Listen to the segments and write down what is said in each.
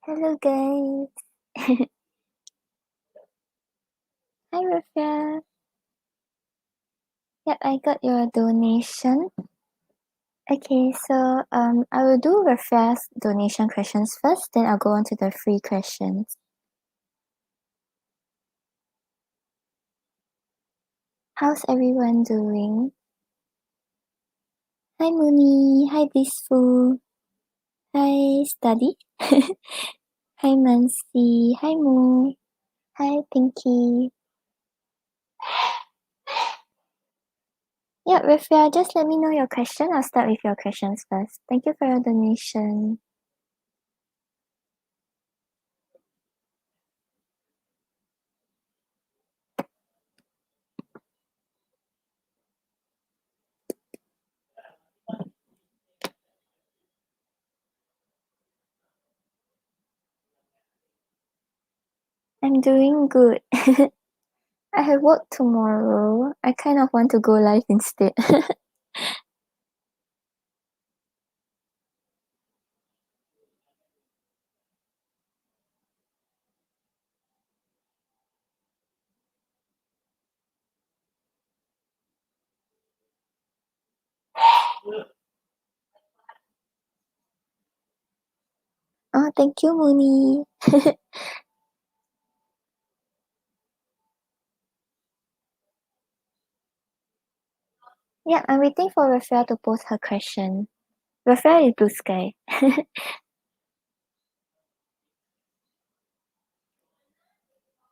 Hello guys. Hi Rafia. Yep, I got your donation. Okay, so I will do Rafia's donation questions first, then I'll go on to the free questions. How's everyone doing? Hi Mooney. Hi Blissful. Hi Study. Hi Mansi. Hi Moo. Hi Pinky. Yeah, Rafia, just let me know your question. I'll start with your questions first. Thank you for your donation. I'm doing good. I have work tomorrow. I kind of want to go live instead. Oh, thank you, Mooney. Yeah, I'm waiting for Rafael to post her question. Rafael is blue sky.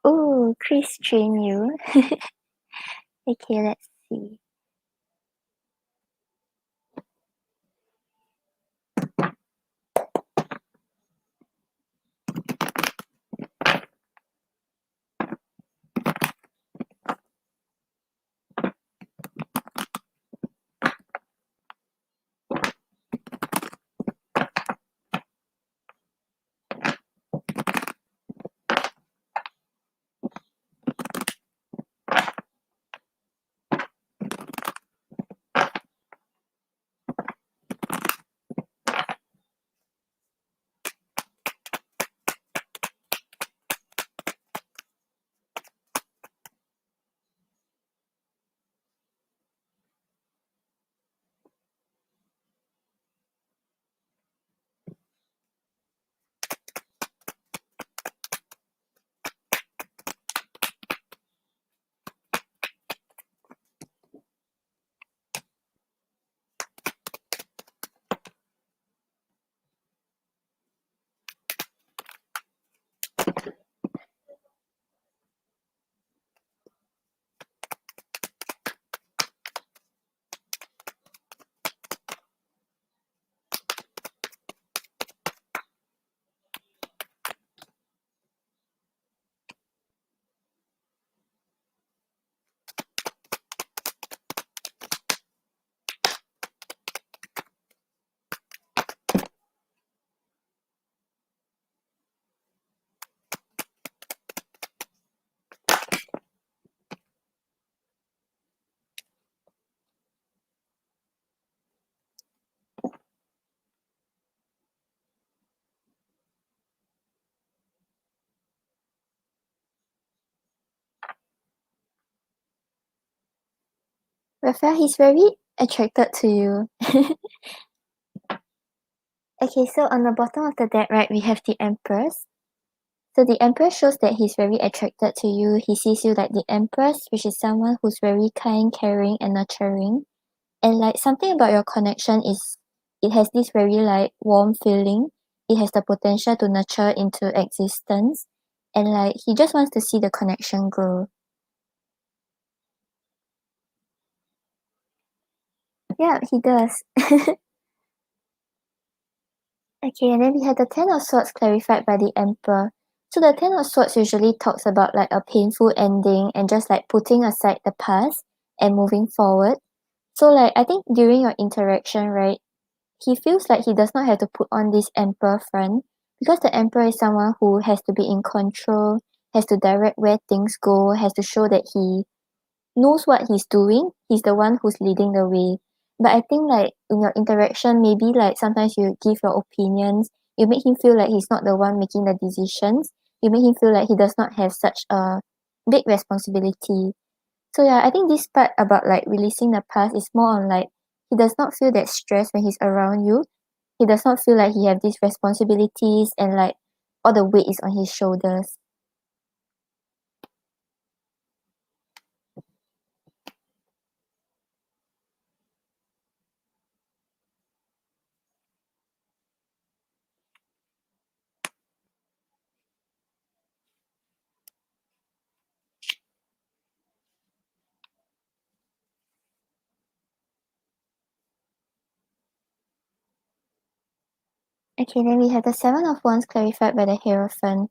Oh, Chris train you. Okay, let's see. Rafael, he's very attracted to you. Okay, so on the bottom of the deck, right, we have the Empress. So the Empress shows that he's very attracted to you. He sees you like the Empress, which is someone who's very kind, caring, and nurturing. And like something about your connection is it has this very like warm feeling. It has the potential to nurture into existence. And like he just wants to see the connection grow. Yeah, he does. Okay, and then we have the Ten of Swords clarified by the Emperor. So the Ten of Swords usually talks about like a painful ending and just like putting aside the past and moving forward. So like I think during your interaction, right, he feels like he does not have to put on this emperor front because the emperor is someone who has to be in control, has to direct where things go, has to show that he knows what he's doing. He's the one who's leading the way. But I think like in your interaction, maybe like sometimes you give your opinions, You make him feel like he's not the one making the decisions. You make him feel like he does not have such a big responsibility. So yeah, I think this part about like releasing the past is more on like he does not feel that stress when he's around you. He does not feel like he have these responsibilities and like all the weight is on his shoulders. Okay, then we have the Seven of Wands clarified by the Hierophant.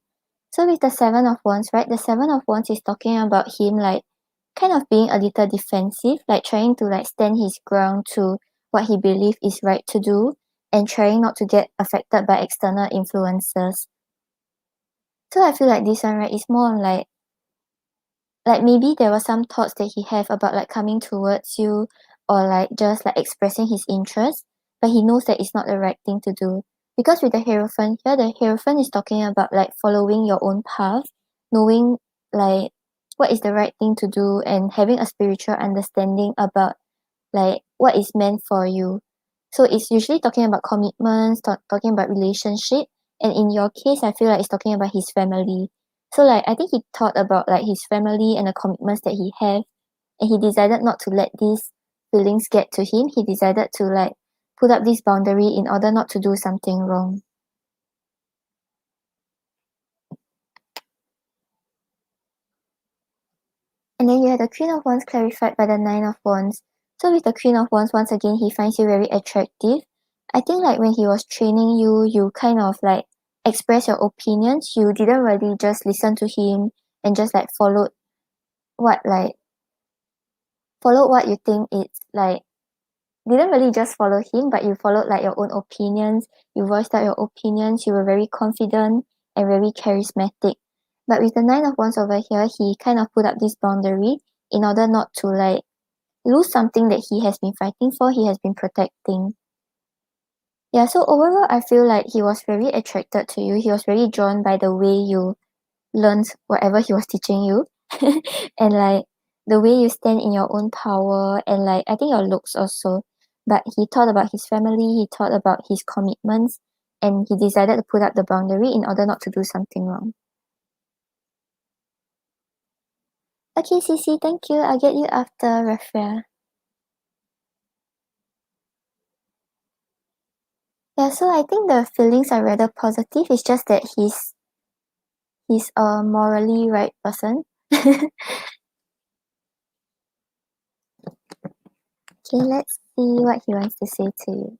So with the Seven of Wands, right, the Seven of Wands is talking about him like kind of being a little defensive, like trying to like stand his ground to what he believes is right to do and trying not to get affected by external influences. So I feel like this one, right, is more on like maybe there were some thoughts that he have about like coming towards you or like just like expressing his interest, but he knows that it's not the right thing to do. Because with the Hierophant here, the Hierophant is talking about like following your own path, knowing like what is the right thing to do and having a spiritual understanding about like what is meant for you. So it's usually talking about commitments, talking about relationship, and in your case, I feel like it's talking about his family. So like I think he thought about like his family and the commitments that he have, and he decided not to let these feelings get to him. He decided to like put up this boundary in order not to do something wrong. And then you have the Queen of Wands clarified by the Nine of Wands. So with the Queen of Wands, once again, he finds you very attractive. I think like when he was training you, you kind of like express your opinions. You didn't really just listen to him and just like what like followed what you think it's like didn't really just follow him, but you followed like your own opinions. You voiced out your opinions. You were very confident and very charismatic. But with the Nine of Wands over here, he kind of put up this boundary in order not to like lose something that he has been fighting for, he has been protecting. Yeah, so overall, I feel like he was very attracted to you. He was very drawn by the way you learned whatever he was teaching you. And like the way you stand in your own power and like I think your looks also. But he thought about his family, he thought about his commitments, and he decided to put up the boundary in order not to do something wrong. Okay, Cece, thank you. I'll get you after Rafia. Yeah, so I think the feelings are rather positive. It's just that he's a morally right person. Okay, let's see what he wants to say to you.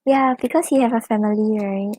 Yeah, because he have a family, right?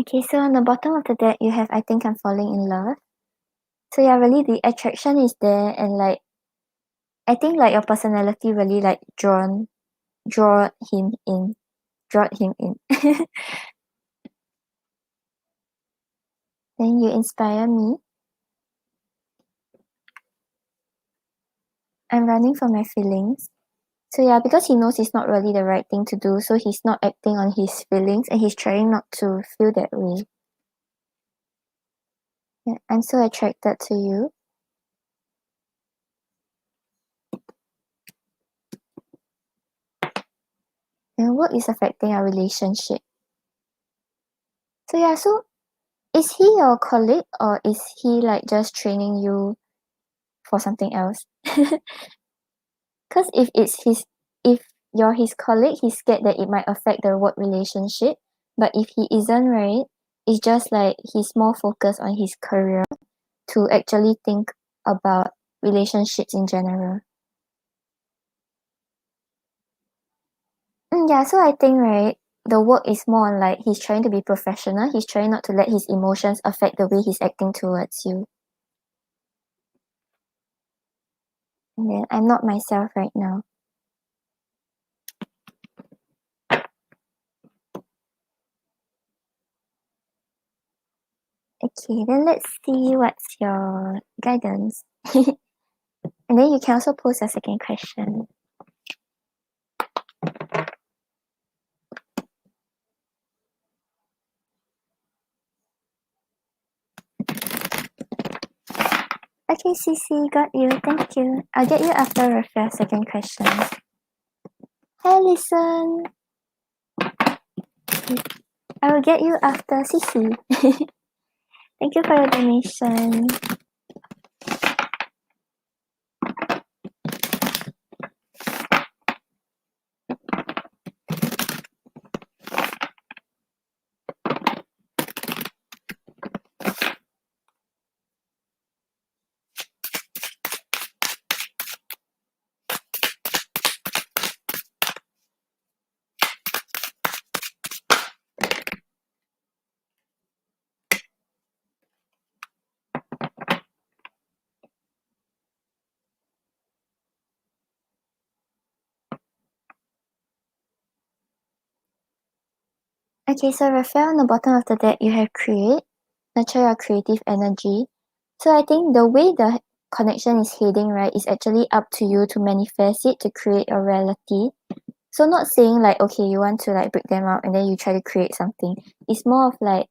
Okay, so on the bottom of the deck, you have I think I'm falling in love. So yeah, really the attraction is there, and like I think like your personality really like draw him in, draw him in. Then you inspire me. I'm running from my feelings. So yeah, because he knows it's not really the right thing to do, so he's not acting on his feelings and he's trying not to feel that way. Yeah, I'm so attracted to you. And work is affecting our relationship. So yeah, so is he your colleague or is he like just training you for something else? Because if you're his colleague, he's scared that it might affect the work relationship. But if he isn't, right, it's just like he's more focused on his career to actually think about relationships in general. Yeah, so I think, right, the work is more on like he's trying to be professional. He's trying not to let his emotions affect the way he's acting towards you. And then I'm not myself right now. Okay, then let's see what's your guidance. And then you can also pose a second question. Okay, Cece, got you. Thank you. I'll get you after with your second question. Hi, listen. I will get you after Cece. Thank you for your donation. Okay, so Raphael, on the bottom of the deck, you have create, nurture your creative energy. So I think the way the connection is heading, right, is actually up to you to manifest it to create a reality. So not saying like, okay, you want to like break them up and then you try to create something. It's more of like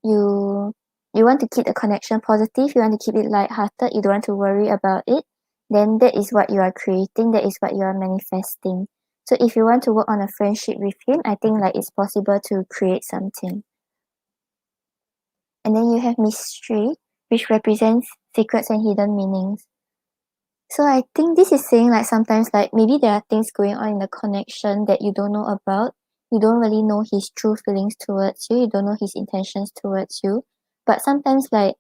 you you want to keep the connection positive, you want to keep it light-hearted, you don't want to worry about it, then that is what you are creating, that is what you are manifesting. So if you want to work on a friendship with him, I think like it's possible to create something. And then you have mystery, which represents secrets and hidden meanings. So I think this is saying like sometimes like maybe there are things going on in the connection that you don't know about. You don't really know his true feelings towards you. You don't know his intentions towards you. But sometimes like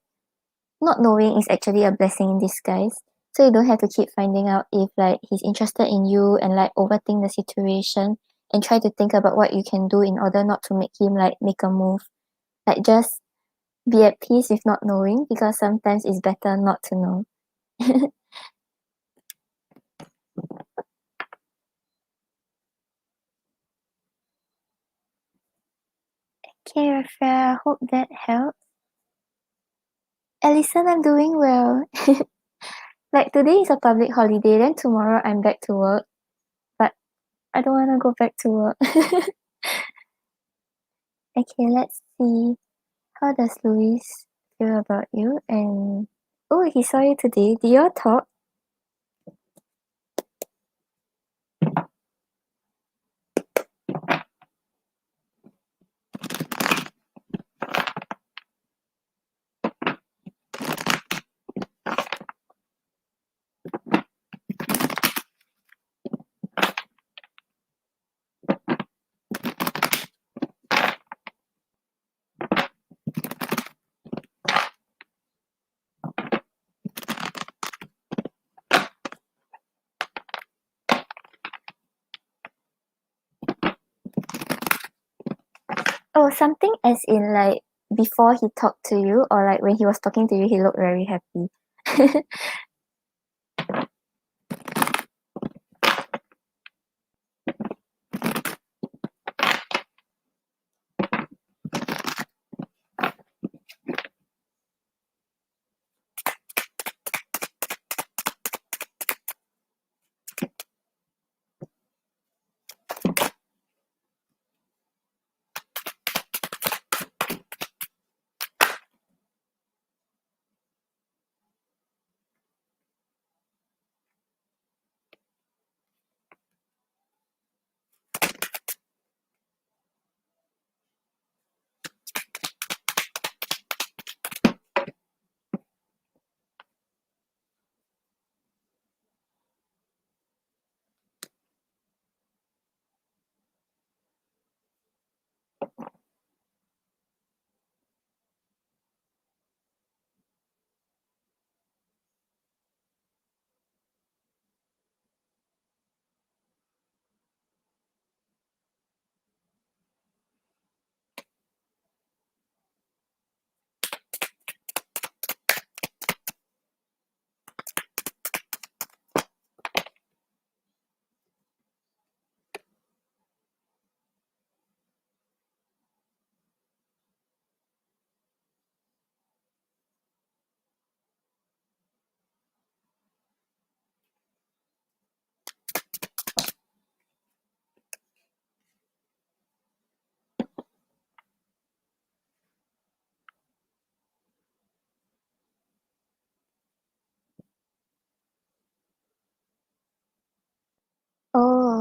not knowing is actually a blessing in disguise. So you don't have to keep finding out if like he's interested in you and like overthink the situation and try to think about what you can do in order not to make him like make a move. Like just be at peace with not knowing because sometimes it's better not to know. Okay, Raphael, I hope that helps. Alison, I'm doing well. Like today is a public holiday, then tomorrow I'm back to work. But I don't want to go back to work. Okay, let's see. How does Louis feel about you? And oh, he saw you today. Did you all talk? Oh, something as in like before he talked to you, or like when he was talking to you, he looked very happy.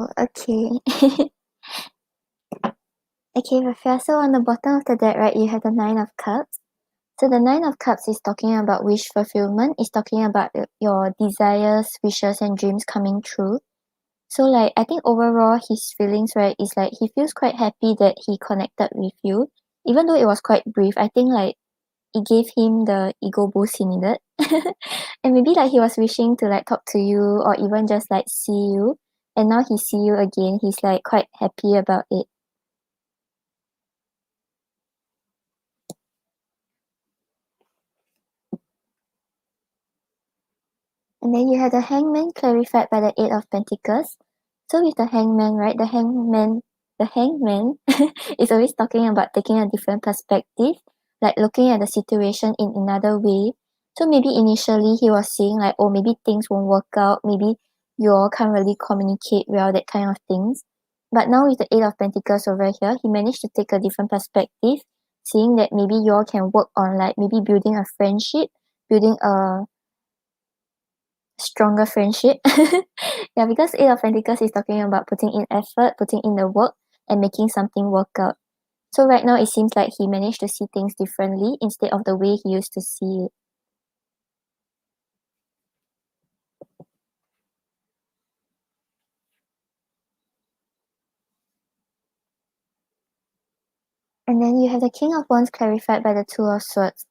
Oh, okay. Okay, Rafia, so on the bottom of the deck, right, you have the Nine of Cups. So the Nine of Cups is talking about wish fulfillment. It's talking about your desires, wishes, and dreams coming true. So like I think overall his feelings, right, is like he feels quite happy that he connected with you. Even though it was quite brief, I think like it gave him the ego boost he needed. And maybe like he was wishing to like talk to you or even just like see you. And now he see you again. He's like quite happy about it. And then you have the Hangman clarified by the Eight of Pentacles. So with the Hangman, right, the hangman is always talking about taking a different perspective, like looking at the situation in another way. So maybe initially he was saying like, oh, maybe things won't work out, maybe you all can't really communicate well, that kind of things. But now with the Eight of Pentacles over here, he managed to take a different perspective, seeing that maybe you all can work on like maybe building a friendship, building a stronger friendship. Yeah, because Eight of Pentacles is talking about putting in effort, putting in the work, and making something work out. So right now it seems like he managed to see things differently instead of the way he used to see it. And then you have the King of Wands clarified by the Two of Swords.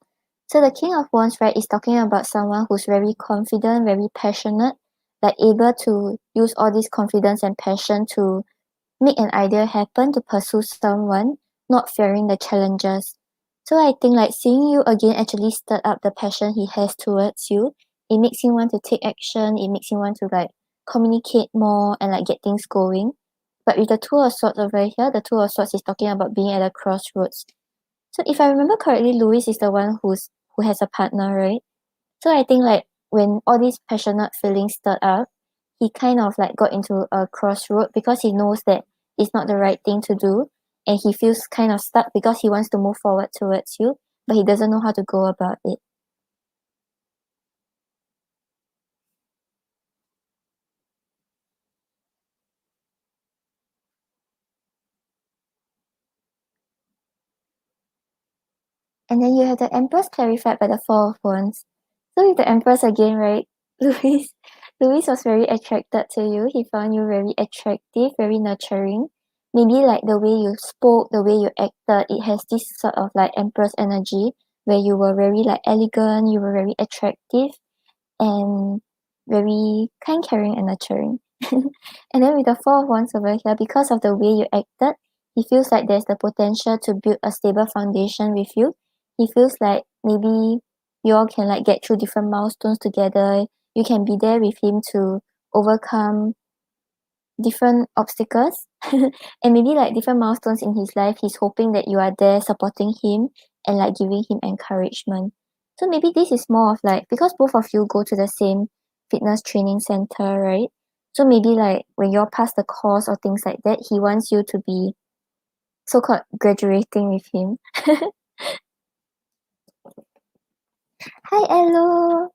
So the King of Wands, right, is talking about someone who's very confident, very passionate, like able to use all this confidence and passion to make an idea happen, to pursue someone, not fearing the challenges. So I think like seeing you again actually stirred up the passion he has towards you. It makes him want to take action. It makes him want to like communicate more and like get things going. But with the Two of Swords over here, the Two of Swords is talking about being at a crossroads. So if I remember correctly, Louis is the one who has a partner, right? So I think like when all these passionate feelings stirred up, he kind of like got into a crossroad because he knows that it's not the right thing to do, and he feels kind of stuck because he wants to move forward towards you, but he doesn't know how to go about it. And then you have the Empress clarified by the Four of Wands. So with the Empress again, right? Louis Louis was very attracted to you. He found you very attractive, very nurturing. Maybe like the way you spoke, the way you acted, it has this sort of like Empress energy where you were very like elegant, you were very attractive and very kind, caring and nurturing. And then with the Four of Wands over here, because of the way you acted, he feels like there's the potential to build a stable foundation with you. He feels like maybe you all can like get through different milestones together. You can be there with him to overcome different obstacles and maybe like different milestones in his life. He's hoping that you are there supporting him and like giving him encouragement. So maybe this is more of like because both of you go to the same fitness training center, right? So maybe like when you're past the course or things like that, he wants you to be so called graduating with him. Hi Elo.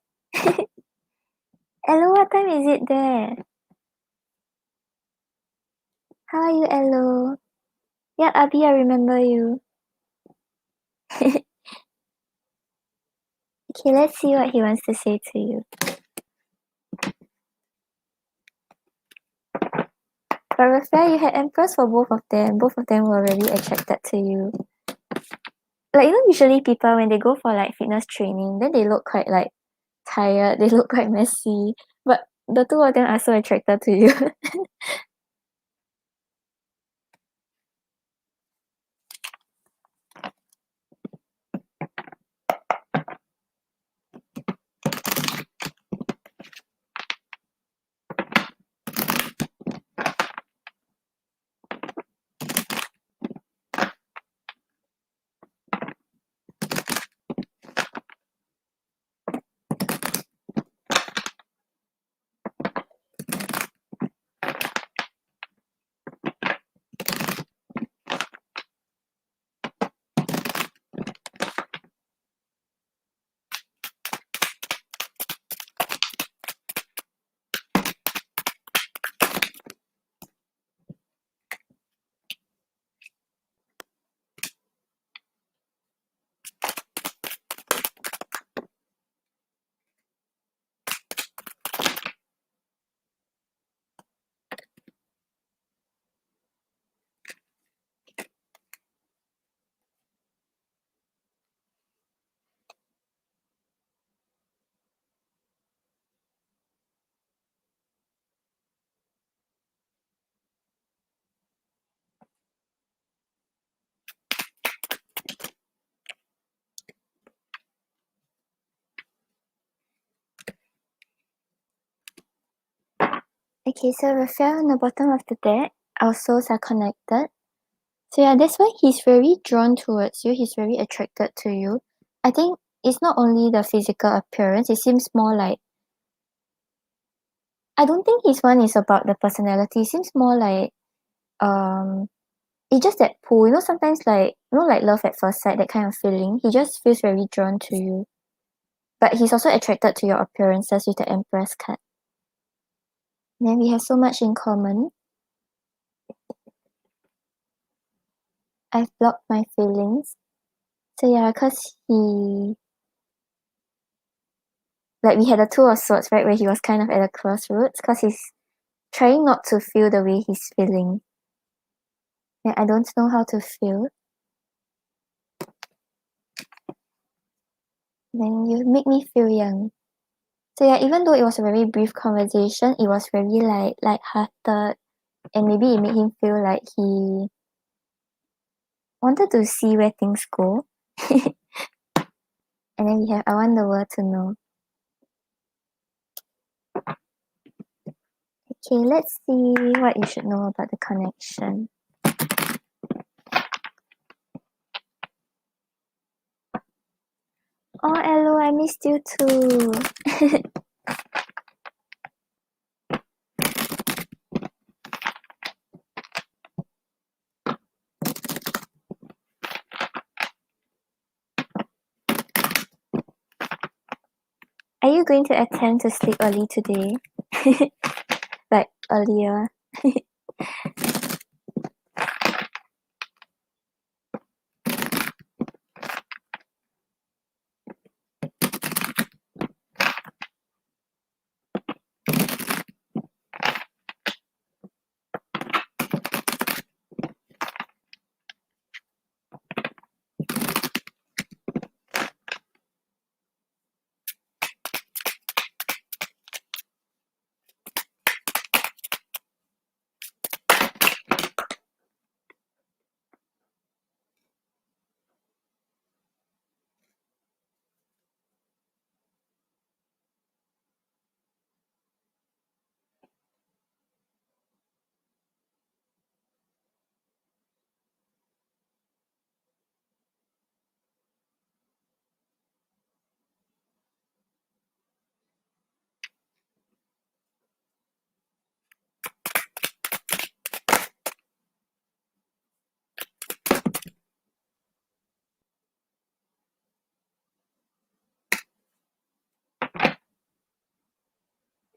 Elo, what time is it there? How are you, Elo? Yeah, Abby, I remember you. Okay, let's see what he wants to say to you. But Rafael, you had Empress for both of them. Both of them were really attracted to you. Like, you know, usually people, when they go for like fitness training, then they look quite like tired, they look quite messy. But the two of them are so attracted to you. Okay, so Raphael on the bottom of the deck, our souls are connected. So yeah, that's why he's very drawn towards you. He's very attracted to you. I think it's not only the physical appearance. It seems more like, I don't think his one is about the personality. It seems more like it's just that pull. Sometimes like like love at first sight, that kind of feeling. He just feels very drawn to you. But he's also attracted to your appearances with the Empress card. Then we have so much in common. I've blocked my feelings. So yeah, cause we had a Two of Swords, right, where he was kind of at a crossroads, cause he's trying not to feel the way he's feeling. Yeah, I don't know how to feel. Then you make me feel young. So yeah, even though it was a very brief conversation, it was very light-hearted, and maybe it made him feel like he wanted to see where things go. And then we have I want the world to know. Okay, let's see what you should know about the connection. Oh, hello, I missed you too. Are you going to attempt to sleep early today? Like earlier?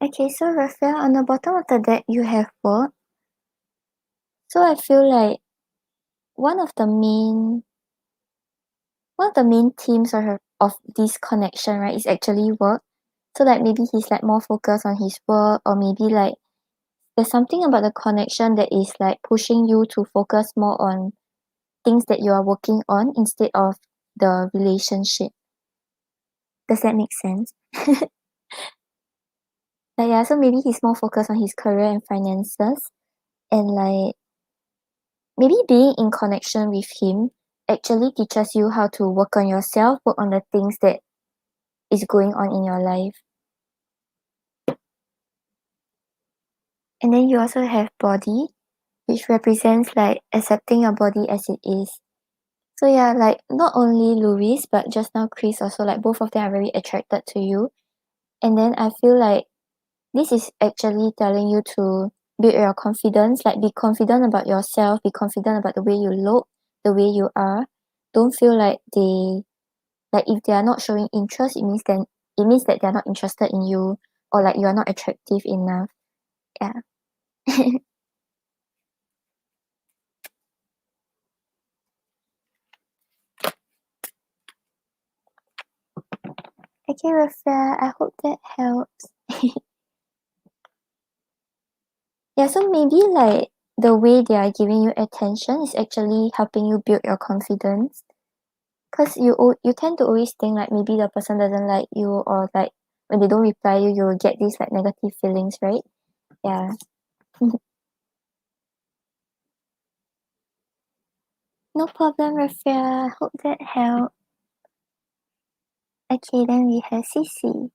Okay, so Raphael, on the bottom of the deck, you have work. So I feel like one of the main themes of this connection, right, is actually work. So like maybe he's like more focused on his work, or maybe like there's something about the connection that is like pushing you to focus more on things that you are working on instead of the relationship. Does that make sense? Like yeah, so maybe he's more focused on his career and finances, and like maybe being in connection with him actually teaches you how to work on yourself, work on the things that is going on in your life. And then you also have body, which represents like accepting your body as it is. So yeah, like not only Louis but just now Chris also, like both of them are very attracted to you. And then I feel like this is actually telling you to build your confidence, like be confident about yourself, be confident about the way you look, the way you are. Don't feel like if they are not showing interest, it means that they're not interested in you, or like you are not attractive enough. Yeah. Okay, Rafael, I hope that helps. Yeah, so maybe like the way they are giving you attention is actually helping you build your confidence. Cause you tend to always think like maybe the person doesn't like you, or like when they don't reply you, you will get these like negative feelings, right? Yeah. No problem, Rafael. Hope that helped. Okay, then we have Cici.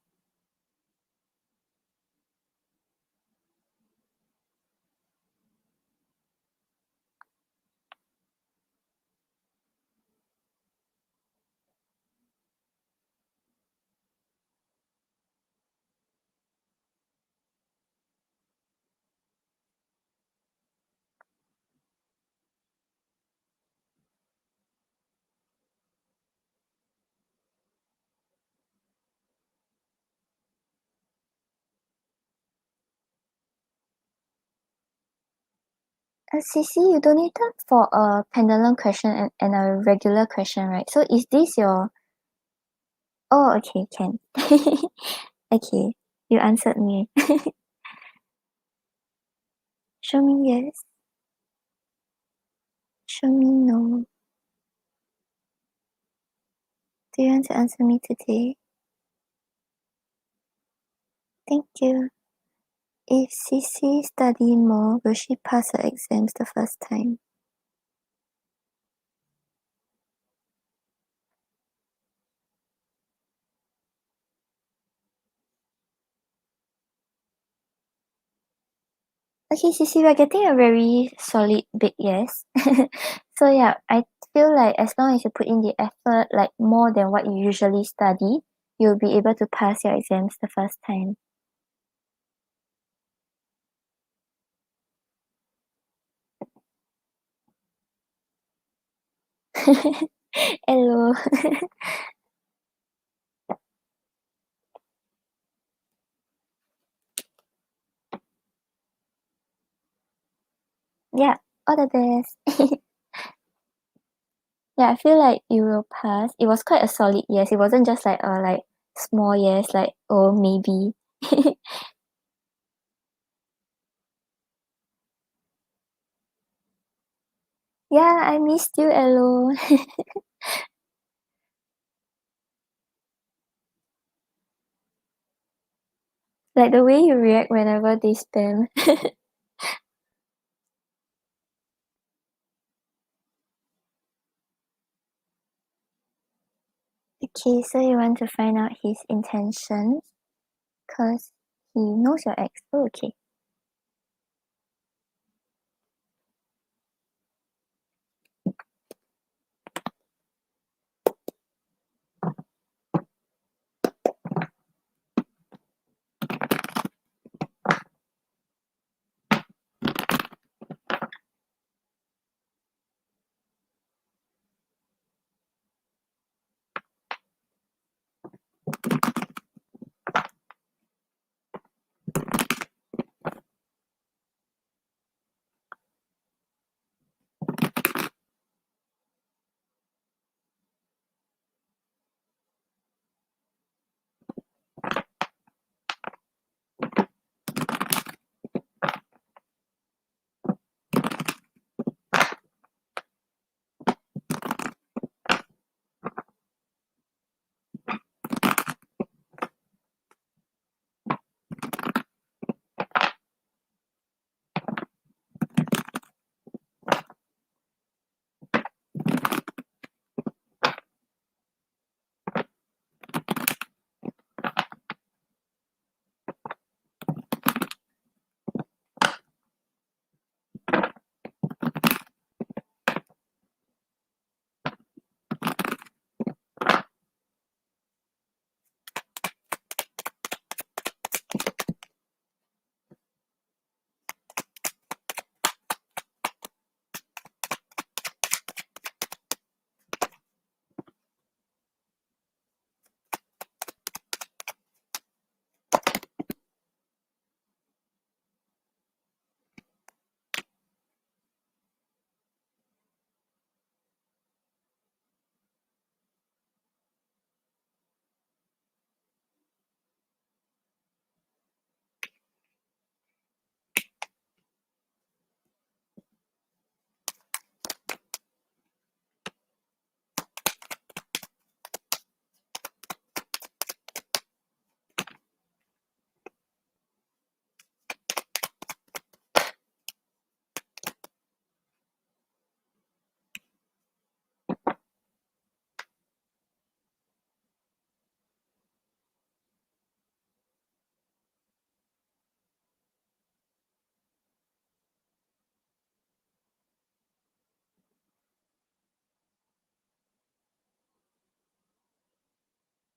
Cici, you donated for a pendulum question and a regular question, right? So is this your... Oh, okay, can. Okay, you answered me. Show me yes. Show me no. Do you want to answer me today? Thank you. If Cici study more, will she pass her exams the first time? Okay, Cici, we're getting a very solid big yes. So yeah, I feel like as long as you put in the effort, like more than what you usually study, you'll be able to pass your exams the first time. Hello. Yeah, all the best. Yeah, I feel like you will pass. It was quite a solid yes. It wasn't just like a like small yes, like oh maybe. Yeah, I missed you, Elo. Like the way you react whenever they spam. Okay, so you want to find out his intentions because he knows your ex. Oh, okay.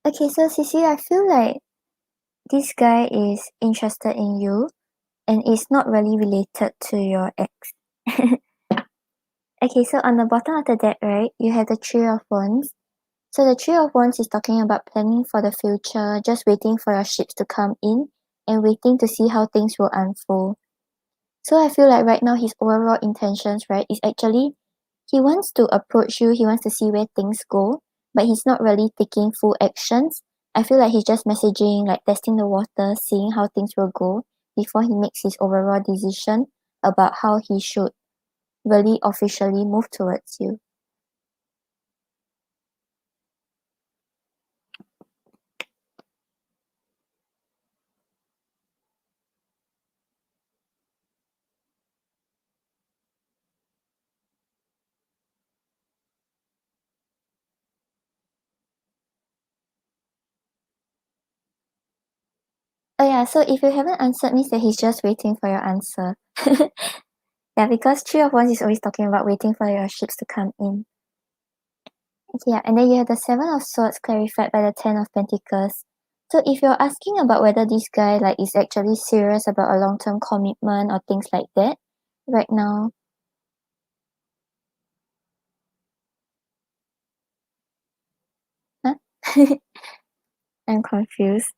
Okay, so Cici, I feel like this guy is interested in you and is not really related to your ex. Okay, so on the bottom of the deck, right, you have the Three of Wands. So the Three of Wands is talking about planning for the future, just waiting for your ships to come in and waiting to see how things will unfold. So I feel like right now his overall intentions, right, is actually he wants to approach you, he wants to see where things go, but he's not really taking full actions. I feel like he's just messaging, like testing the water, seeing how things will go before he makes his overall decision about how he should really officially move towards you. Oh yeah, so if you haven't answered means that he's just waiting for your answer. Yeah, because Three of Wands is always talking about waiting for your ships to come in. Okay, yeah, and then you have the Seven of Swords clarified by the Ten of Pentacles. So if you're asking about whether this guy like is actually serious about a long-term commitment or things like that, right now, huh? I'm confused.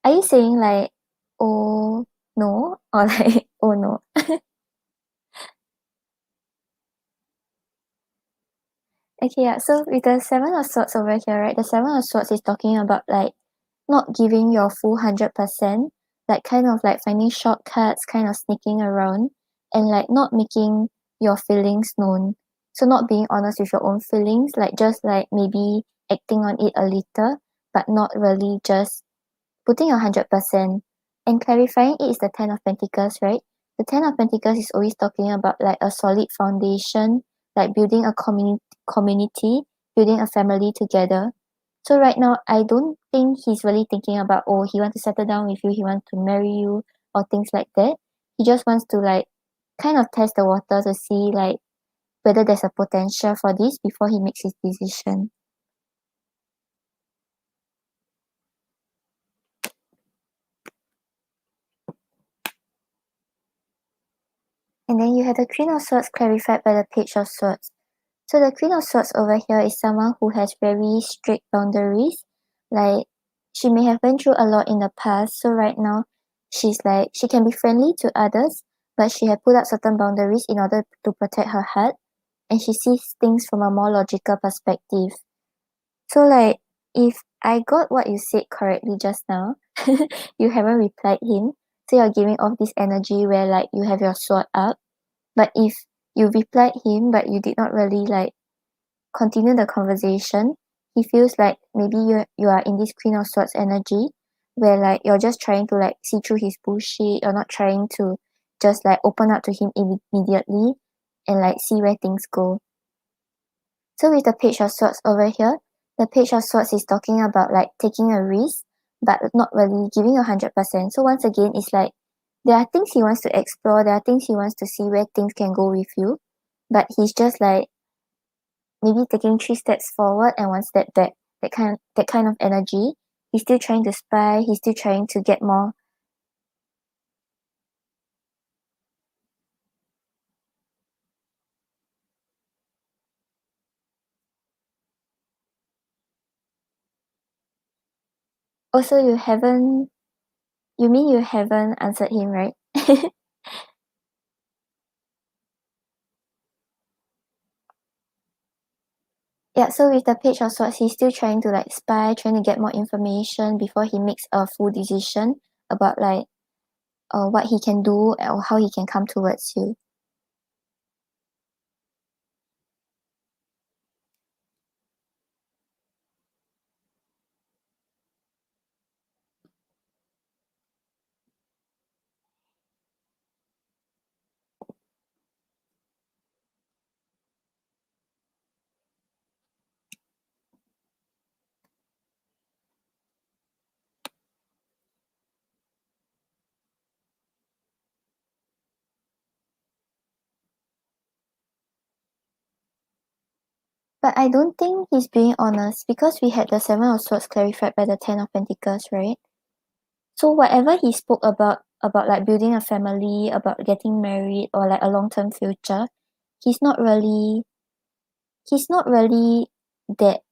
Are you saying like, oh no, or like, oh no? Okay, yeah. So with the Seven of Swords over here, right? The Seven of Swords is talking about like not giving your full 100%, like kind of like finding shortcuts, kind of sneaking around, and like not making your feelings known. So not being honest with your own feelings, like just like maybe acting on it a little, but not really just putting 100%. And clarifying it is the Ten of Pentacles, right? The Ten of Pentacles is always talking about like a solid foundation, like building a community, building a family together. So right now, I don't think he's really thinking about, oh, he wants to settle down with you, he wants to marry you, or things like that. He just wants to like kind of test the water to see like whether there's a potential for this before he makes his decision. And then you have the Queen of Swords clarified by the Page of Swords. So the Queen of Swords over here is someone who has very strict boundaries. Like she may have went through a lot in the past. So right now she's like she can be friendly to others, but she has put up certain boundaries in order to protect her heart, and she sees things from a more logical perspective. So like if I got what you said correctly just now, you haven't replied him. So you're giving off this energy where like you have your sword up. But if you replied him but you did not really like continue the conversation, he feels like maybe you are in this Queen of Swords energy where like you're just trying to like see through his bullshit, you're not trying to just like open up to him immediately and like see where things go. So with the Page of Swords over here, the Page of Swords is talking about like taking a risk but not really giving 100%. So once again, it's like there are things he wants to explore, there are things he wants to see where things can go with you, but he's just like maybe taking 3 steps forward and 1 step back. That kind of energy. He's still trying to spy, he's still trying to get more. Also, you mean you haven't answered him, right? Yeah, so with the Page of Swords, he's still trying to like spy, trying to get more information before he makes a full decision about like what he can do or how he can come towards you. But I don't think he's being honest because we had the Seven of Swords clarified by the Ten of Pentacles, right? So whatever he spoke about like building a family, about getting married or like a long-term future, he's not really he's not really that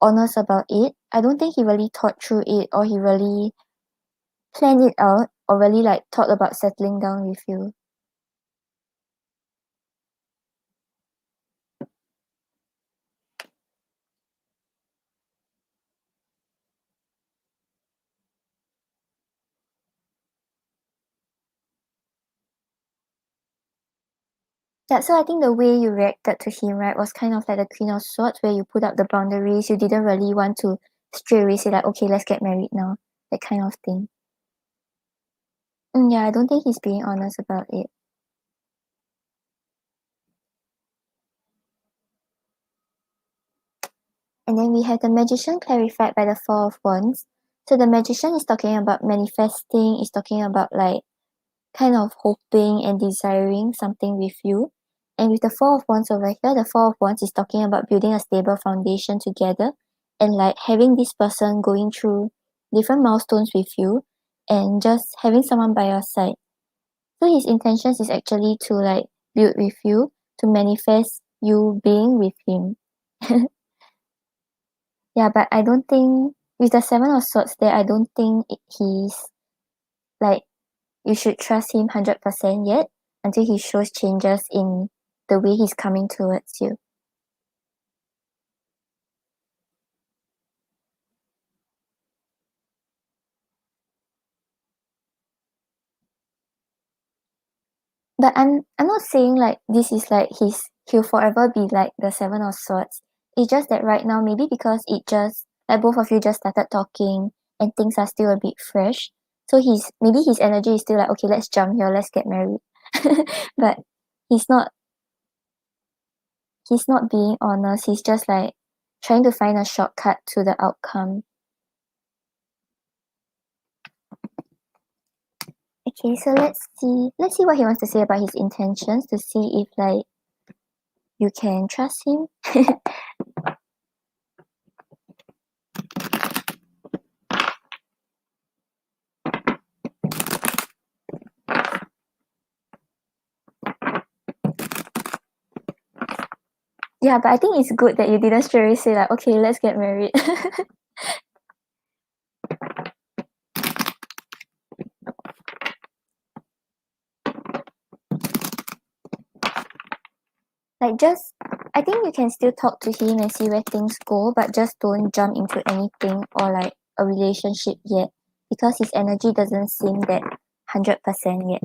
honest about it. I don't think he really thought through it or he really plan it out or really like thought about settling down with you? Yeah, so I think the way you reacted to him, right, was kind of like the Queen of Swords, where you put up the boundaries. You didn't really want to straight away say like, okay, let's get married now, that kind of thing. Yeah, I don't think he's being honest about it. And then we have the Magician clarified by the Four of Wands. So the Magician is talking about manifesting, is talking about like kind of hoping and desiring something with you. And with the Four of Wands over here, the Four of Wands is talking about building a stable foundation together and like having this person going through different milestones with you and just having someone by your side. So his intentions is actually to like build with you, to manifest you being with him. Yeah, but I don't think with the Seven of Swords there, I don't think he's like you should trust him 100% yet until he shows changes in the way he's coming towards you. But I'm not saying like this is like he'll forever be like the Seven of Swords. It's just that right now maybe because it just like both of you just started talking and things are still a bit fresh. So maybe his energy is still like, okay, let's jump here, let's get married. But he's not he's not being honest. He's just like trying to find a shortcut to the outcome. Okay, so let's see what he wants to say about his intentions to see if like you can trust him. Yeah, but I think it's good that you didn't straight away say like, okay, let's get married. Like just I think you can still talk to him and see where things go, but just don't jump into anything or like a relationship yet because his energy doesn't seem that 100% yet.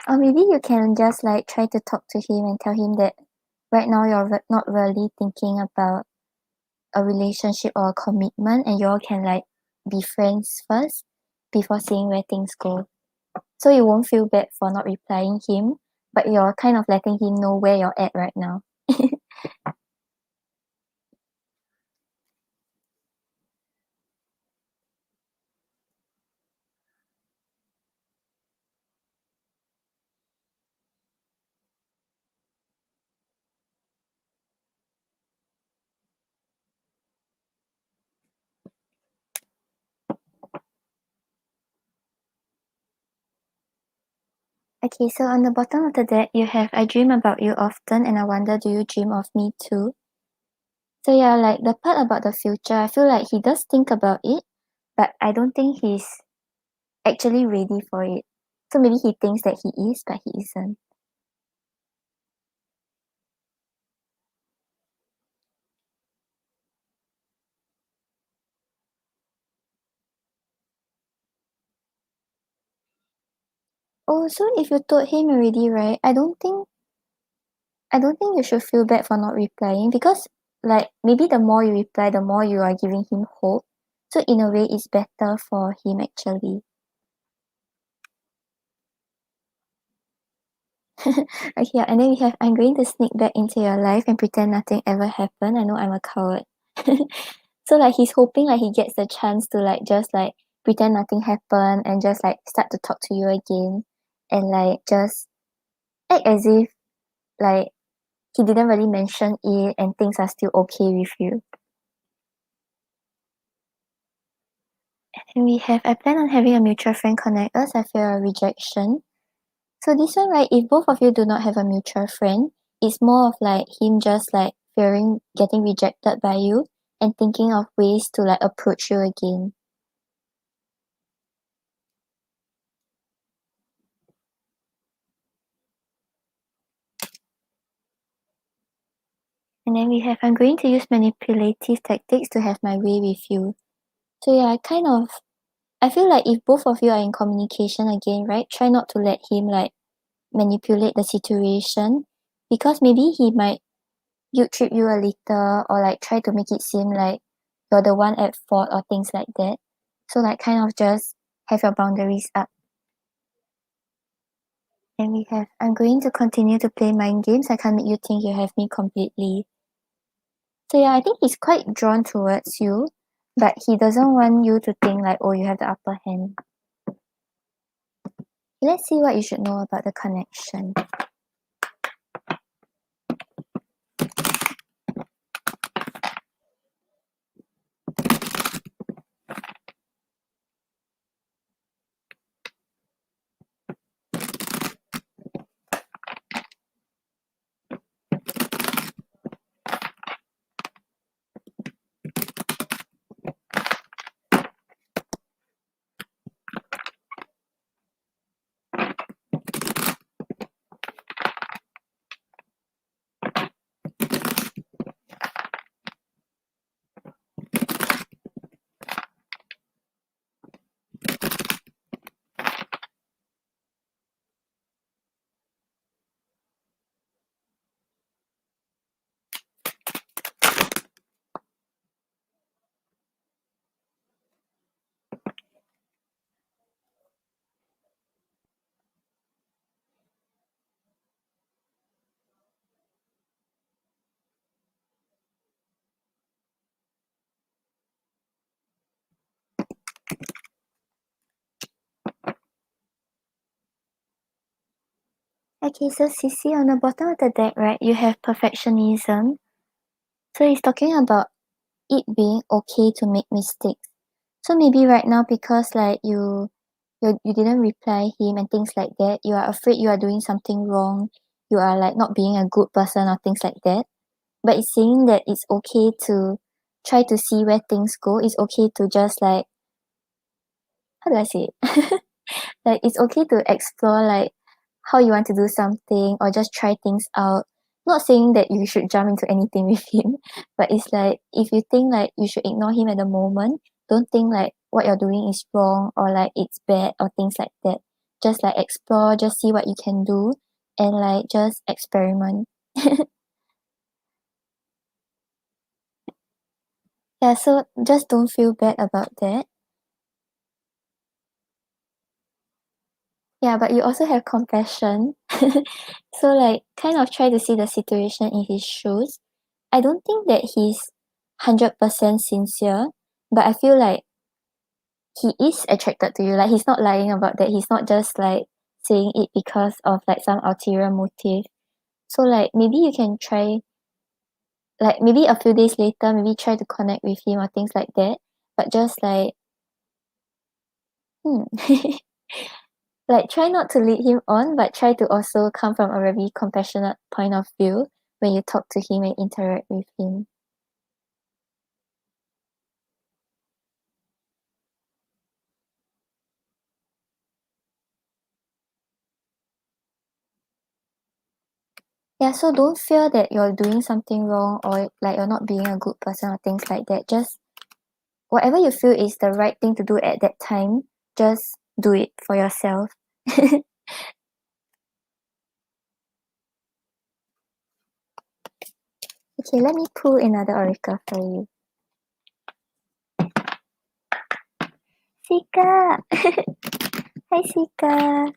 Or maybe you can just like try to talk to him and tell him that right now you're not really thinking about a relationship or a commitment and you all can like be friends first before seeing where things go. So you won't feel bad for not replying him, but you're kind of letting him know where you're at right now. Okay, so on the bottom of the deck, you have I dream about you often and I wonder do you dream of me too? So yeah, like the part about the future, I feel like he does think about it, but I don't think he's actually ready for it. So maybe he thinks that he is, but he isn't. Oh, so if you told him already, right? I don't think you should feel bad for not replying because like maybe the more you reply, the more you are giving him hope. So in a way it's better for him actually. Okay, yeah, and then we have I'm going to sneak back into your life and pretend nothing ever happened. I know I'm a coward. So like he's hoping like he gets the chance to like just like pretend nothing happened and just like start to talk to you again and like just act as if like he didn't really mention it and things are still okay with you. And we have I plan on having a mutual friend connect us. I fear a rejection. So this one, right, if both of you do not have a mutual friend, it's more of like him just like fearing getting rejected by you and thinking of ways to like approach you again. And then we have I'm going to use manipulative tactics to have my way with you. So yeah, I feel like if both of you are in communication again, right, try not to let him like manipulate the situation because maybe he might guilt trip you a little or like try to make it seem like you're the one at fault or things like that. So like kind of just have your boundaries up. And we have I'm going to continue to play mind games. I can't make you think you have me completely. So yeah, I think he's quite drawn towards you, but he doesn't want you to think like, oh, you have the upper hand. Let's see what you should know about the connection. Okay, so Sissy, on the bottom of the deck, right, you have perfectionism. So he's talking about it being okay to make mistakes. So maybe right now because like you didn't reply him and things like that, you are afraid you are doing something wrong, you are like not being a good person or things like that. But it's saying that it's okay to try to see where things go. It's okay to just like how do I say it? Like it's okay to explore like how you want to do something or just try things out. Not saying that you should jump into anything with him, but it's like if you think like you should ignore him at the moment, don't think like what you're doing is wrong or like it's bad or things like that. Just like explore, just see what you can do and like just experiment. Yeah, so just don't feel bad about that. Yeah, but you also have compassion. So, like, kind of try to see the situation in his shoes. I don't think that he's 100% sincere, but I feel like he is attracted to you. Like, he's not lying about that. He's not just, like, saying it because of, like, some ulterior motive. So, like, maybe you can try, like, maybe a few days later, maybe try to connect with him or things like that. But just, like, hmm. Like, try not to lead him on, but try to also come from a very compassionate point of view when you talk to him and interact with him. Yeah, so don't fear that you're doing something wrong or like you're not being a good person or things like that. Just whatever you feel is the right thing to do at that time, just do it for yourself. Okay, let me pull another oracle for you. Sika! Hi, Sika!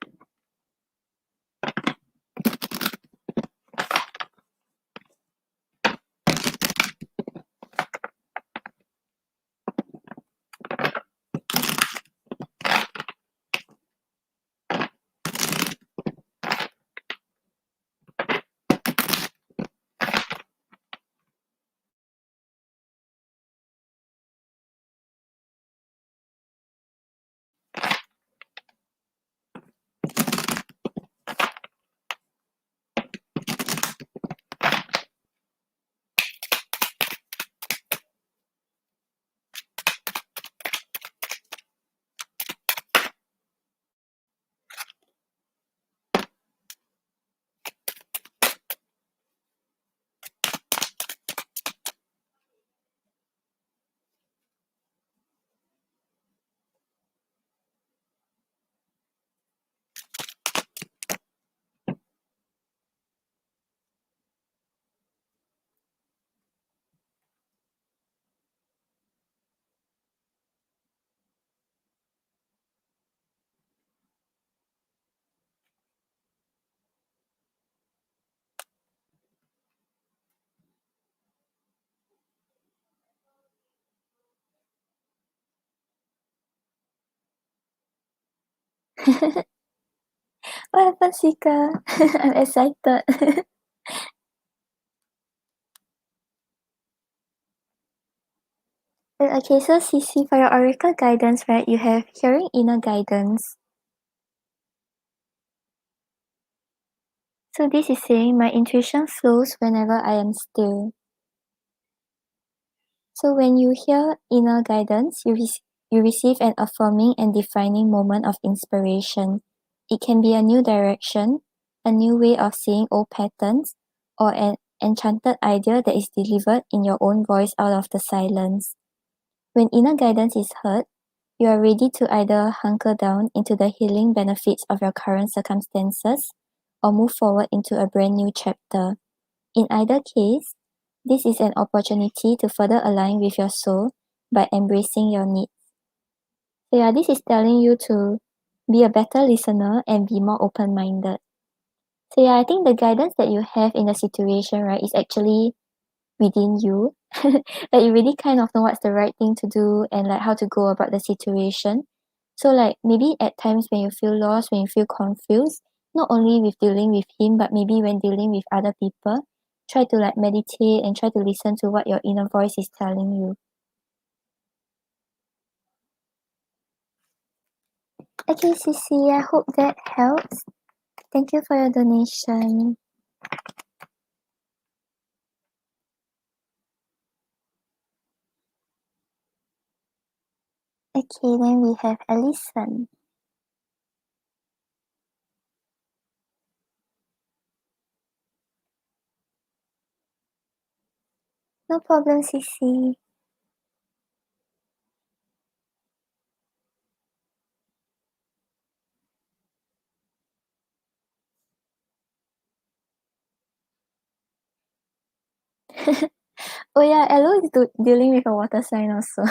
What happened, Sika? I'm excited. Okay, so CC, for your oracle guidance, right, you have hearing inner guidance. So this is saying my intuition flows whenever I am still. So when you hear inner guidance, you receive an affirming and defining moment of inspiration. It can be a new direction, a new way of seeing old patterns, or an enchanted idea that is delivered in your own voice out of the silence. When inner guidance is heard, you are ready to either hunker down into the healing benefits of your current circumstances or move forward into a brand new chapter. In either case, this is an opportunity to further align with your soul by embracing your needs. So yeah, this is telling you to be a better listener and be more open-minded. So yeah, I think the guidance that you have in the situation, right, is actually within you. Like you really kind of know what's the right thing to do and like how to go about the situation. So like maybe at times when you feel lost, when you feel confused, not only with dealing with him, but maybe when dealing with other people, try to like meditate and try to listen to what your inner voice is telling you. Okay, Cici, I hope that helps. Thank you for your donation. Okay, then we have Alison. No problem, Cici. Oh yeah, Elo is dealing with a water sign also.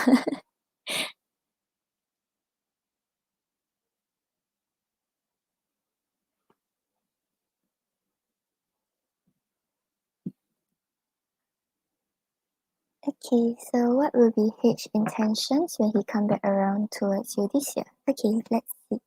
Okay, so what will be H intentions when he come back around towards you this year? Okay, let's see.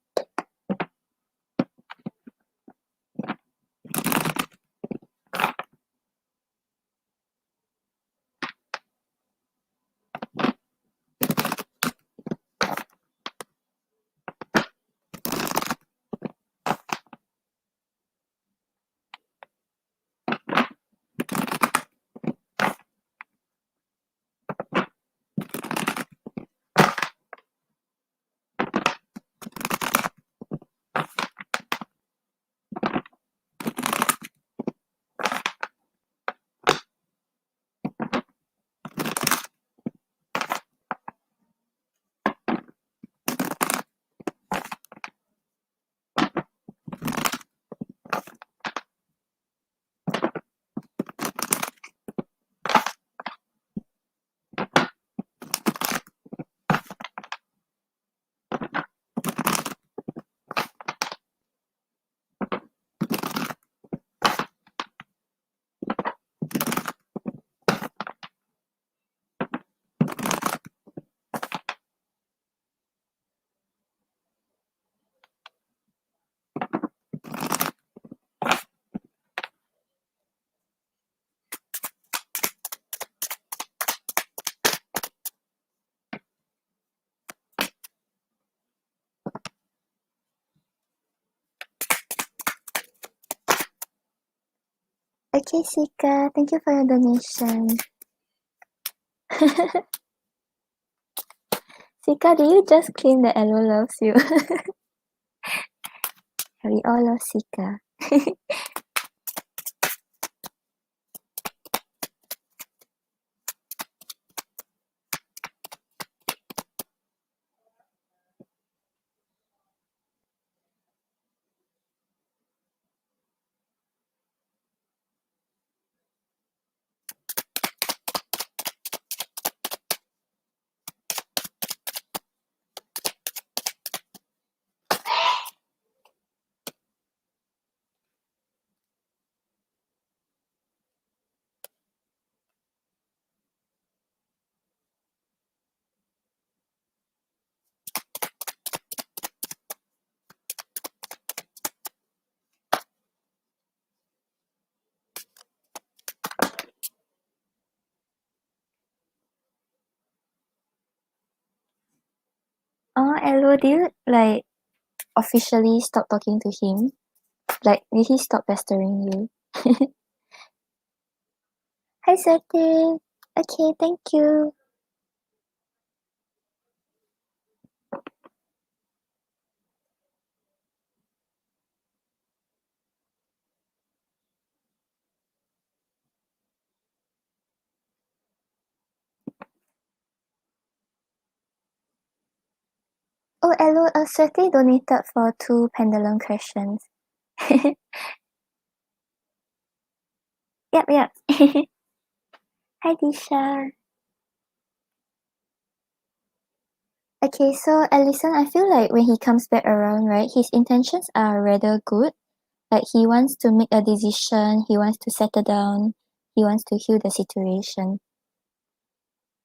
Okay, Sika, thank you for your donation. Sika, do you just claim that Elo loves you? We all love Sika. Oh, Elo, do you like officially stop talking to him? Like, did he stop pestering you? Hi, Sati. Okay, thank you. Oh, Elo, Sati donated for 2 pendulum questions. Yep, yep. Hi, Disha. Okay, so Alison, I feel like when he comes back around, right, his intentions are rather good. Like he wants to make a decision, he wants to settle down, he wants to heal the situation.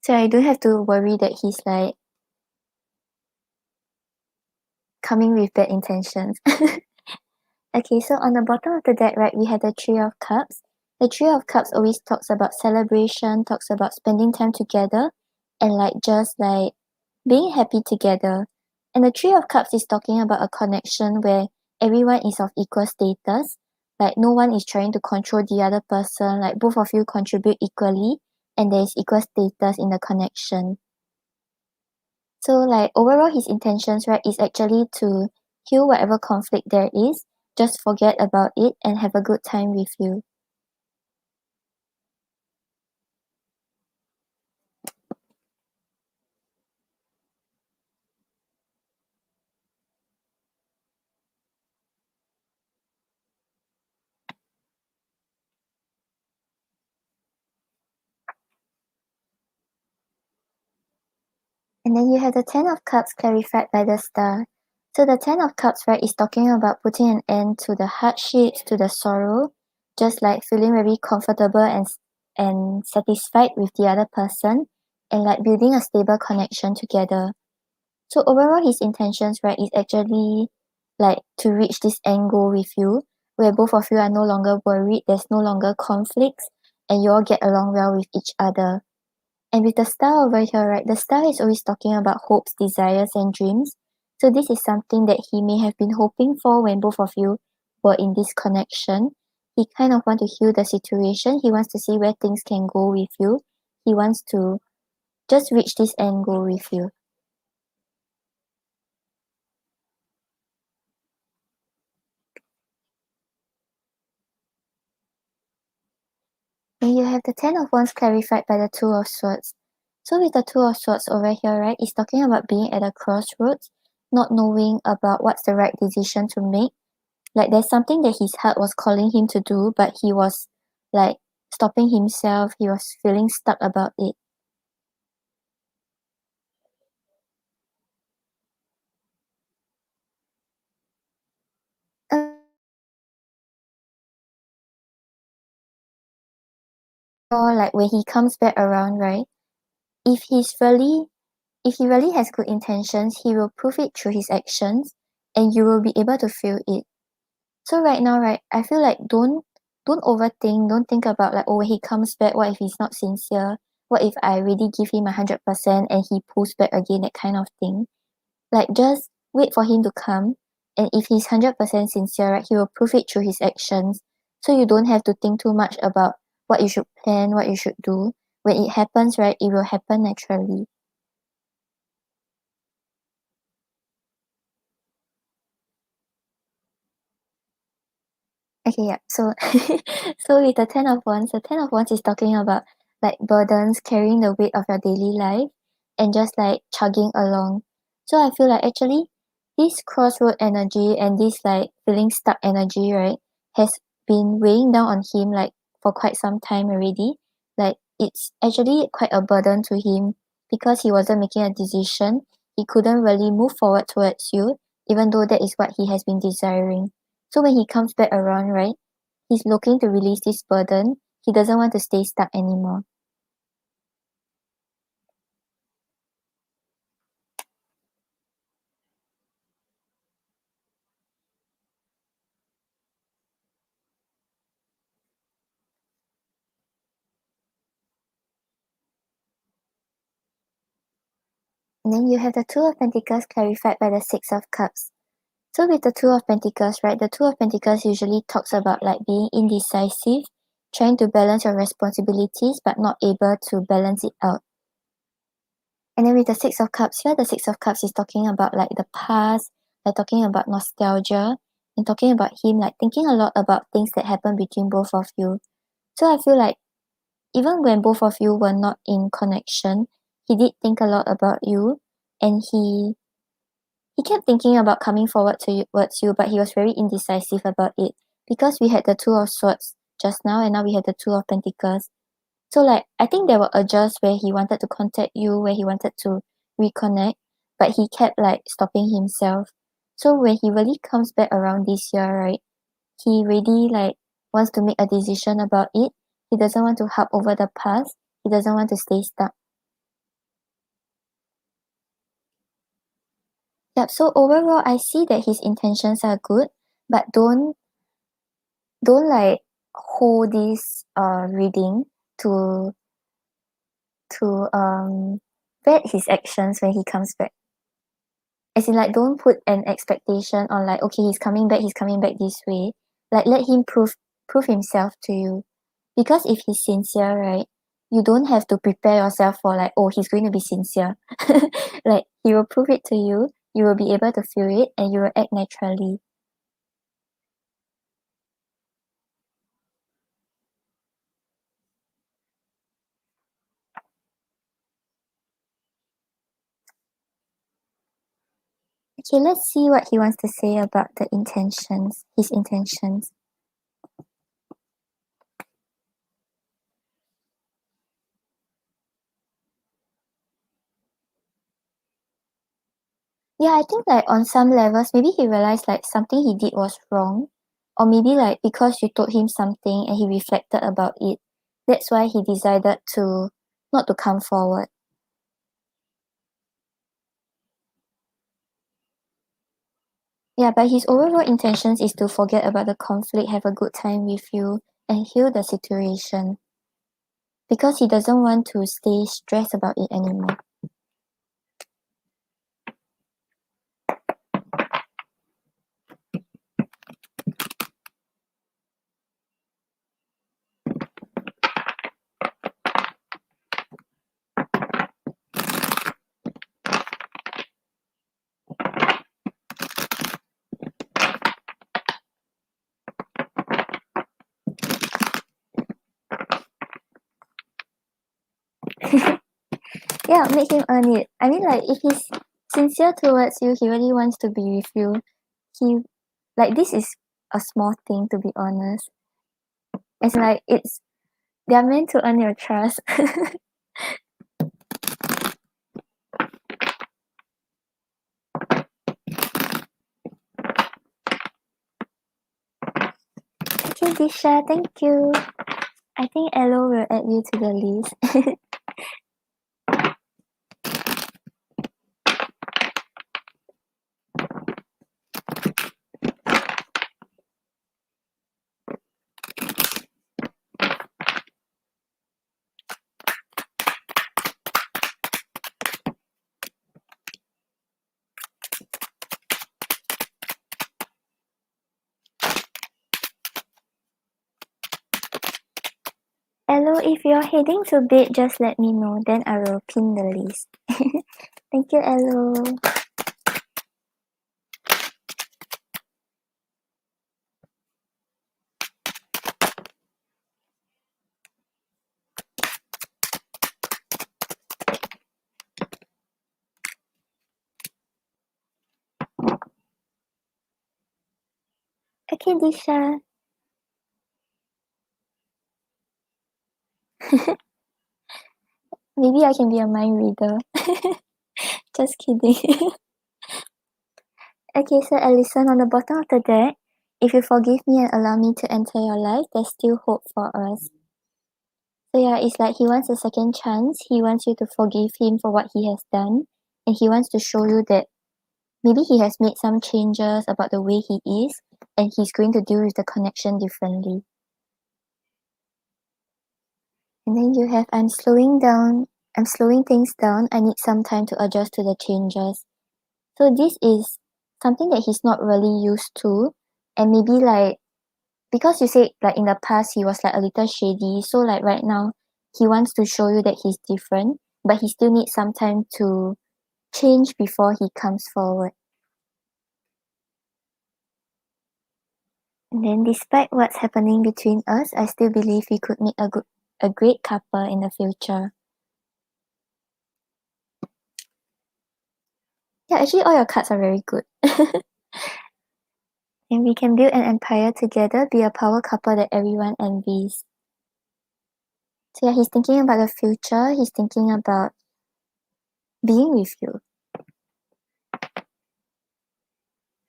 So I don't have to worry that he's like coming with bad intentions. Okay, so on the bottom of the deck, right, we have the Three of Cups. The Three of Cups always talks about celebration, talks about spending time together, and like just like being happy together. And the Three of Cups is talking about a connection where everyone is of equal status. Like no one is trying to control the other person. Like both of you contribute equally, and there is equal status in the connection. So like overall his intentions, right, is actually to heal whatever conflict there is, just forget about it and have a good time with you. And then you have the Ten of Cups clarified by the star. So the Ten of Cups, right, is talking about putting an end to the hardships, to the sorrow, just like feeling very comfortable and satisfied with the other person and like building a stable connection together. So overall his intentions, right, is actually like to reach this end goal with you where both of you are no longer worried, there's no longer conflicts, and you all get along well with each other. And with the star over here, right, the star is always talking about hopes, desires, and dreams. So this is something that he may have been hoping for when both of you were in this connection. He kind of want to heal the situation. He wants to see where things can go with you. He wants to just reach this end goal with you. And you have the Ten of Wands clarified by the Two of Swords. So with the Two of Swords over here, right, it's talking about being at a crossroads, not knowing about what's the right decision to make. Like there's something that his heart was calling him to do, but he was like stopping himself. He was feeling stuck about it. Or like when he comes back around, right? If he's really if he really has good intentions, he will prove it through his actions and you will be able to feel it. So right now, right, I feel like don't overthink, don't think about like, oh, when he comes back, what if he's not sincere? What if I really give him 100% and he pulls back again, that kind of thing. Like just wait for him to come, and if he's 100% sincere, right, he will prove it through his actions. So you don't have to think too much about what you should plan, what you should do. When it happens, right, it will happen naturally. Okay, yeah. So so with the Ten of Wands, the Ten of Wands is talking about like burdens, carrying the weight of your daily life and just like chugging along. So I feel like actually this crossroad energy and this like feeling stuck energy, right, has been weighing down on him like for quite some time already. Like it's actually quite a burden to him because he wasn't making a decision. He couldn't really move forward towards you, even though that is what he has been desiring. So when he comes back around, right, he's looking to release this burden. He doesn't want to stay stuck anymore. And then you have the Two of Pentacles clarified by the Six of Cups. So with the Two of Pentacles, right, the Two of Pentacles usually talks about like being indecisive, trying to balance your responsibilities but not able to balance it out. And then with the Six of Cups here, the Six of Cups is talking about like the past, like talking about nostalgia, and talking about him like thinking a lot about things that happened between both of you. So I feel like even when both of you were not in connection, he did think a lot about you, and he kept thinking about coming forward to you, towards you, but he was very indecisive about it because we had the Two of Swords just now, and now we have the Two of Pentacles. So like I think there were urges where he wanted to contact you, where he wanted to reconnect, but he kept like stopping himself. So when he really comes back around this year, right, he really like wants to make a decision about it. He doesn't want to harp over the past. He doesn't want to stay stuck. Yep, so overall I see that his intentions are good, but don't like hold this reading to to vet his actions when he comes back. As in like don't put an expectation on like okay he's coming back this way. Like let him prove himself to you. Because if he's sincere, right, you don't have to prepare yourself for like, oh, he's going to be sincere. Like he will prove it to you, you will be able to feel it and you will act naturally. Okay, let's see what he wants to say about the intentions, his intentions. Yeah, I think like on some levels, maybe he realized like something he did was wrong. Or maybe like because you told him something and he reflected about it, That's why he decided to not to come forward. Yeah, but his overall intentions is to forget about the conflict, have a good time with you, and heal the situation. Because he doesn't want to stay stressed about it anymore. Yeah, make him earn it. I mean, like, if he's sincere towards you, he really wants to be with you. He, like, this is a small thing, to be honest. It's like, they're meant to earn your trust. Okay, Disha, thank you. I think Elo will add you to the list. Elo, if you're heading to bed, just let me know, then I will pin the list. Thank you, Elo. Okay, Disha. Maybe I can be a mind reader. Just kidding. Okay, so Alison, on the bottom of the deck, if you forgive me and allow me to enter your life, there's still hope for us. So yeah, it's like he wants a second chance. He wants you to forgive him for what he has done. And he wants to show you that maybe he has made some changes about the way he is. And he's going to deal with the connection differently. And then you have, I'm slowing things down. I need some time to adjust to the changes. So this is something that he's not really used to. And maybe like, because you said like in the past he was like a little shady, so like right now he wants to show you that he's different, but he still needs some time to change before he comes forward. And then despite what's happening between us, I still believe we could make a great couple in the future. Yeah, actually all your cards are very good. And we can build an empire together, be a power couple that everyone envies. So yeah, he's thinking about the future, he's thinking about being with you.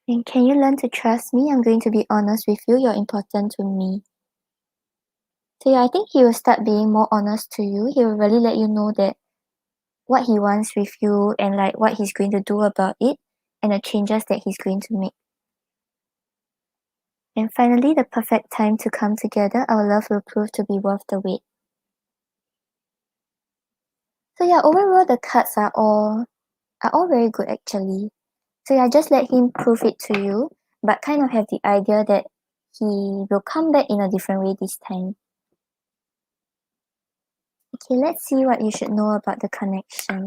And can you learn to trust me? I'm going to be honest with you. You're important to me. So yeah, I think he will start being more honest to you. He will really let you know that what he wants with you and like what he's going to do about it and the changes that he's going to make. And finally, the perfect time to come together. Our love will prove to be worth the wait. So yeah, overall the cards are all very good actually. So yeah, just let him prove it to you, but kind of have the idea that he will come back in a different way this time. Okay, let's see what you should know about the connection.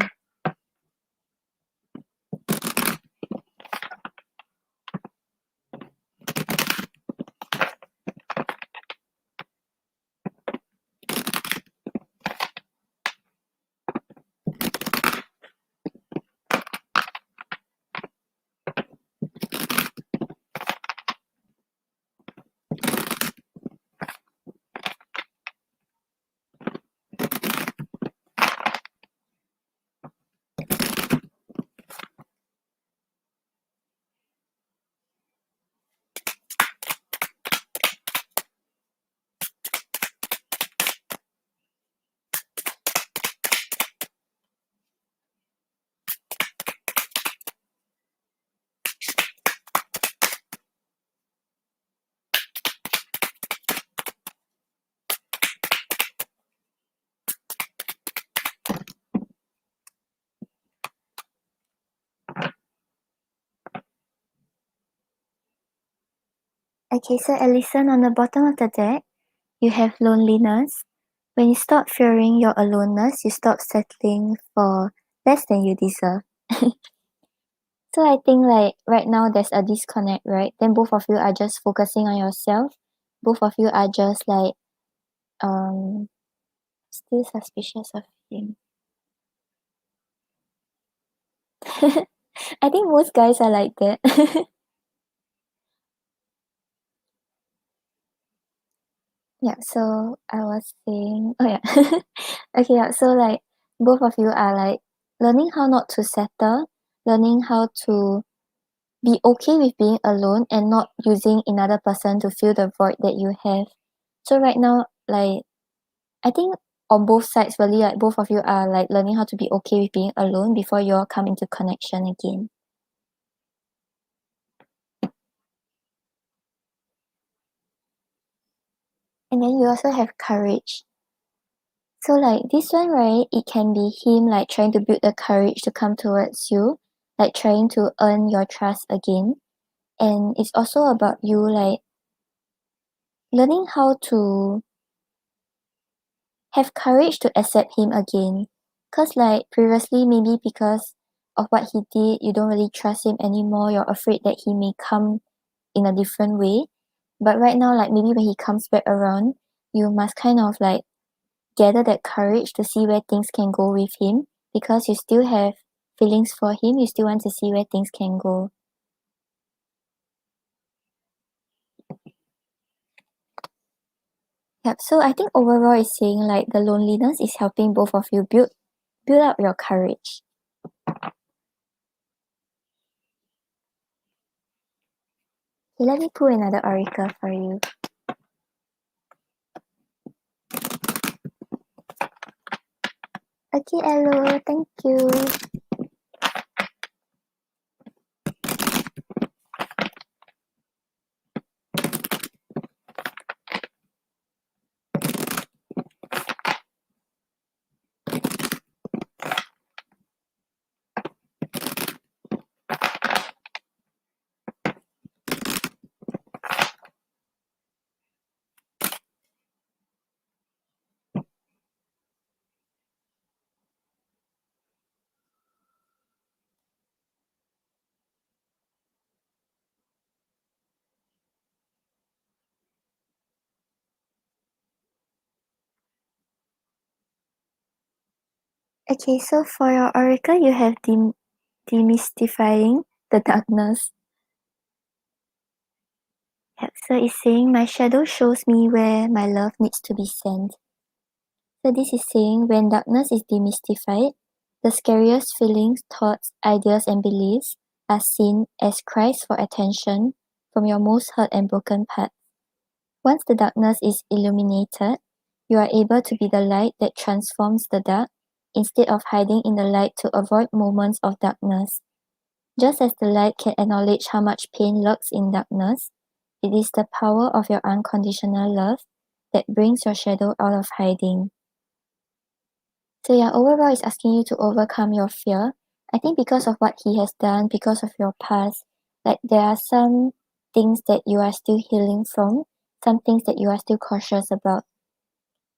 Okay, so Alison, on the bottom of the deck, you have loneliness. When you stop fearing your aloneness, you stop settling for less than you deserve. So I think like right now there's a disconnect, right? Then both of you are just focusing on yourself. Both of you are just like um still suspicious of him. I think most guys are like that. Yeah, so I was saying, oh yeah. Okay, yeah, so like both of you are like learning how not to settle, learning how to be okay with being alone and not using another person to fill the void that you have. So right now, like I think on both sides, really, like both of you are like learning how to be okay with being alone before you all come into connection again. And then you also have courage. So like this one, right, it can be him like trying to build the courage to come towards you, like trying to earn your trust again. And it's also about you like learning how to have courage to accept him again. Cause like previously maybe because of what he did, you don't really trust him anymore. You're afraid that he may come in a different way. But right now, like maybe when he comes back around, you must kind of like gather that courage to see where things can go with him because you still have feelings for him. You still want to see where things can go. Yep. So I think overall is saying like the loneliness is helping both of you build up your courage. Okay, let me pull another oracle for you. Okay, hello, thank you. Okay, so for your oracle, you have demystifying the darkness. Yep, so it's saying my shadow shows me where my love needs to be sent. So this is saying when darkness is demystified, the scariest feelings, thoughts, ideas, and beliefs are seen as cries for attention from your most hurt and broken part. Once the darkness is illuminated, you are able to be the light that transforms the dark instead of hiding in the light to avoid moments of darkness. Just as the light can acknowledge how much pain lurks in darkness, it is the power of your unconditional love that brings your shadow out of hiding. So yeah, overall it's asking you to overcome your fear. I think because of what he has done, because of your past, like there are some things that you are still healing from, some things that you are still cautious about.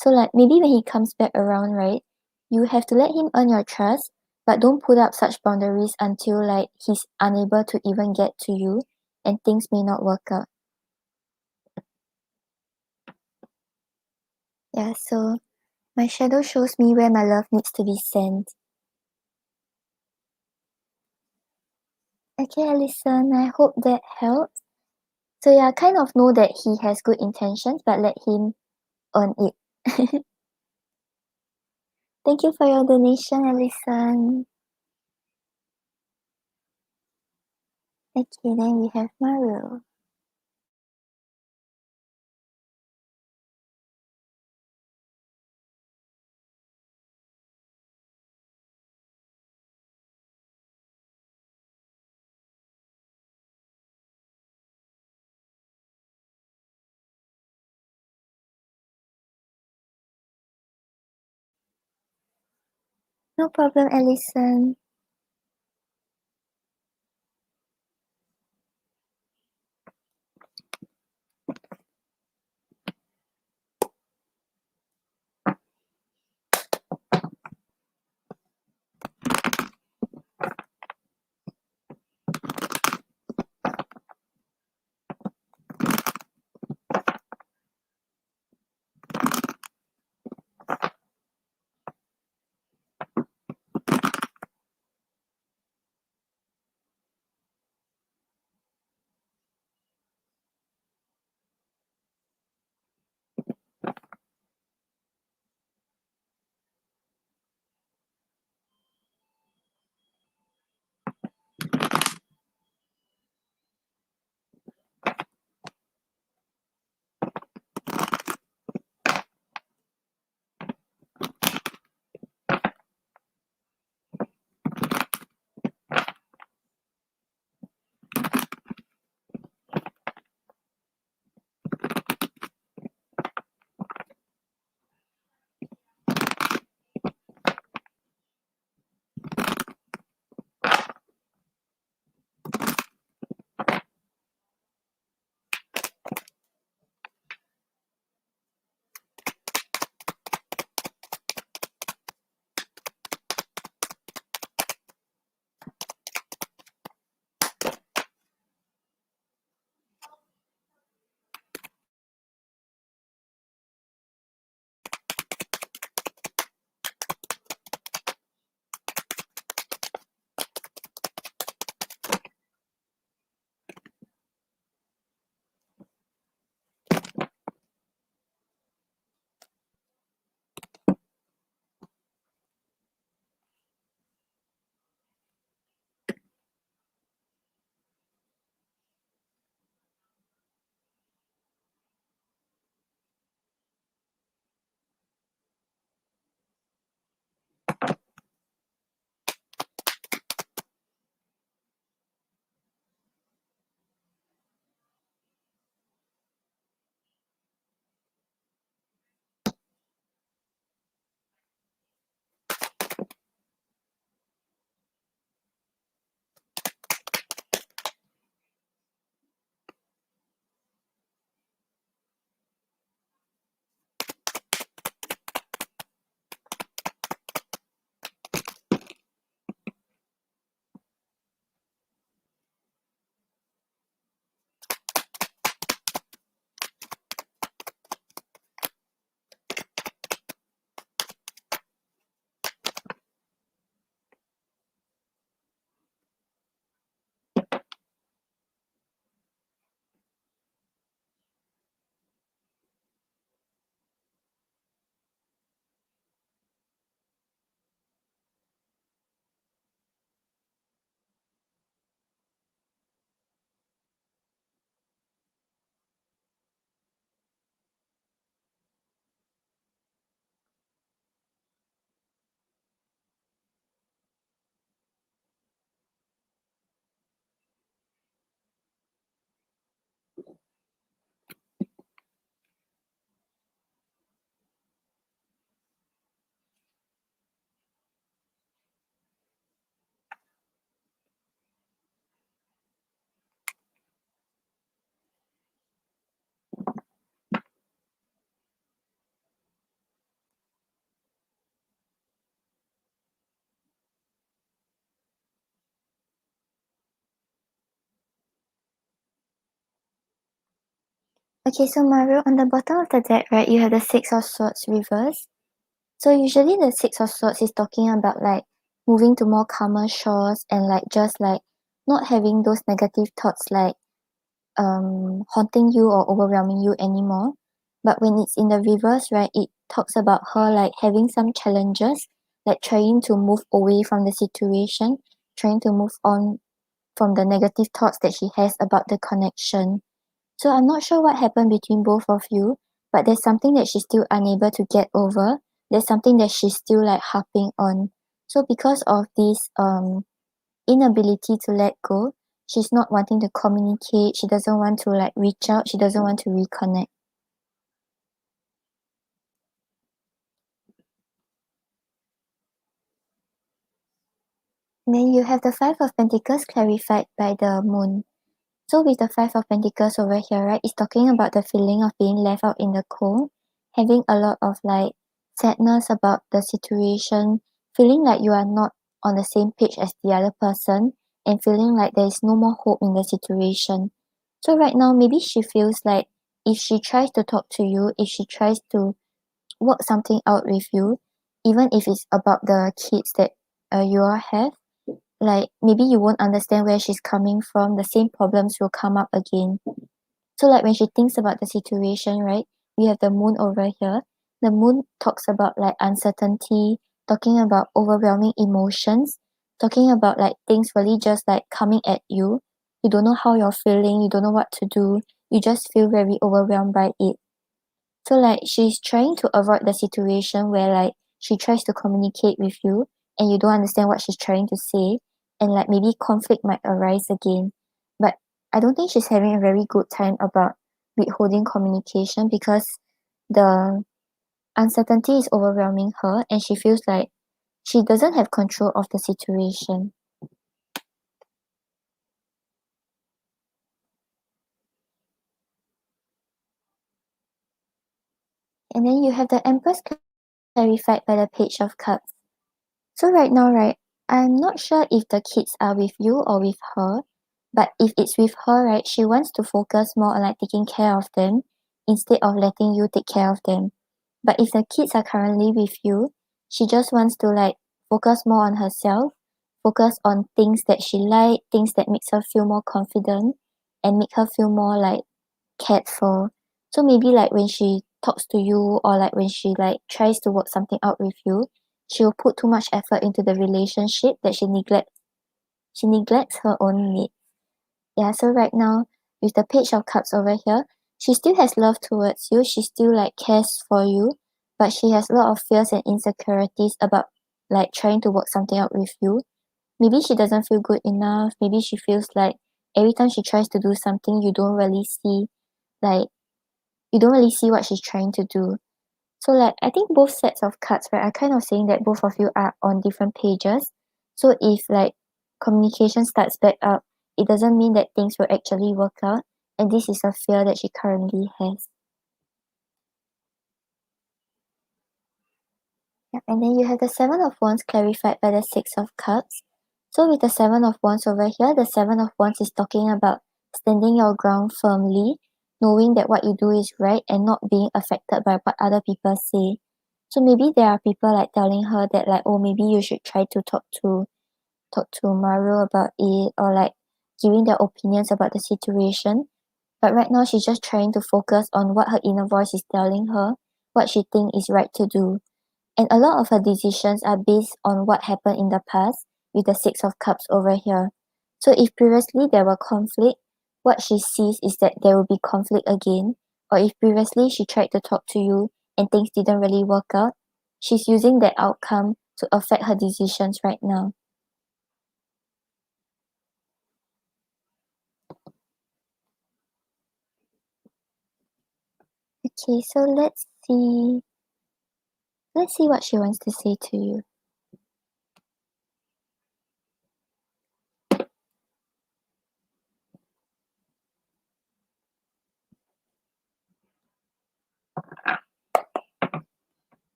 So like maybe when he comes back around, right, you have to let him earn your trust, but don't put up such boundaries until like he's unable to even get to you and things may not work out. Yeah, so my shadow shows me where my love needs to be sent. Okay, Alison, I hope that helps. So yeah, kind of know that he has good intentions, but let him earn it. Thank you for your donation, Alison. Okay, then we have Maru. No problem, Alison. Okay, so Mario, on the bottom of the deck, right, you have the Six of Swords reversed. So usually the Six of Swords is talking about like moving to more calmer shores and like just like not having those negative thoughts like haunting you or overwhelming you anymore. But when it's in the reverse, right, it talks about her like having some challenges, like trying to move away from the situation, trying to move on from the negative thoughts that she has about the connection. So I'm not sure what happened between both of you, but there's something that she's still unable to get over. There's something that she's still like harping on. So because of this inability to let go, she's not wanting to communicate, she doesn't want to like reach out, she doesn't want to reconnect. Then you have the Five of Pentacles clarified by the Moon. So with the Five of Pentacles over here, right, it's talking about the feeling of being left out in the cold, having a lot of like sadness about the situation, feeling like you are not on the same page as the other person, and feeling like there is no more hope in the situation. So right now, maybe she feels like if she tries to talk to you, if she tries to work something out with you, even if it's about the kids that you all have, like maybe you won't understand where she's coming from, the same problems will come up again. So like when she thinks about the situation, right, we have the Moon over here. The Moon talks about like uncertainty, talking about overwhelming emotions, talking about like things really just like coming at you. You don't know how you're feeling, you don't know what to do, you just feel very overwhelmed by it. So like she's trying to avoid the situation where like she tries to communicate with you and you don't understand what she's trying to say, and like maybe conflict might arise again. But I don't think she's having a very good time about withholding communication because the uncertainty is overwhelming her and she feels like she doesn't have control of the situation. And then you have the Empress clarified by the Page of Cups. So right now, right, I'm not sure if the kids are with you or with her, but if it's with her, right, she wants to focus more on like taking care of them instead of letting you take care of them. But if the kids are currently with you, she just wants to like focus more on herself, focus on things that she like, things that makes her feel more confident and make her feel more like cared for. So maybe like when she talks to you or like when she like tries to work something out with you, she'll put too much effort into the relationship that she neglects her own needs. Yeah, so right now with the Page of Cups over here, she still has love towards you, she still like cares for you, but she has a lot of fears and insecurities about like trying to work something out with you. Maybe she doesn't feel good enough, maybe she feels like every time she tries to do something like you don't really see what she's trying to do. So like I think both sets of cards, right, are kind of saying that both of you are on different pages. So if like communication starts back up, it doesn't mean that things will actually work out. And this is a fear that she currently has. Yeah, and then you have the Seven of Wands clarified by the Six of Cups. So with the Seven of Wands over here, the Seven of Wands is talking about standing your ground firmly, knowing that what you do is right and not being affected by what other people say. So maybe there are people like telling her that like, oh, maybe you should try to talk to Maru about it or like giving their opinions about the situation. But right now she's just trying to focus on what her inner voice is telling her, what she thinks is right to do. And a lot of her decisions are based on what happened in the past with the Six of Cups over here. So if previously there were conflict, what she sees is that there will be conflict again. Or if previously she tried to talk to you and things didn't really work out, she's using that outcome to affect her decisions right now. Okay, so let's see what she wants to say to you.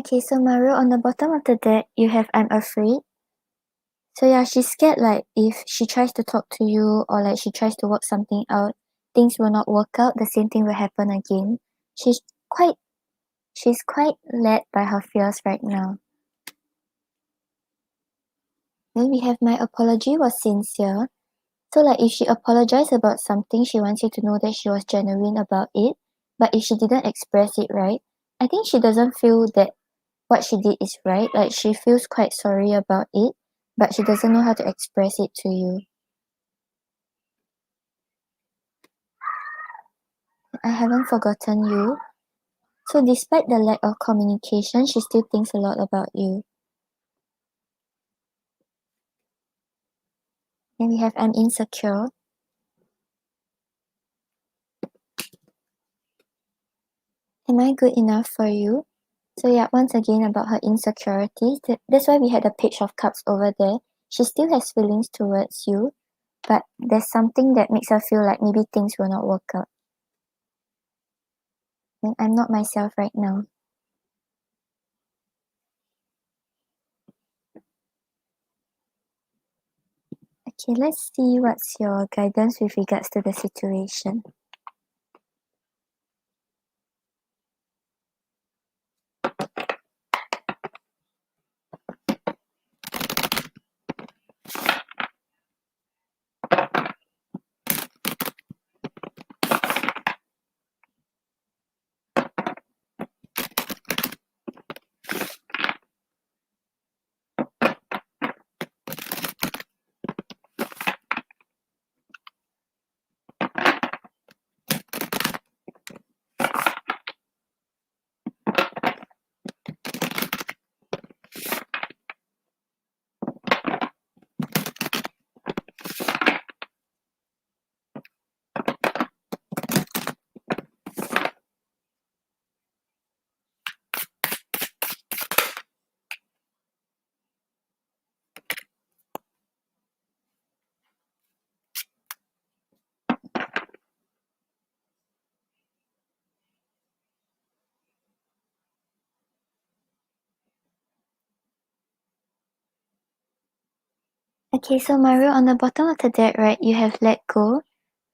Okay, so Mario, on the bottom of the deck, you have I'm afraid. So yeah, she's scared like if she tries to talk to you or like she tries to work something out, things will not work out, the same thing will happen again. She's quite she's quite led by her fears right now. Then we have my apology was sincere. So like if she apologized about something, she wants you to know that she was genuine about it. But if she didn't express it right, I think she doesn't feel that what she did is right. Like she feels quite sorry about it, but she doesn't know how to express it to you. I haven't forgotten you. So despite the lack of communication, she still thinks a lot about you. Then we have I'm insecure. Am I good enough for you? So yeah, once again about her insecurities. That's why we had the Page of Cups over there. She still has feelings towards you, but there's something that makes her feel like maybe things will not work out. And I'm not myself right now. Okay, let's see what's your guidance with regards to the situation. Okay, so Mario, on the bottom of the deck, right, you have let go,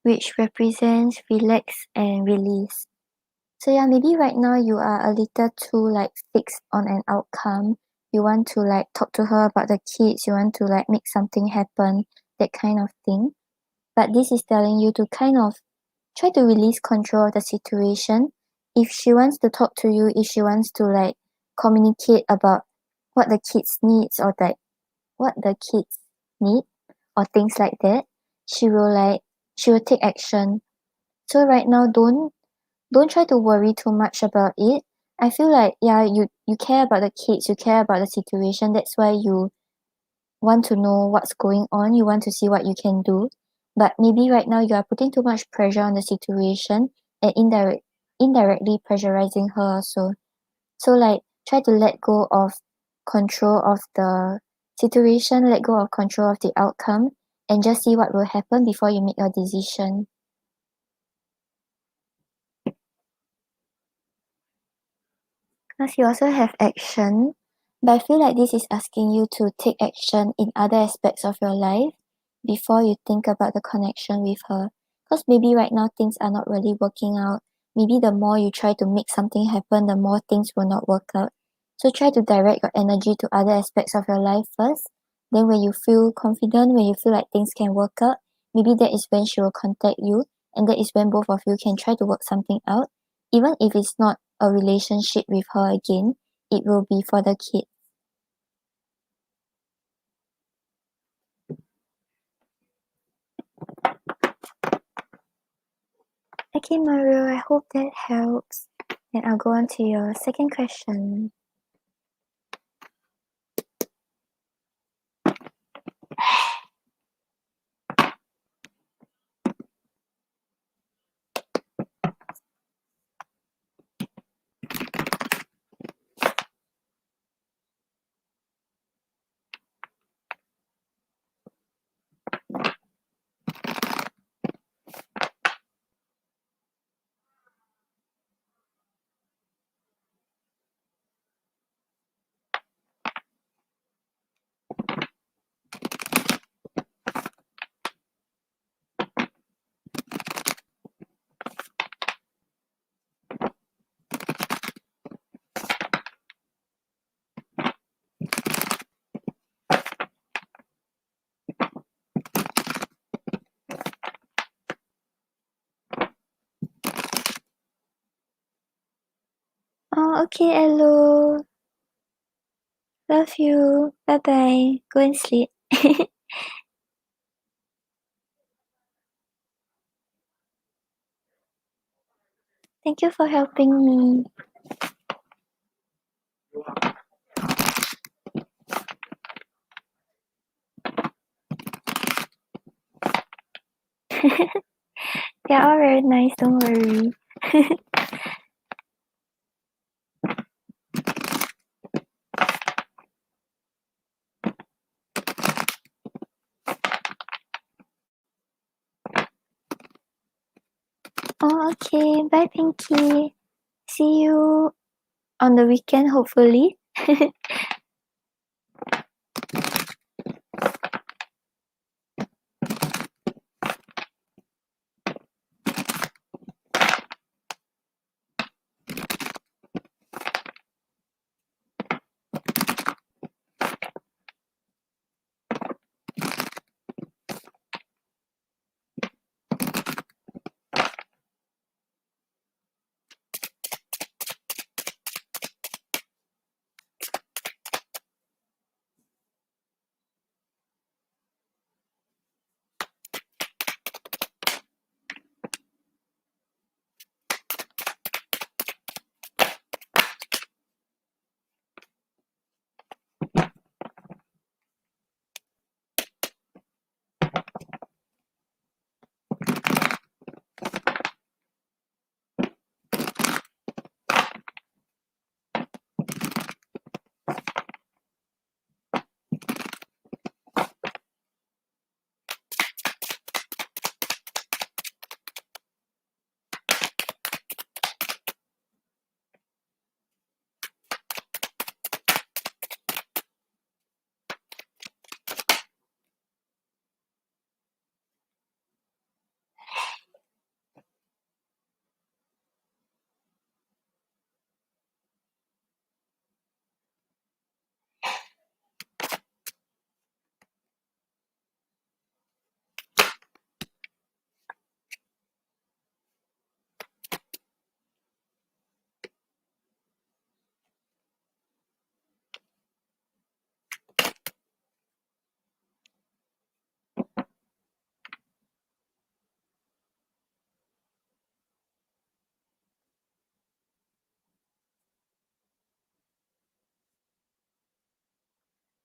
which represents relax and release. So yeah, maybe right now you are a little too like fixed on an outcome. You want to like talk to her about the kids, you want to like make something happen, that kind of thing. But this is telling you to kind of try to release control of the situation. If she wants to talk to you, if she wants to like communicate about what the kids needs or like what the kids need or things like that, she will take action. So right now don't try to worry too much about it. I feel like yeah, you care about the kids, you care about the situation. That's why you want to know what's going on. You want to see what you can do. But maybe right now you are putting too much pressure on the situation and indirectly pressurizing her also. So like try to let go of control of the situation, let go of control of the outcome and just see what will happen before you make your decision. Because you also have action, but I feel like this is asking you to take action in other aspects of your life before you think about the connection with her. Because maybe right now things are not really working out. Maybe the more you try to make something happen, the more things will not work out. So try to direct your energy to other aspects of your life first. Then when you feel confident, when you feel like things can work out, maybe that is when she will contact you and that is when both of you can try to work something out. Even if it's not a relationship with her again, it will be for the kid. Okay, Mario, I hope that helps. And I'll go on to your second question. Oh, okay, hello. Love you. Bye bye. Go and sleep. Thank you for helping me. They're all very nice, don't worry. Oh, okay. Bye, Pinky. See you on the weekend, hopefully.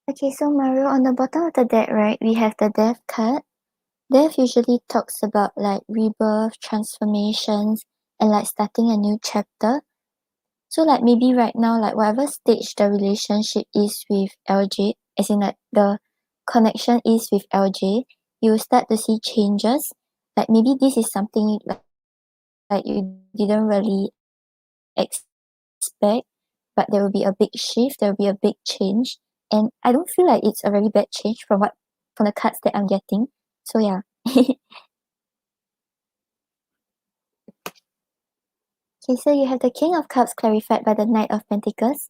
Okay, so Mario, on the bottom of the deck, right, we have the death card. Death usually talks about like rebirth, transformations, and like starting a new chapter. So like maybe right now, like whatever stage the relationship is with LJ, as in like the connection is with LJ, you will start to see changes. Like maybe this is something like you didn't really expect, but there will be a big shift, there will be a big change. And I don't feel like it's a very bad change from the cards that I'm getting. So yeah. Okay, so you have the King of Cups clarified by the Knight of Pentacles.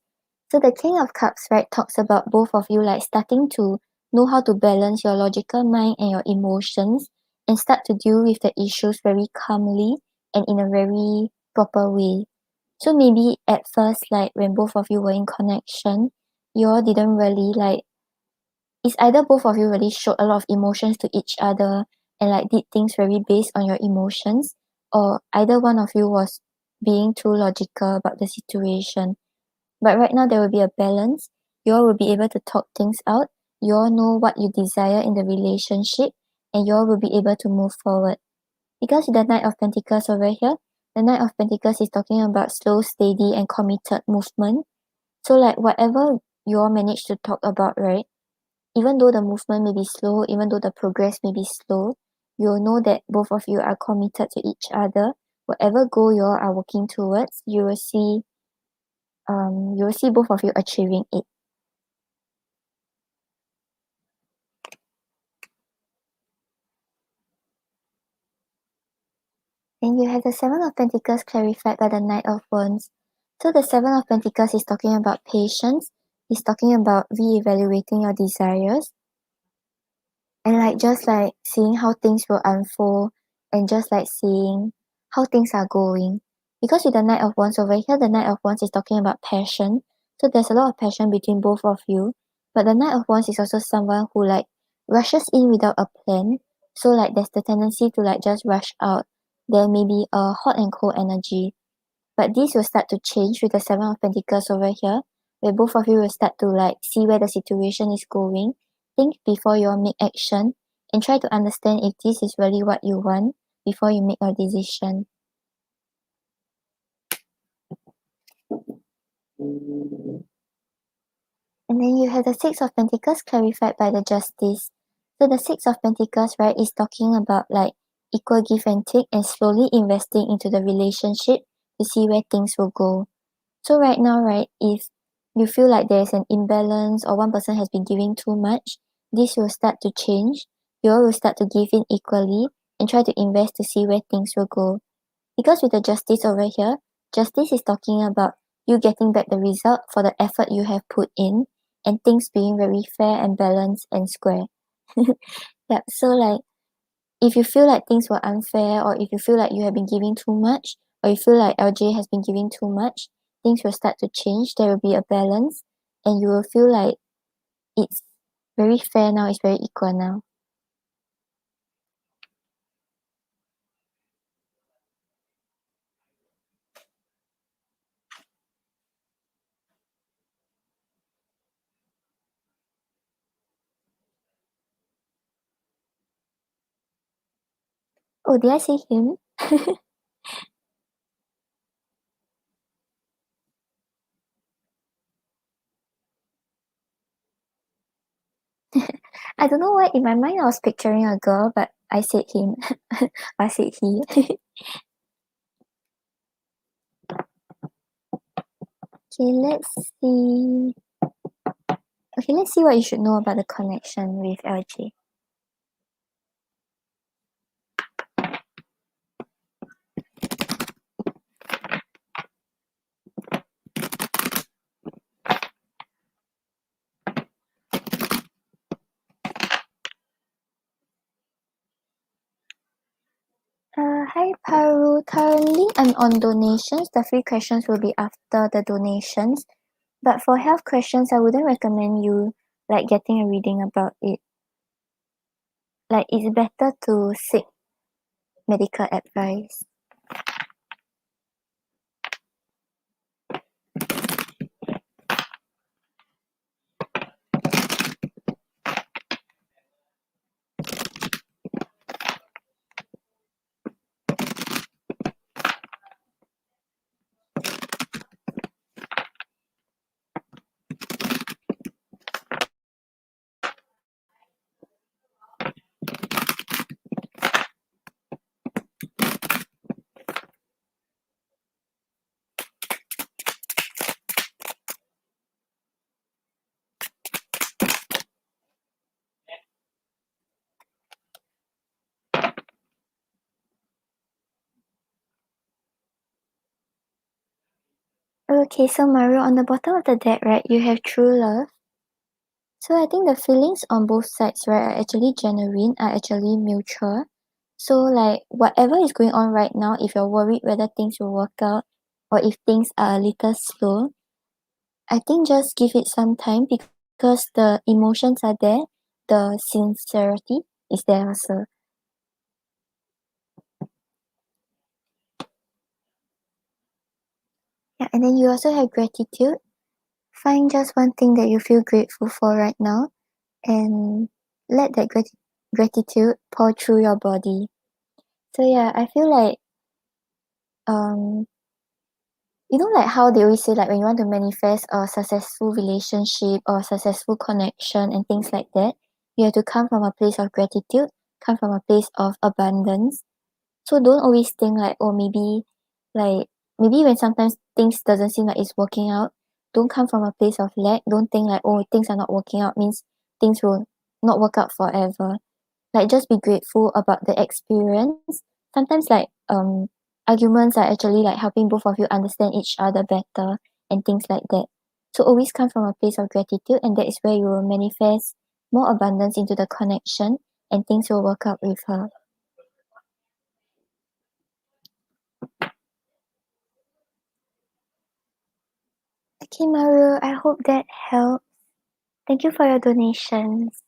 So the King of Cups, right, talks about both of you like starting to know how to balance your logical mind and your emotions and start to deal with the issues very calmly and in a very proper way. So maybe at first, like when both of you were in connection, you all didn't really like it's either both of you really showed a lot of emotions to each other and like did things very based on your emotions, or either one of you was being too logical about the situation. But right now there will be a balance. You all will be able to talk things out. You all know what you desire in the relationship, and you all will be able to move forward. Because the Knight of Pentacles over here, the Knight of Pentacles is talking about slow, steady, and committed movement. So like whatever you all manage to talk about, right? Even though the movement may be slow, even though the progress may be slow, you'll know that both of you are committed to each other. Whatever goal you all are working towards, you will see both of you achieving it. Then you have the Seven of Pentacles clarified by the Knight of Wands. So the Seven of Pentacles is talking about patience. It's talking about re-evaluating your desires and like just like seeing how things will unfold and just like seeing how things are going. because with the Knight of Wands over here, the Knight of Wands is talking about passion. So there's a lot of passion between both of you. But the Knight of Wands is also someone who like rushes in without a plan. So like there's the tendency to like just rush out. There may be a hot and cold energy. But this will start to change with the Seven of Pentacles over here, where both of you will start to like see where the situation is going, think before you all make action, and try to understand if this is really what you want before you make your decision. And then you have the Six of Pentacles clarified by the Justice. So the Six of Pentacles, right, is talking about like equal give and take and slowly investing into the relationship to see where things will go. So right now, right, if you feel like there's an imbalance or one person has been giving too much, this will start to change. You all will start to give in equally and try to invest to see where things will go. Because with the Justice over here, Justice is talking about you getting back the result for the effort you have put in and things being very fair and balanced and square. Yeah, so like if you feel like things were unfair or if you feel like you have been giving too much or you feel like LJ has been giving too much, things will start to change. There will be a balance and you will feel like it's very fair now, it's very equal now. Oh, did I say him? I don't know why in my mind I was picturing a girl, but I said him. I said he. Okay, let's see. Okay, let's see what you should know about the connection with LJ. Hi Paru. Currently, I'm on donations. The free questions will be after the donations. But for health questions, I wouldn't recommend you like getting a reading about it. Like it's better to seek medical advice. Okay, so Mario, on the bottom of the deck, right, you have true love. So I think the feelings on both sides, right, are actually genuine, are actually mutual. So like whatever is going on right now, if you're worried whether things will work out or if things are a little slow, I think just give it some time because the emotions are there, the sincerity is there also. Yeah, and then you also have gratitude. Find just one thing that you feel grateful for right now and let that gratitude pour through your body. So yeah, I feel like um you know like how they always say like when you want to manifest a successful relationship or successful connection and things like that, you have to come from a place of gratitude, come from a place of abundance. So don't always think like, oh like maybe when sometimes things doesn't seem like it's working out, don't come from a place of lack. Don't think like, oh, things are not working out means things will not work out forever. Like just be grateful about the experience. Sometimes like arguments are actually like helping both of you understand each other better and things like that. So always come from a place of gratitude and that is where you will manifest more abundance into the connection and things will work out with her. Okay, Maru, I hope that helps. Thank you for your donations.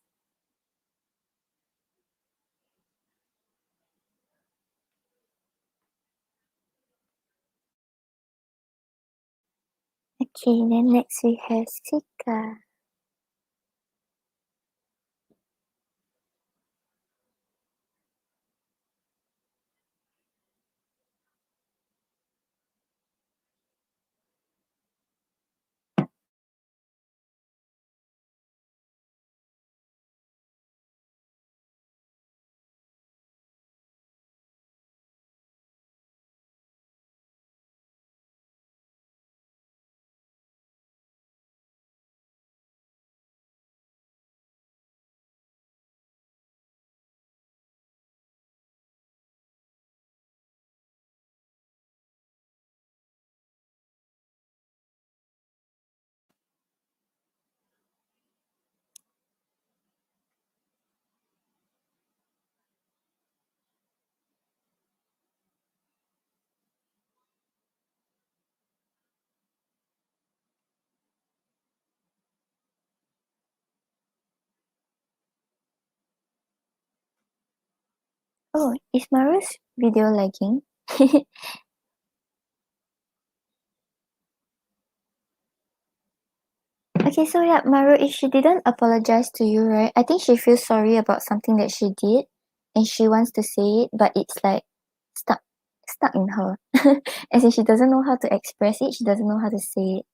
Okay, then next we have Sika. Oh, is Maru's video lagging? Okay, so yeah, Maru, if she didn't apologize to you, right? I think she feels sorry about something that she did and she wants to say it, but it's like stuck stuck in her. As in she doesn't know how to express it, she doesn't know how to say it.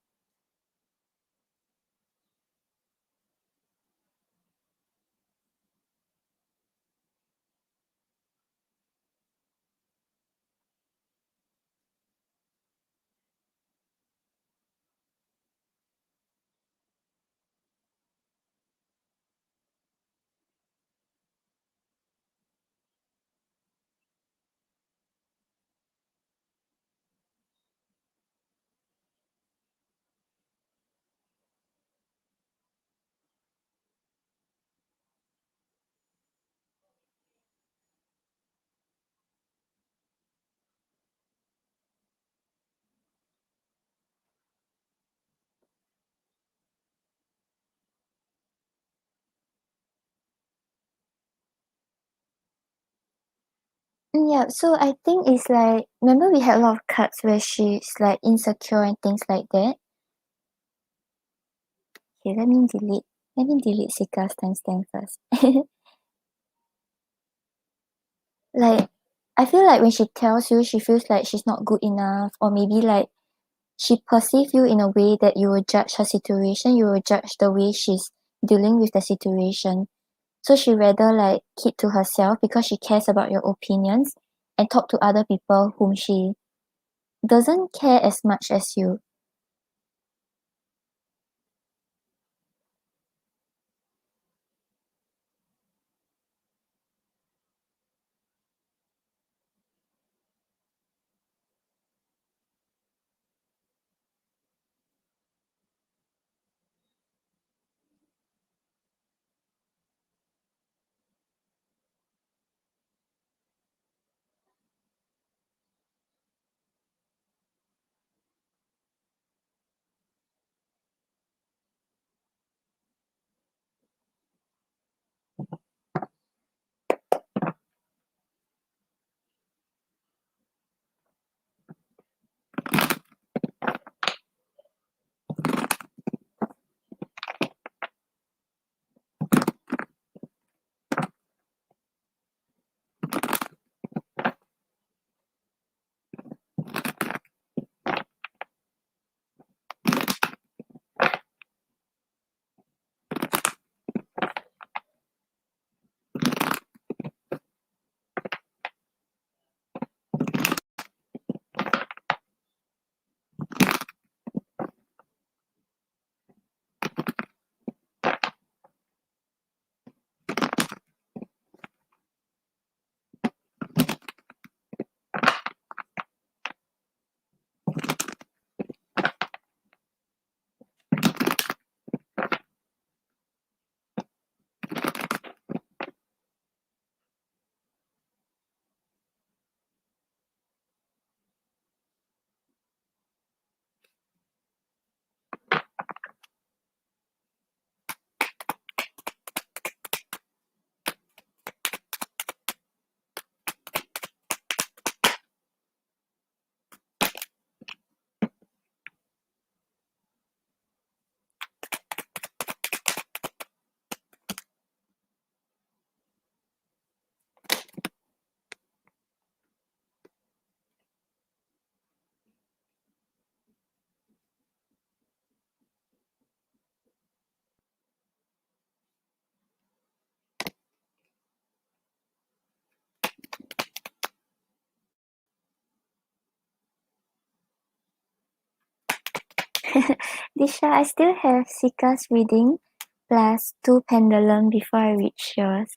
Yeah, so I think it's like remember we had a lot of cards where she's like insecure and things like that. Okay, let me delete Sika's timestamp first. Like I feel like when she tells you she feels like she's not good enough, or maybe like she perceive you in a way that you will judge her situation, you will judge the way she's dealing with the situation. So she rather like keep to herself because she cares about your opinions and talk to other people whom she doesn't care as much as you. Disha, I still have Sika's reading plus 2 pendulum before I reach yours.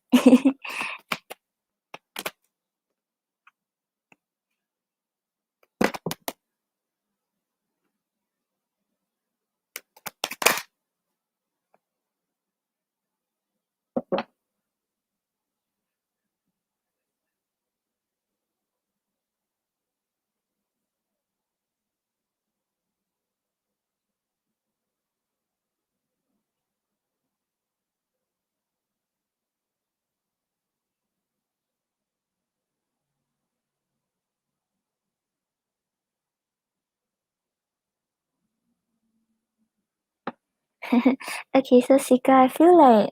Okay, so Sika, I feel like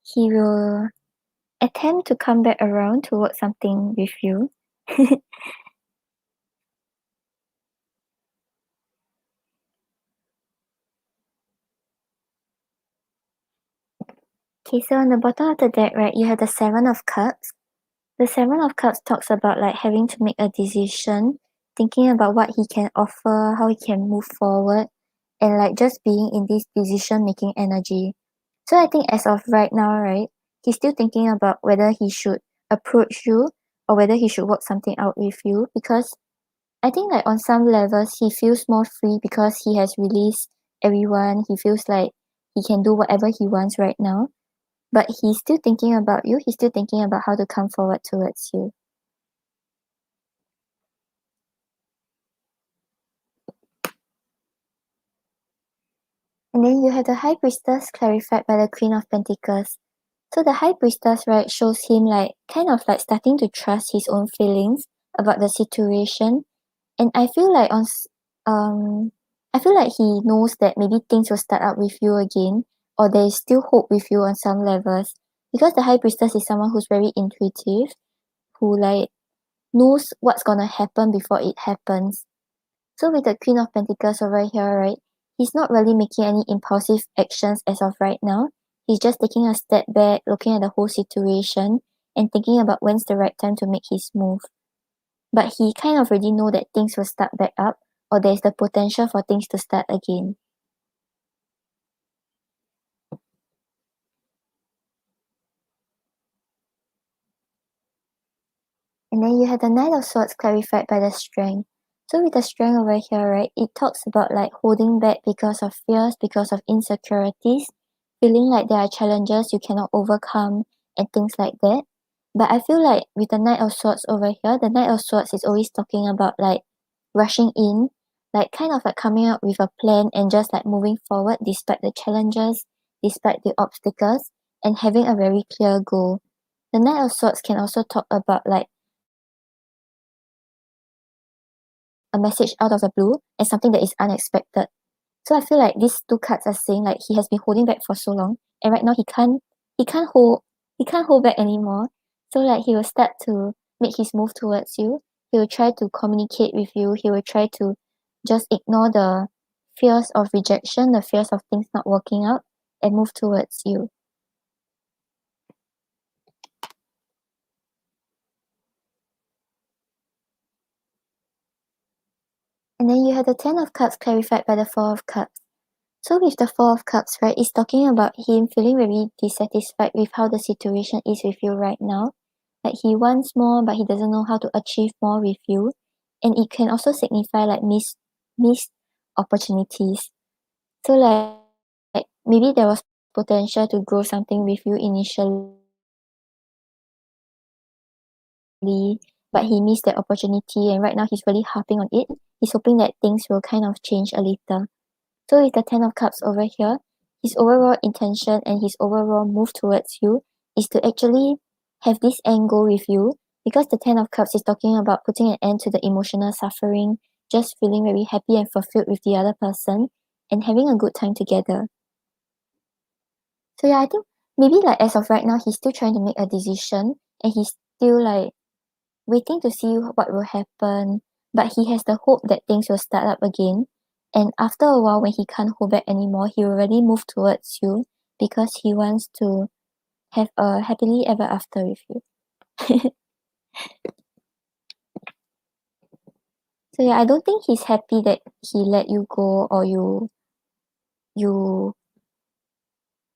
he will attempt to come back around to work something with you. Okay, so on the bottom of the deck, right, you have the Seven of Cups. The Seven of Cups talks about like having to make a decision, thinking about what he can offer, how he can move forward, and like just being in this decision making energy. So I think as of right now, right, he's still thinking about whether he should approach you or whether he should work something out with you, because I think like on some levels he feels more free because he has released everyone. He feels like he can do whatever he wants right now. But he's still thinking about you. He's still thinking about how to come forward towards you. And then you have the High Priestess clarified by the Queen of Pentacles. So the High Priestess, right, shows him like kind of like starting to trust his own feelings about the situation. And I feel like I feel like he knows that maybe things will start out with you again, or there is still hope with you on some levels. Because the High Priestess is someone who's very intuitive, who like knows what's gonna happen before it happens. So with the Queen of Pentacles over here, right, he's not really making any impulsive actions as of right now. He's just taking a step back, looking at the whole situation, and thinking about when's the right time to make his move. But he kind of already know that things will start back up, or there's the potential for things to start again. And then you have the Knight of Swords clarified by the Strength. So with the Strength over here, right, it talks about like holding back because of fears, because of insecurities, feeling like there are challenges you cannot overcome and things like that. But I feel like with the Knight of Swords over here, the Knight of Swords is always talking about like rushing in, like kind of like coming up with a plan and just like moving forward despite the challenges, despite the obstacles, and having a very clear goal. The Knight of Swords can also talk about like a message out of the blue and something that is unexpected. So I feel like these two cards are saying like he has been holding back for so long, and right now he can't hold back anymore. So like he will start to make his move towards you. He will try to communicate with you. He will try to just ignore the fears of rejection, the fears of things not working out, and move towards you. And then you have the Ten of Cups clarified by the Four of Cups. So with the Four of Cups, right, it's talking about him feeling very dissatisfied with how the situation is with you right now. Like he wants more, but he doesn't know how to achieve more with you. And it can also signify like missed opportunities. So like maybe there was potential to grow something with you initially, but he missed that opportunity, and right now he's really harping on it. He's hoping that things will kind of change a little. So with the Ten of Cups over here, his overall intention and his overall move towards you is to actually have this end goal with you, because the Ten of Cups is talking about putting an end to the emotional suffering, just feeling very happy and fulfilled with the other person, and having a good time together. So yeah, I think maybe like as of right now, he's still trying to make a decision, and he's still like waiting to see what will happen, but he has the hope that things will start up again. And after a while, when he can't hold back anymore, he will really move towards you because he wants to have a happily ever after with you. So yeah, I don't think he's happy that he let you go, or you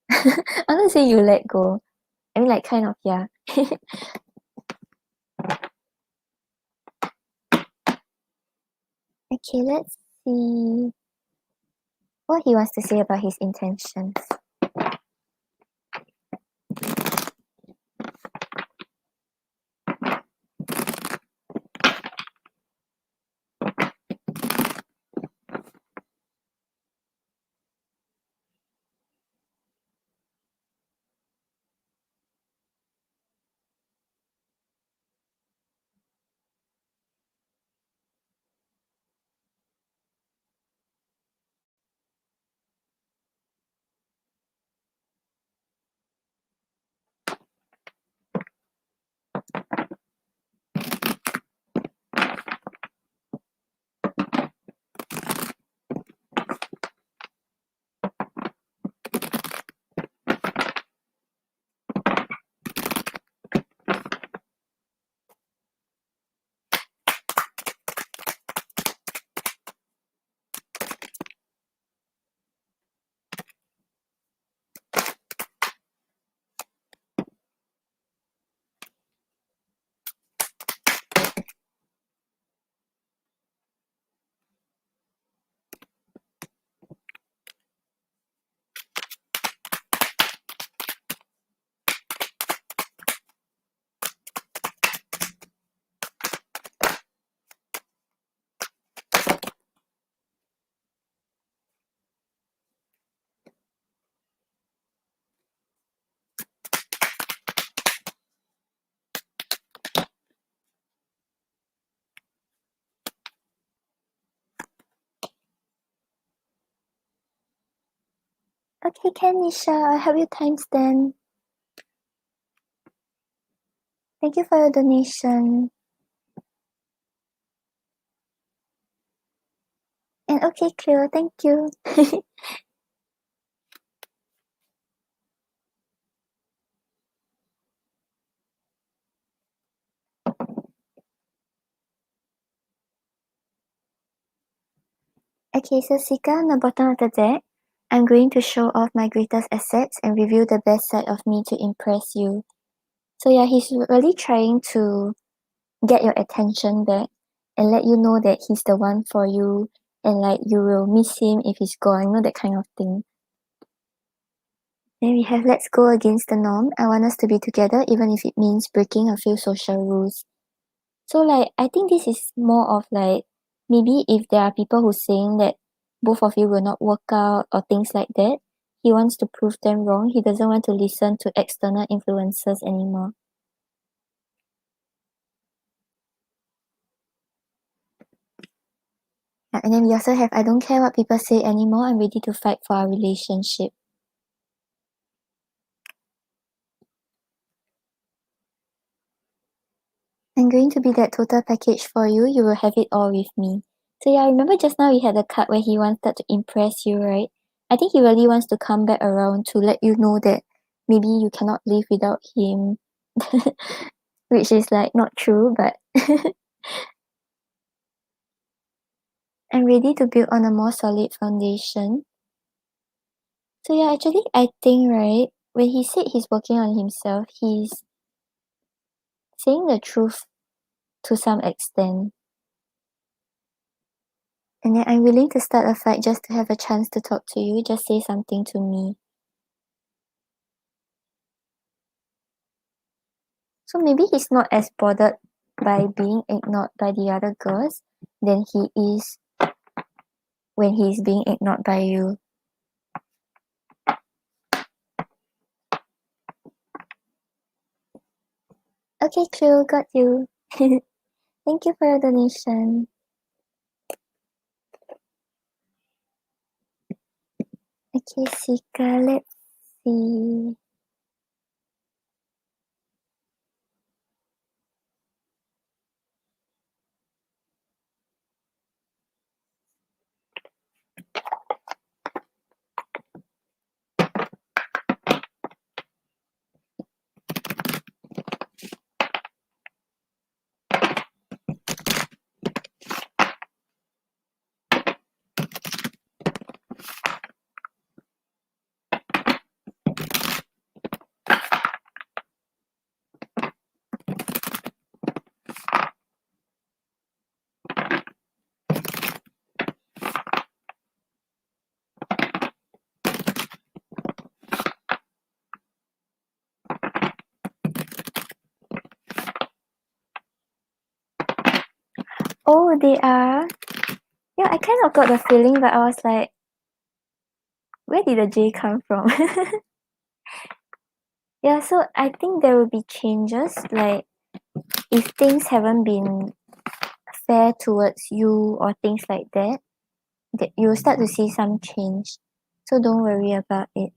I'm gonna say you let go. I mean, like, kind of, yeah. Okay, let's see what he wants to say about his intentions. Okay, Kenisha, I have your timestamp. Thank you for your donation. And okay, Cleo, thank you. Okay, so Sika, on the bottom of the deck, I'm going to show off my greatest assets and reveal the best side of me to impress you. So yeah, he's really trying to get your attention back and let you know that he's the one for you, and like you will miss him if he's gone, you know, that kind of thing. Then we have let's go against the norm. I want us to be together even if it means breaking a few social rules. So like I think this is more of like maybe if there are people who saying that both of you will not work out or things like that, he wants to prove them wrong. He doesn't want to listen to external influences anymore. And then we also have I don't care what people say anymore. I'm ready to fight for our relationship. I'm going to be that total package for you. You will have it all with me. So yeah, I remember just now we had a card where he wanted to impress you, right? I think he really wants to come back around to let you know that maybe you cannot live without him. Which is like not true, but I'm ready to build on a more solid foundation. So yeah, actually I think, right, when he said he's working on himself, he's saying the truth to some extent. And then I'm willing to start a fight just to have a chance to talk to you. Just say something to me. So maybe he's not as bothered by being ignored by the other girls than he is when he's being ignored by you. Okay, Cleo, got you. Thank you for your donation. Okay, Sika, let's see. Oh, they are? Yeah, I kind of got the feeling, but I was like, where did the J come from? Yeah, so I think there will be changes, like if things haven't been fair towards you or things like that, you'll start to see some change. So don't worry about it.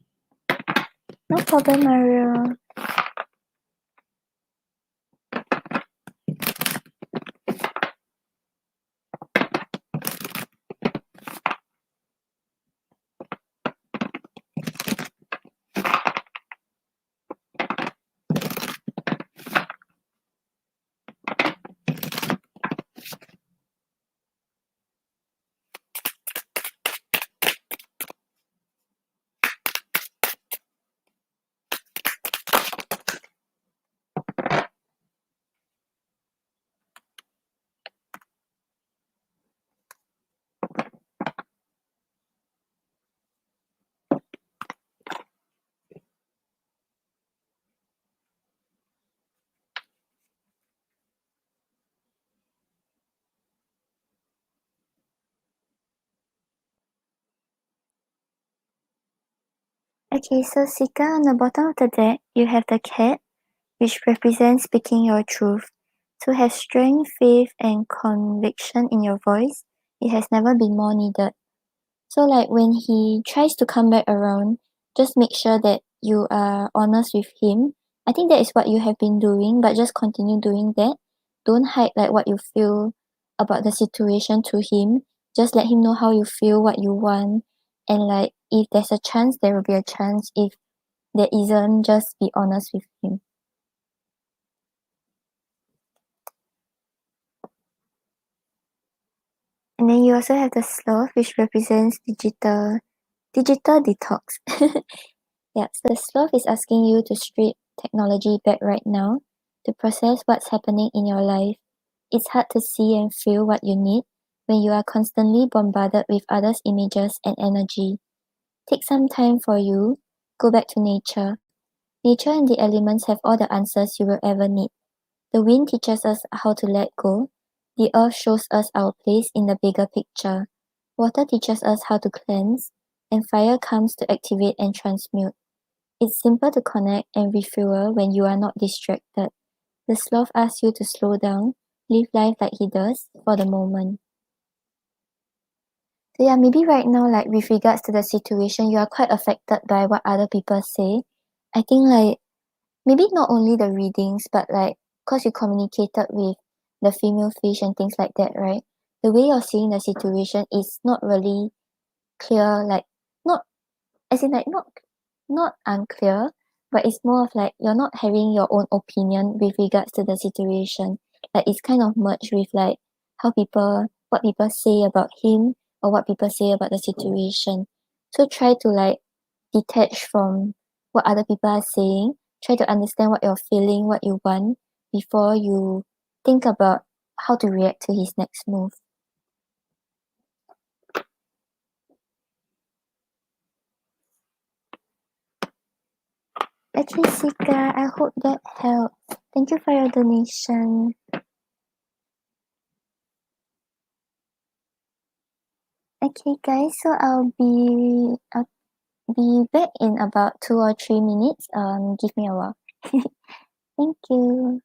No problem, Mario. Okay, so Sika, on the bottom of the deck, you have the cat, which represents speaking your truth. To have strength, faith, and conviction in your voice, it has never been more needed. So, like, when he tries to come back around, just make sure that you are honest with him. I think that is what you have been doing, but just continue doing that. Don't hide, like, what you feel about the situation to him. Just let him know how you feel, what you want, and, like, if there's a chance, there will be a chance. If there isn't, just be honest with him. And then you also have the sloth, which represents digital detox. Yeah, so the sloth is asking you to strip technology back right now to process what's happening in your life. It's hard to see and feel what you need when you are constantly bombarded with others' images and energy. Take some time for you, go back to nature. Nature and the elements have all the answers you will ever need. The wind teaches us how to let go. The earth shows us our place in the bigger picture. Water teaches us how to cleanse, and fire comes to activate and transmute. It's simple to connect and refuel when you are not distracted. The sloth asks you to slow down, live life like he does, for the moment. So yeah, maybe right now, like with regards to the situation, you are quite affected by what other people say. I think like maybe not only the readings, but like because you communicated with the female fish and things like that, right? The way you're seeing the situation is not really clear, like not as in like not unclear, but it's more of like you're not having your own opinion with regards to the situation. Like it's kind of merged with like what people say about him or what people say about the situation. So try to like detach from what other people are saying. Try to understand what you're feeling, what you want before you think about how to react to his next move. Okay, Sika, I hope that helped. Thank you for your donation. Okay, guys, so I'll be back in about 2 or 3 minutes. Give me a while. Thank you.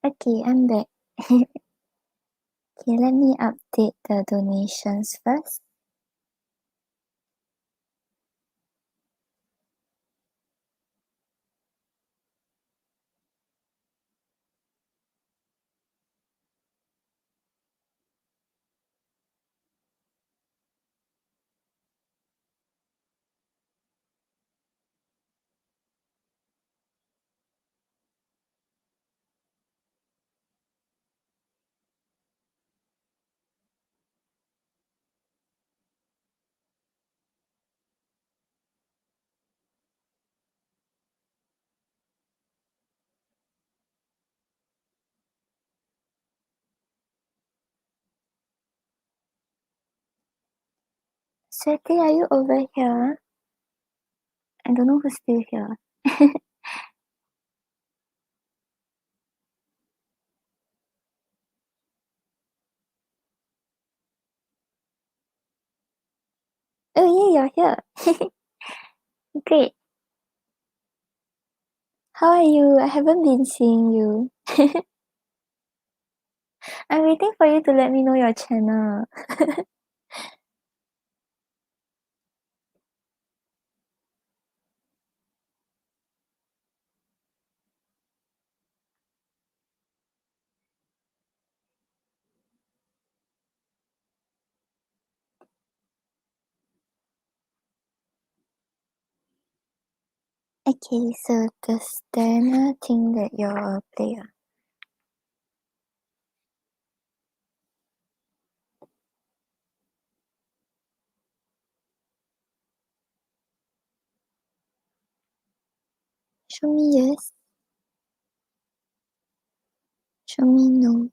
Okay, I'm back. Okay, let me update the donations first. Sweti, are you over here? I don't know who's still here. Oh yeah, you're here. Great. How are you? I haven't been seeing you. I'm waiting for you to let me know your channel. Okay, so does Diana think that you're a player? Show me yes. Show me no.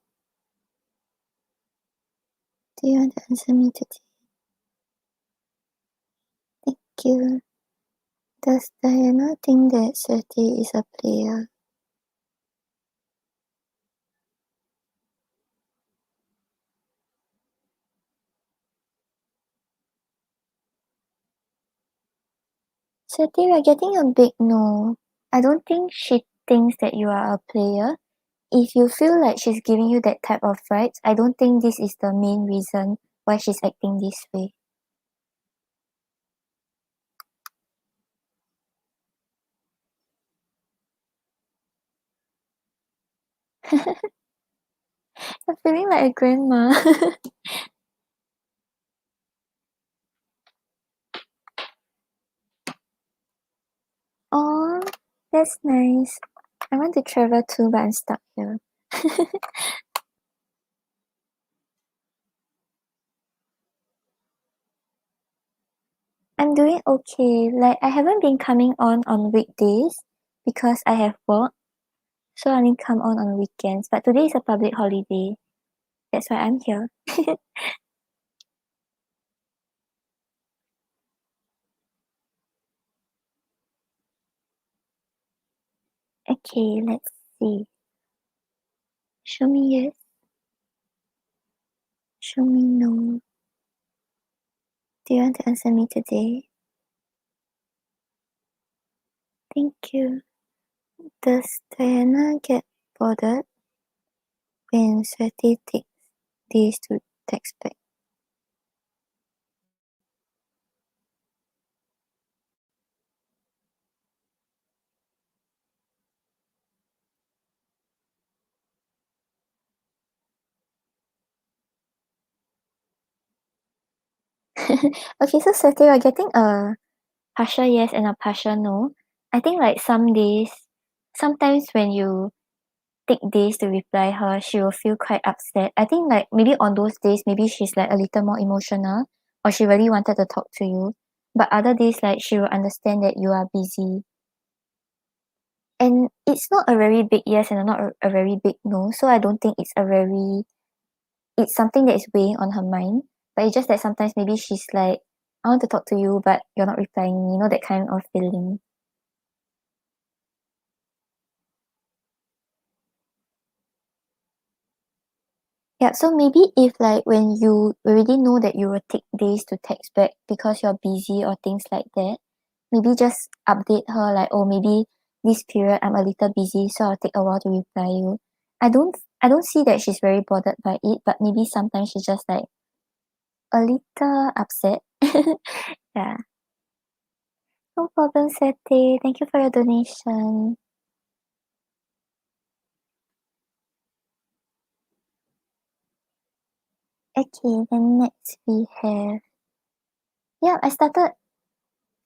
Do you want to answer me today? Thank you. Does Diana think that Sweti is a player? Sweti, we're getting a big no. I don't think she thinks that you are a player. If you feel like she's giving you that type of vibes, I don't think this is the main reason why she's acting this way. I'm feeling like a grandma. Oh, that's nice. I want to travel too, but I'm stuck here. I'm doing okay. Like, I haven't been coming on weekdays because I have work, so I only come on weekends. But today is a public holiday. That's why I'm here. Okay, let's see. Show me yes. Show me no. Do you want to answer me today? Thank you. Does Diana get bothered when Sweti takes days to text back? Okay, so Sweti, we're getting a partial yes and a partial no. I think like some days, sometimes when you take days to reply her, she will feel quite upset. I think like maybe on those days, maybe she's like a little more emotional or she really wanted to talk to you. But other days, like she will understand that you are busy. And it's not a very big yes and not a very big no. So I don't think it's something that is weighing on her mind. But it's just that sometimes maybe she's like, I want to talk to you, but you're not replying me, that kind of feeling. Yeah, so maybe if like when you already know that you will take days to text back because you're busy or things like that, maybe just update her like, oh, maybe this period I'm a little busy, so I'll take a while to reply you. I don't see that she's very bothered by it, but maybe sometimes she's just like a little upset. Yeah. No problem, Sete. Thank you for your donation. Okay, then next we have, yeah, I started,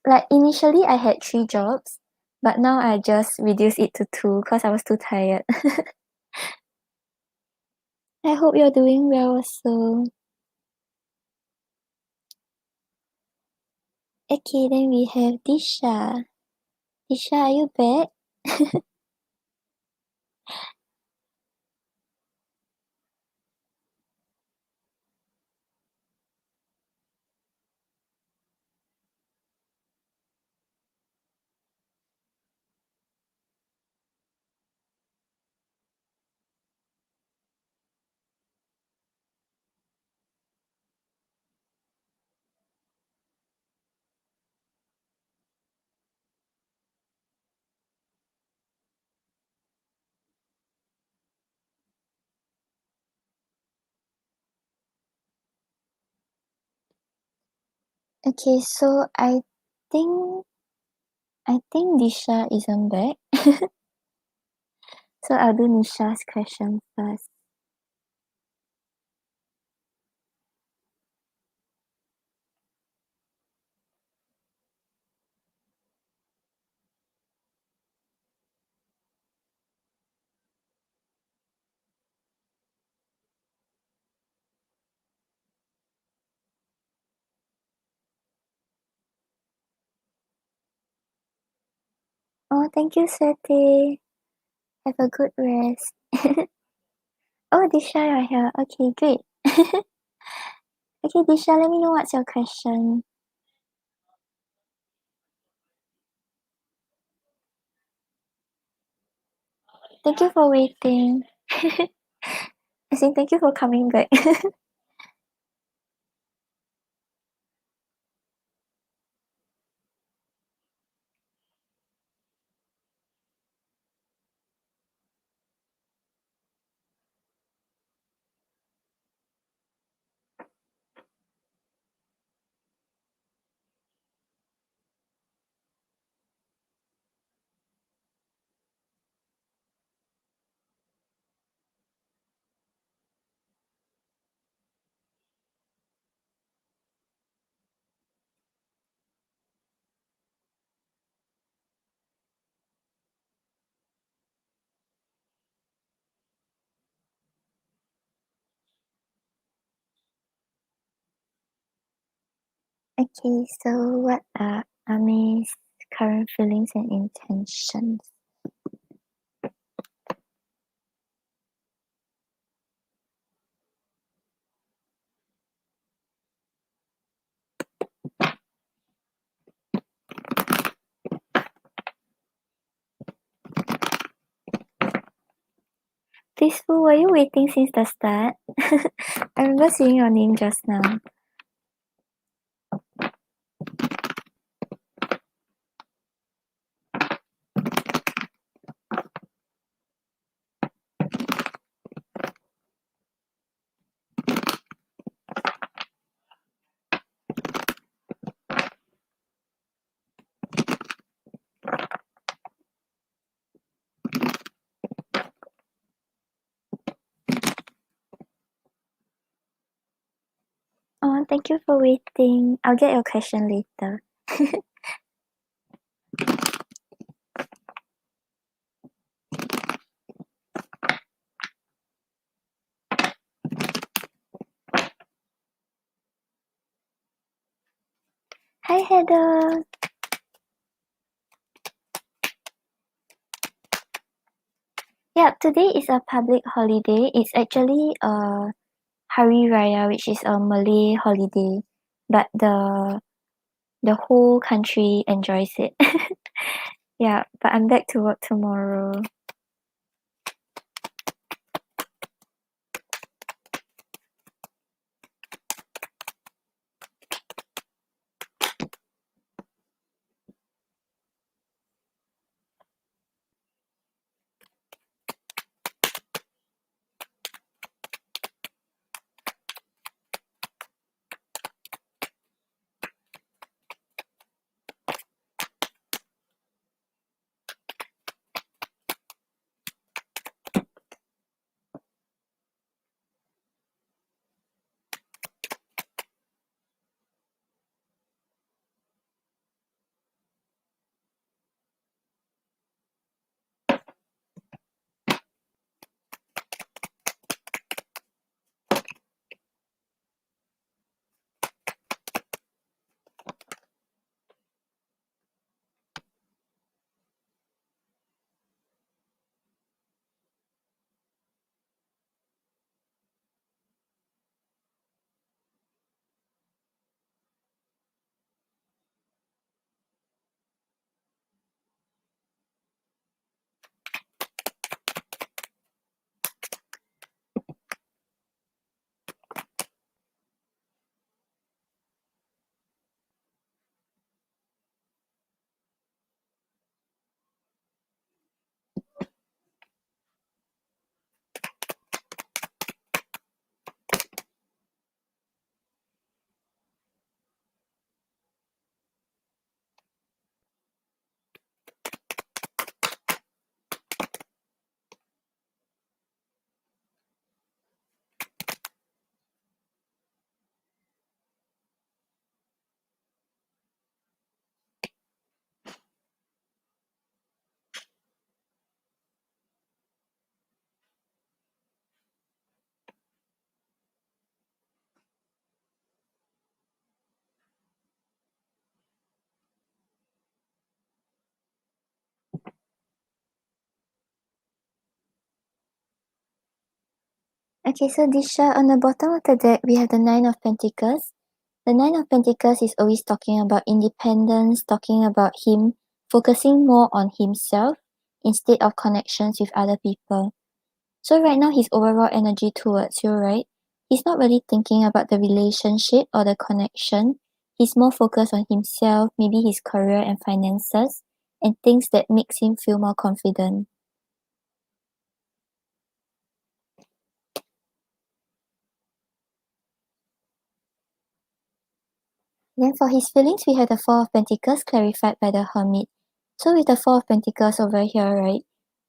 like initially I had 3 jobs, but now I just reduced it to 2 because I was too tired. I hope you're doing well also. Okay, then we have Disha. Disha, are you back? Okay, so think I think Disha isn't back. So I'll do Nisha's question first. Oh, thank you, Sweti. Have a good rest. Oh, Disha, you're here. Okay, great. Okay, Disha, let me know what's your question. Thank you for waiting. I think thank you for coming back. Okay, so what are Ami's current feelings and intentions? Peaceful, were you waiting since the start? I remember seeing your name just now. Oh, thank you for waiting. I'll get your question later. Hi, Heather. Yeah, today is a public holiday. It's actually a Hari Raya, which is a Malay holiday, but the whole country enjoys it. Yeah, but I'm back to work tomorrow. Okay, so Disha, on the bottom of the deck, we have the Nine of Pentacles. The Nine of Pentacles is always talking about independence, talking about him focusing more on himself instead of connections with other people. So right now, his overall energy towards you, right? He's not really thinking about the relationship or the connection. He's more focused on himself, maybe his career and finances, and things that makes him feel more confident. Then for his feelings, we have the Four of Pentacles clarified by the Hermit. So with the Four of Pentacles over here, right,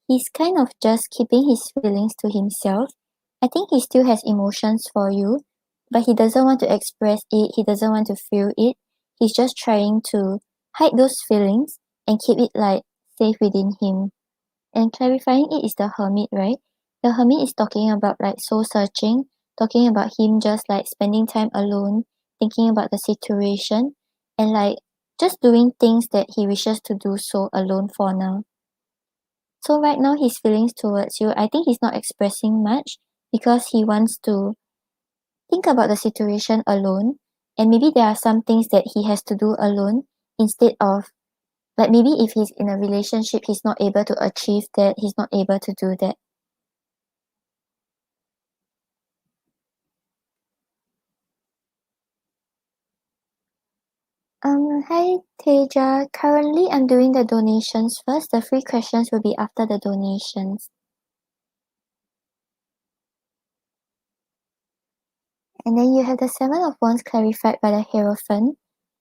he's kind of just keeping his feelings to himself. I think he still has emotions for you, but he doesn't want to express it, he doesn't want to feel it. He's just trying to hide those feelings and keep it like safe within him. And clarifying it is the Hermit, right? The Hermit is talking about like soul searching, talking about him just like spending time alone, thinking about the situation, and like just doing things that he wishes to do so alone for now. So right now his feelings towards you, I think he's not expressing much because he wants to think about the situation alone, and maybe there are some things that he has to do alone instead of like maybe if he's in a relationship he's not able to achieve that, he's not able to do that. Hi Teja. Currently, I'm doing the donations first. The free questions will be after the donations. And then you have the Seven of Wands clarified by the Hierophant.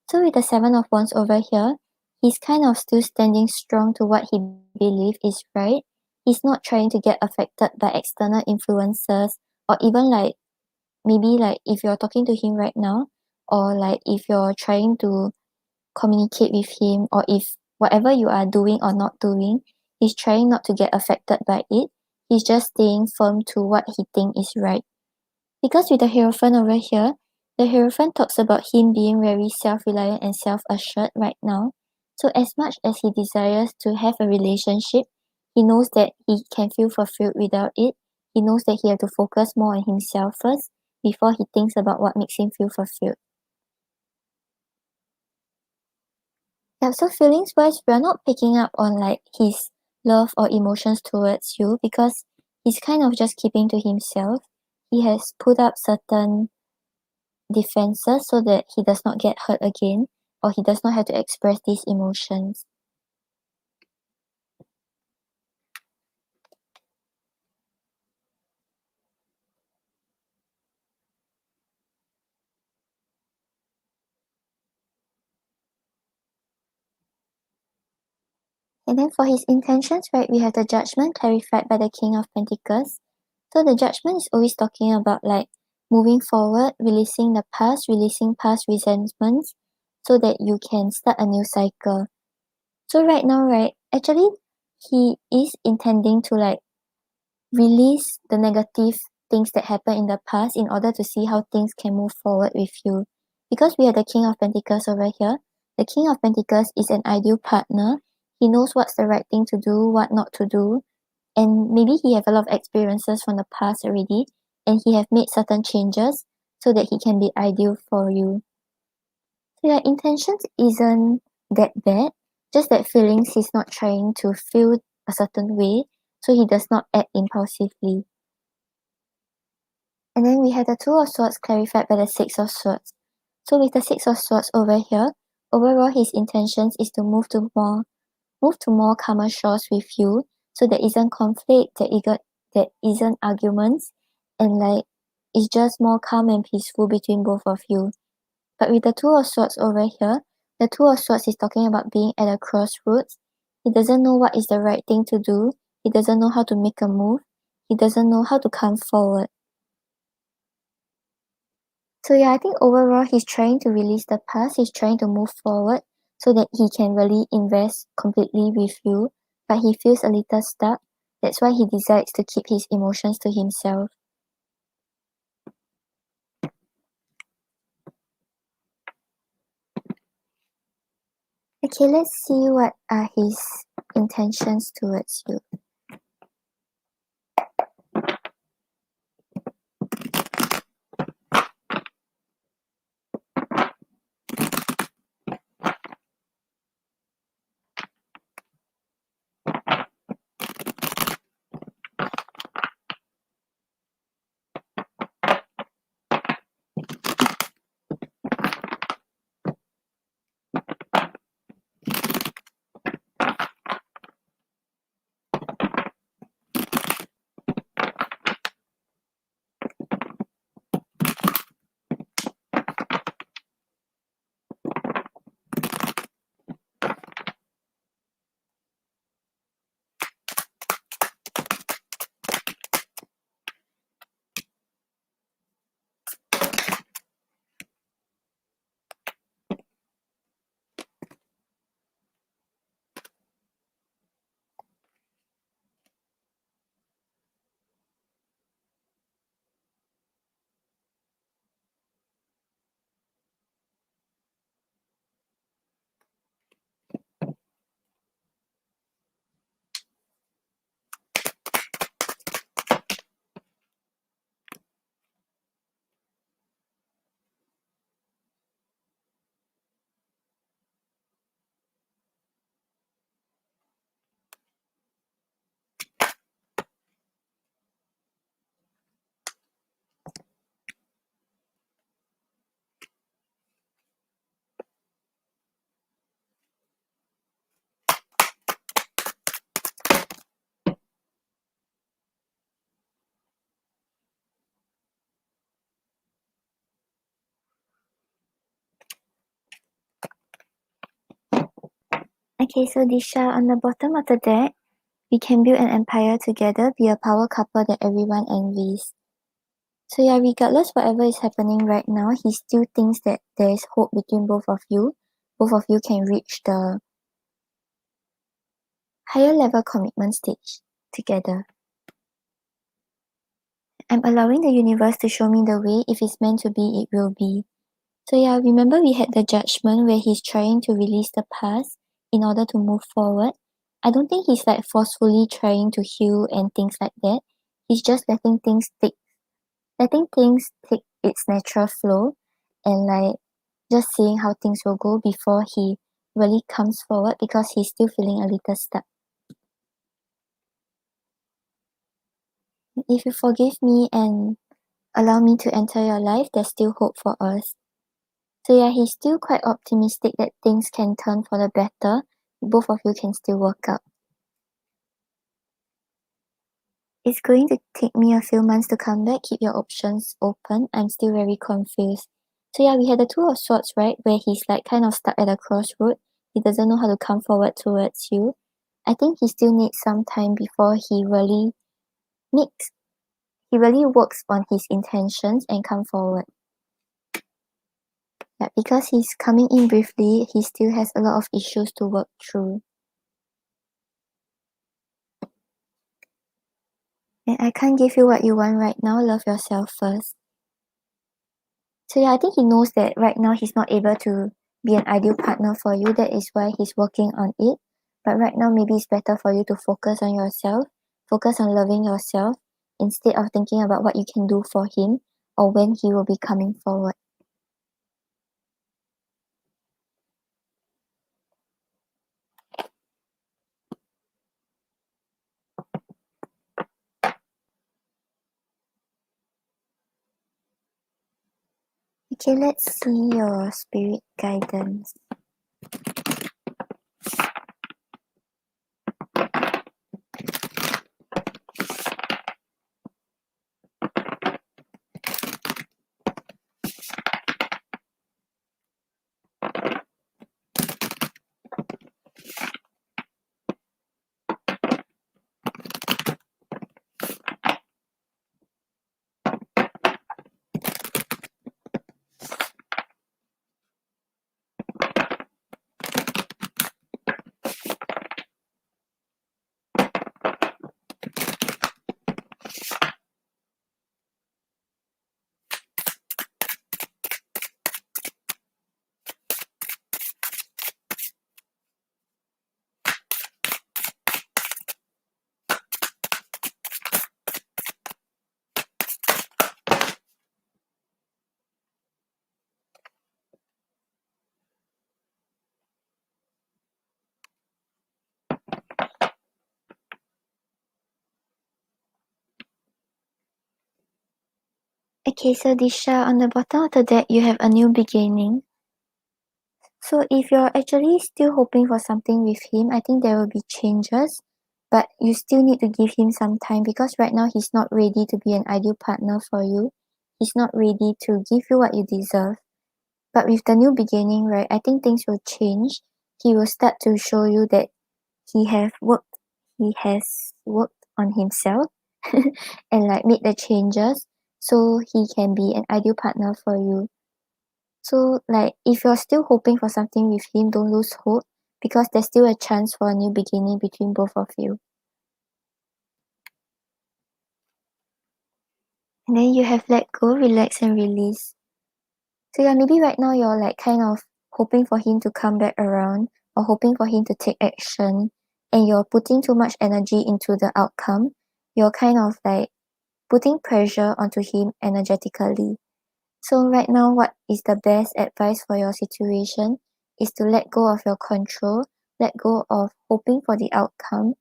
So with the Seven of Wands over here, he's kind of still standing strong to what he believes is right. He's not trying to get affected by external influences or even like maybe like if you're talking to him right now or like if you're trying to communicate with him or if whatever you are doing or not doing, he's trying not to get affected by it. He's just staying firm to what he thinks is right. Because with the Hierophant over here, the Hierophant talks about him being very self-reliant and self-assured right now. So as much as he desires to have a relationship, he knows that he can feel fulfilled without it. He knows that he has to focus more on himself first before he thinks about what makes him feel fulfilled. Yeah, so feelings wise, we're not picking up on like his love or emotions towards you because he's kind of just keeping to himself. He has put up certain defenses so that he does not get hurt again or he does not have to express these emotions. And then for his intentions, right, we have the judgment clarified by the King of Pentacles. So the judgment is always talking about like moving forward, releasing past resentments so that you can start a new cycle. So right now, right, actually he is intending to like release the negative things that happened in the past in order to see how things can move forward with you. Because we have the King of Pentacles over here, the King of Pentacles is an ideal partner. He knows what's the right thing to do, what not to do, and maybe he have a lot of experiences from the past already, and he have made certain changes so that he can be ideal for you. So your intentions isn't that bad, just that feelings he's not trying to feel a certain way, so he does not act impulsively. And then we have the Two of Swords clarified by the Six of Swords. So with the Six of Swords over here, overall his intentions is to move to more calmer shores with you, so there isn't conflict, there isn't arguments, and like it's just more calm and peaceful between both of you. But with the Two of Swords over here, the Two of Swords is talking about being at a crossroads. He doesn't know what is the right thing to do. He doesn't know how to make a move. He doesn't know how to come forward. So yeah, I think overall he's trying to release the past, he's trying to move forward so that he can really invest completely with you, but he feels a little stuck. That's why he decides to keep his emotions to himself. Okay, let's see what are his intentions towards you. Okay, so Disha, on the bottom of the deck, we can build an empire together, be a power couple that everyone envies. So yeah, regardless whatever is happening right now, he still thinks that there is hope between both of you. Both of you can reach the higher level commitment stage together. I'm allowing the universe to show me the way. If it's meant to be, it will be. So yeah, remember we had the judgment where he's trying to release the past in order to move forward. I don't think he's like forcefully trying to heal and things like that. He's just letting things take its natural flow and like just seeing how things will go before he really comes forward because he's still feeling a little stuck. If you forgive me and allow me to enter your life, there's still hope for us. So yeah, he's still quite optimistic that things can turn for the better. Both of you can still work out. It's going to take me a few months to come back. Keep your options open. I'm still very confused. So yeah, we had the Two of Swords, right? Where he's like kind of stuck at a crossroad. He doesn't know how to come forward towards you. I think he still needs some time before makes he really works on his intentions and come forward. Yeah, because he's coming in briefly, he still has a lot of issues to work through. And I can't give you what you want right now. Love yourself first. So yeah, I think he knows that right now he's not able to be an ideal partner for you. That is why he's working on it. But right now, maybe it's better for you to focus on yourself, focus on loving yourself instead of thinking about what you can do for him or when he will be coming forward. Okay, let's see your spirit guidance. Okay, so Disha, on the bottom of the deck, you have a new beginning. So if you're actually still hoping for something with him, I think there will be changes, but you still need to give him some time because right now he's not ready to be an ideal partner for you. He's not ready to give you what you deserve. But with the new beginning, right, I think things will change. He will start to show you that he has worked on himself and like made the changes so he can be an ideal partner for you. So, like, if you're still hoping for something with him, don't lose hope because there's still a chance for a new beginning between both of you. And then you have let go, relax, and release. So, yeah, maybe right now you're like kind of hoping for him to come back around or hoping for him to take action, and you're putting too much energy into the outcome. You're kind of like putting pressure onto him energetically. So right now, what is the best advice for your situation is to let go of your control, let go of hoping for the outcome,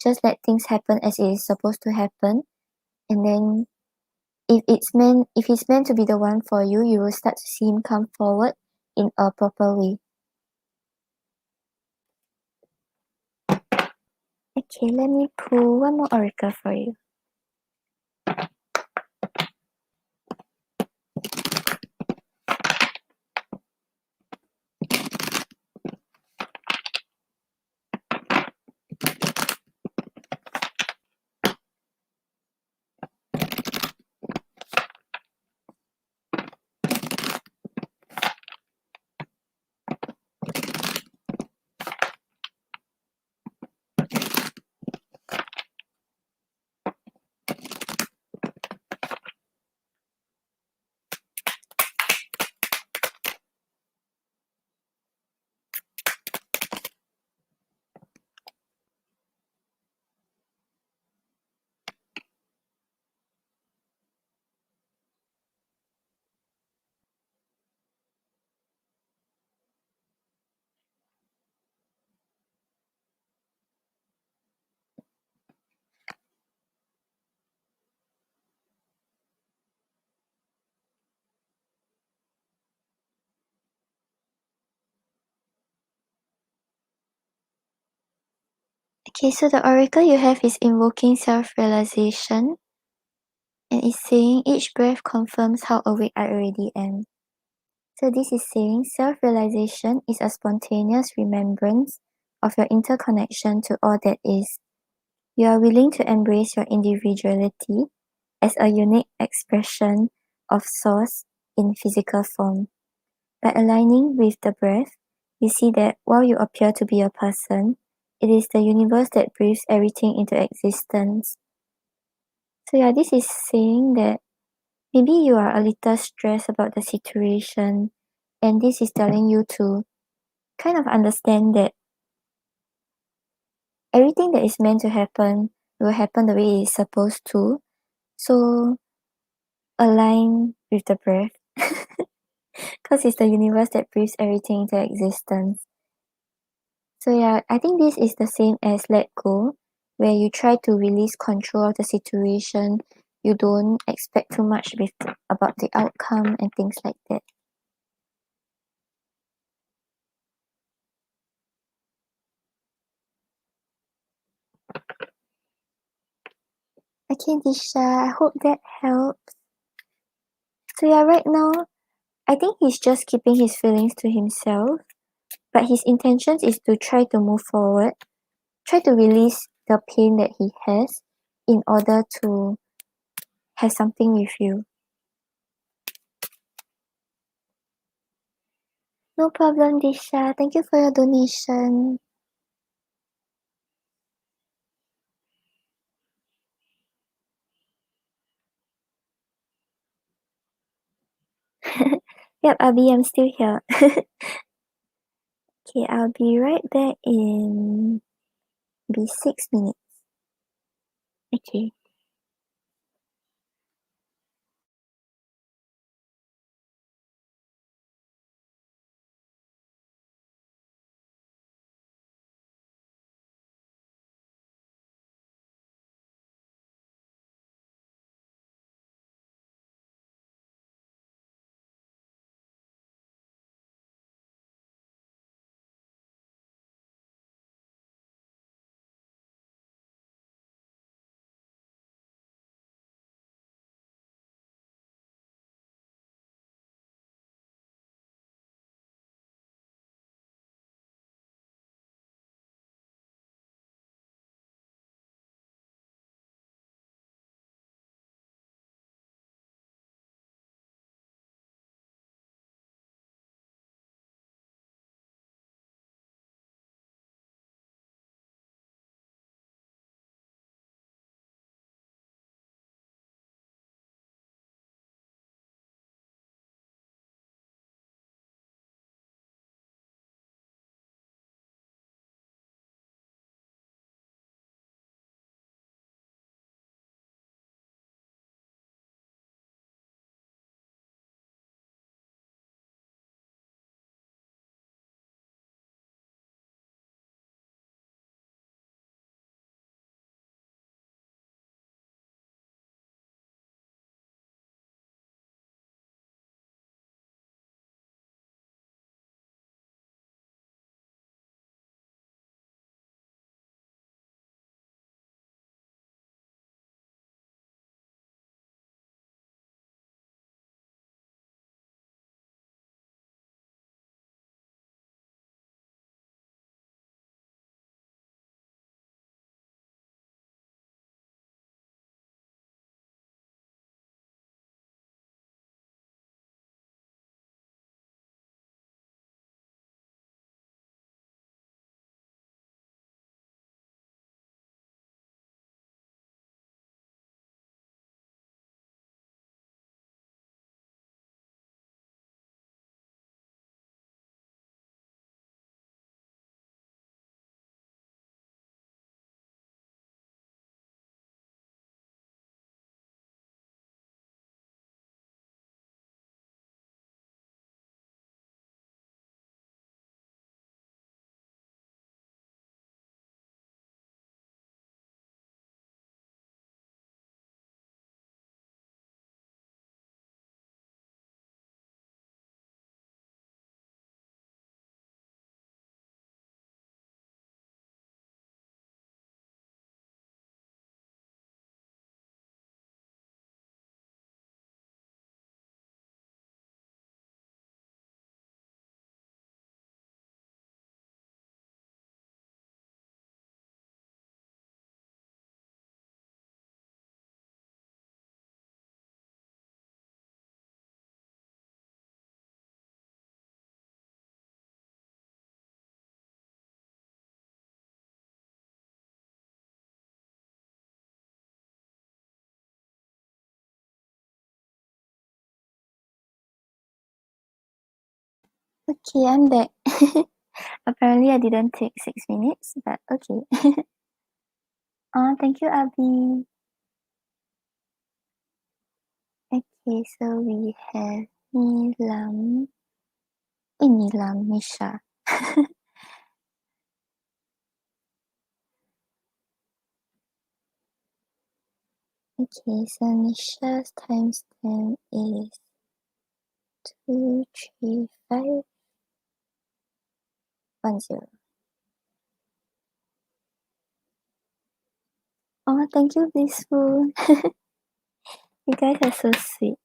just let things happen as it is supposed to happen. And then if he's meant to be the one for you, you will start to see him come forward in a proper way. Okay, let me pull one more oracle for you. Okay, so the oracle you have is invoking self-realization and is saying each breath confirms how awake I already am. So this is saying self-realization is a spontaneous remembrance of your interconnection to all that is. You are willing to embrace your individuality as a unique expression of source in physical form. By aligning with the breath, you see that while you appear to be a person, it is the universe that breathes everything into existence. So yeah, this is saying that maybe you are a little stressed about the situation, and this is telling you to kind of understand that everything that is meant to happen will happen the way it is supposed to. So align with the breath because it's the universe that breathes everything into existence. So yeah, I think this is the same as let go, where you try to release control of the situation. You don't expect too much about the outcome and things like that. Okay, Disha, I hope that helps. So yeah, right now, I think he's just keeping his feelings to himself, but his intentions is to try to move forward, try to release the pain that he has in order to have something with you. No problem, Disha. Thank you for your donation. Yep, Abby, I'm still here. Okay, I'll be right back in maybe 6 minutes. Okay. Okay, I'm back. Apparently, I didn't take 6 minutes, but okay. Thank you, Abby. Okay, so we have Nilam, Misha. Okay, so Misha's timestamp is 23510. Thank you, Blissful. You guys are so sweet.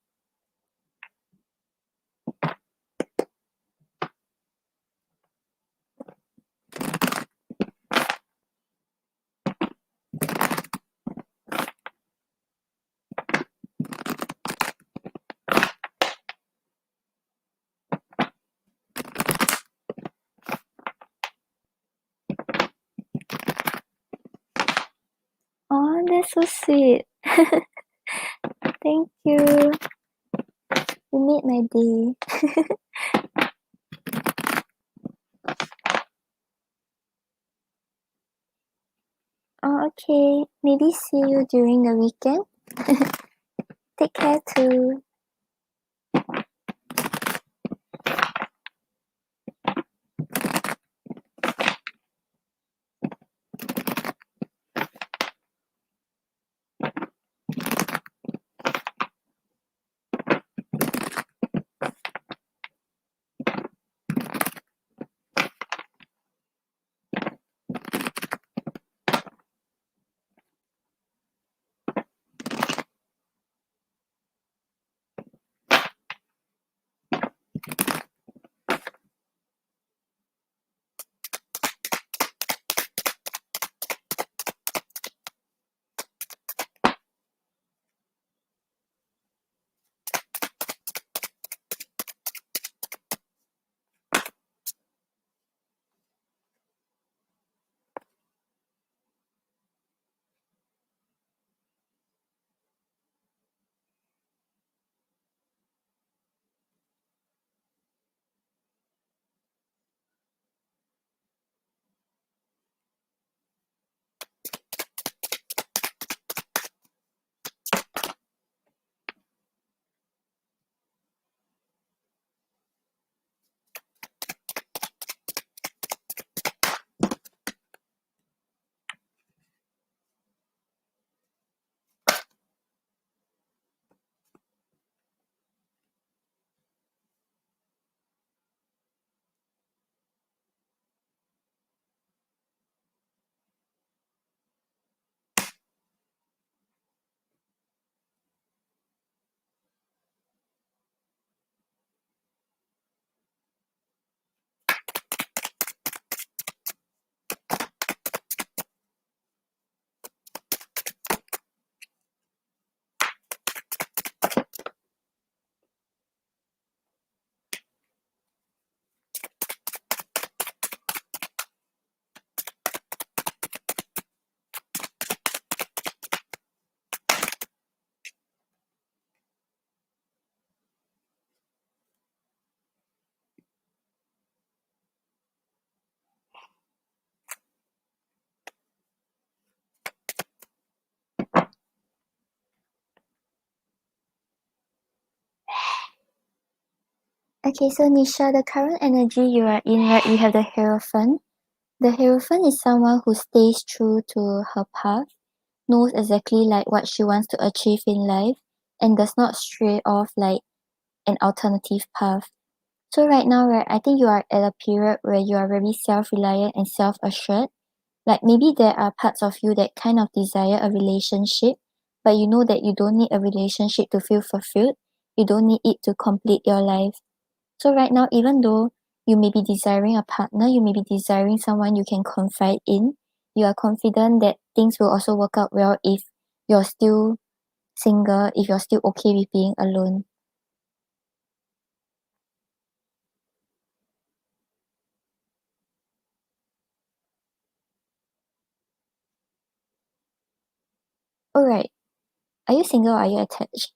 That's so sweet. Thank you. You made my day. Okay. Maybe see you during the weekend. Take care too. Okay, so Nisha, the current energy you are in, right? We have the Hierophant. The Hierophant is someone who stays true to her path, knows exactly like what she wants to achieve in life, and does not stray off like an alternative path. So right now, right, I think you are at a period where you are very self-reliant and self-assured. Like maybe there are parts of you that kind of desire a relationship, but you know that you don't need a relationship to feel fulfilled. You don't need it to complete your life. So right now, even though you may be desiring a partner, you may be desiring someone you can confide in, you are confident that things will also work out well if you're still single, if you're still okay with being alone. Alright. Are you single or are you attached?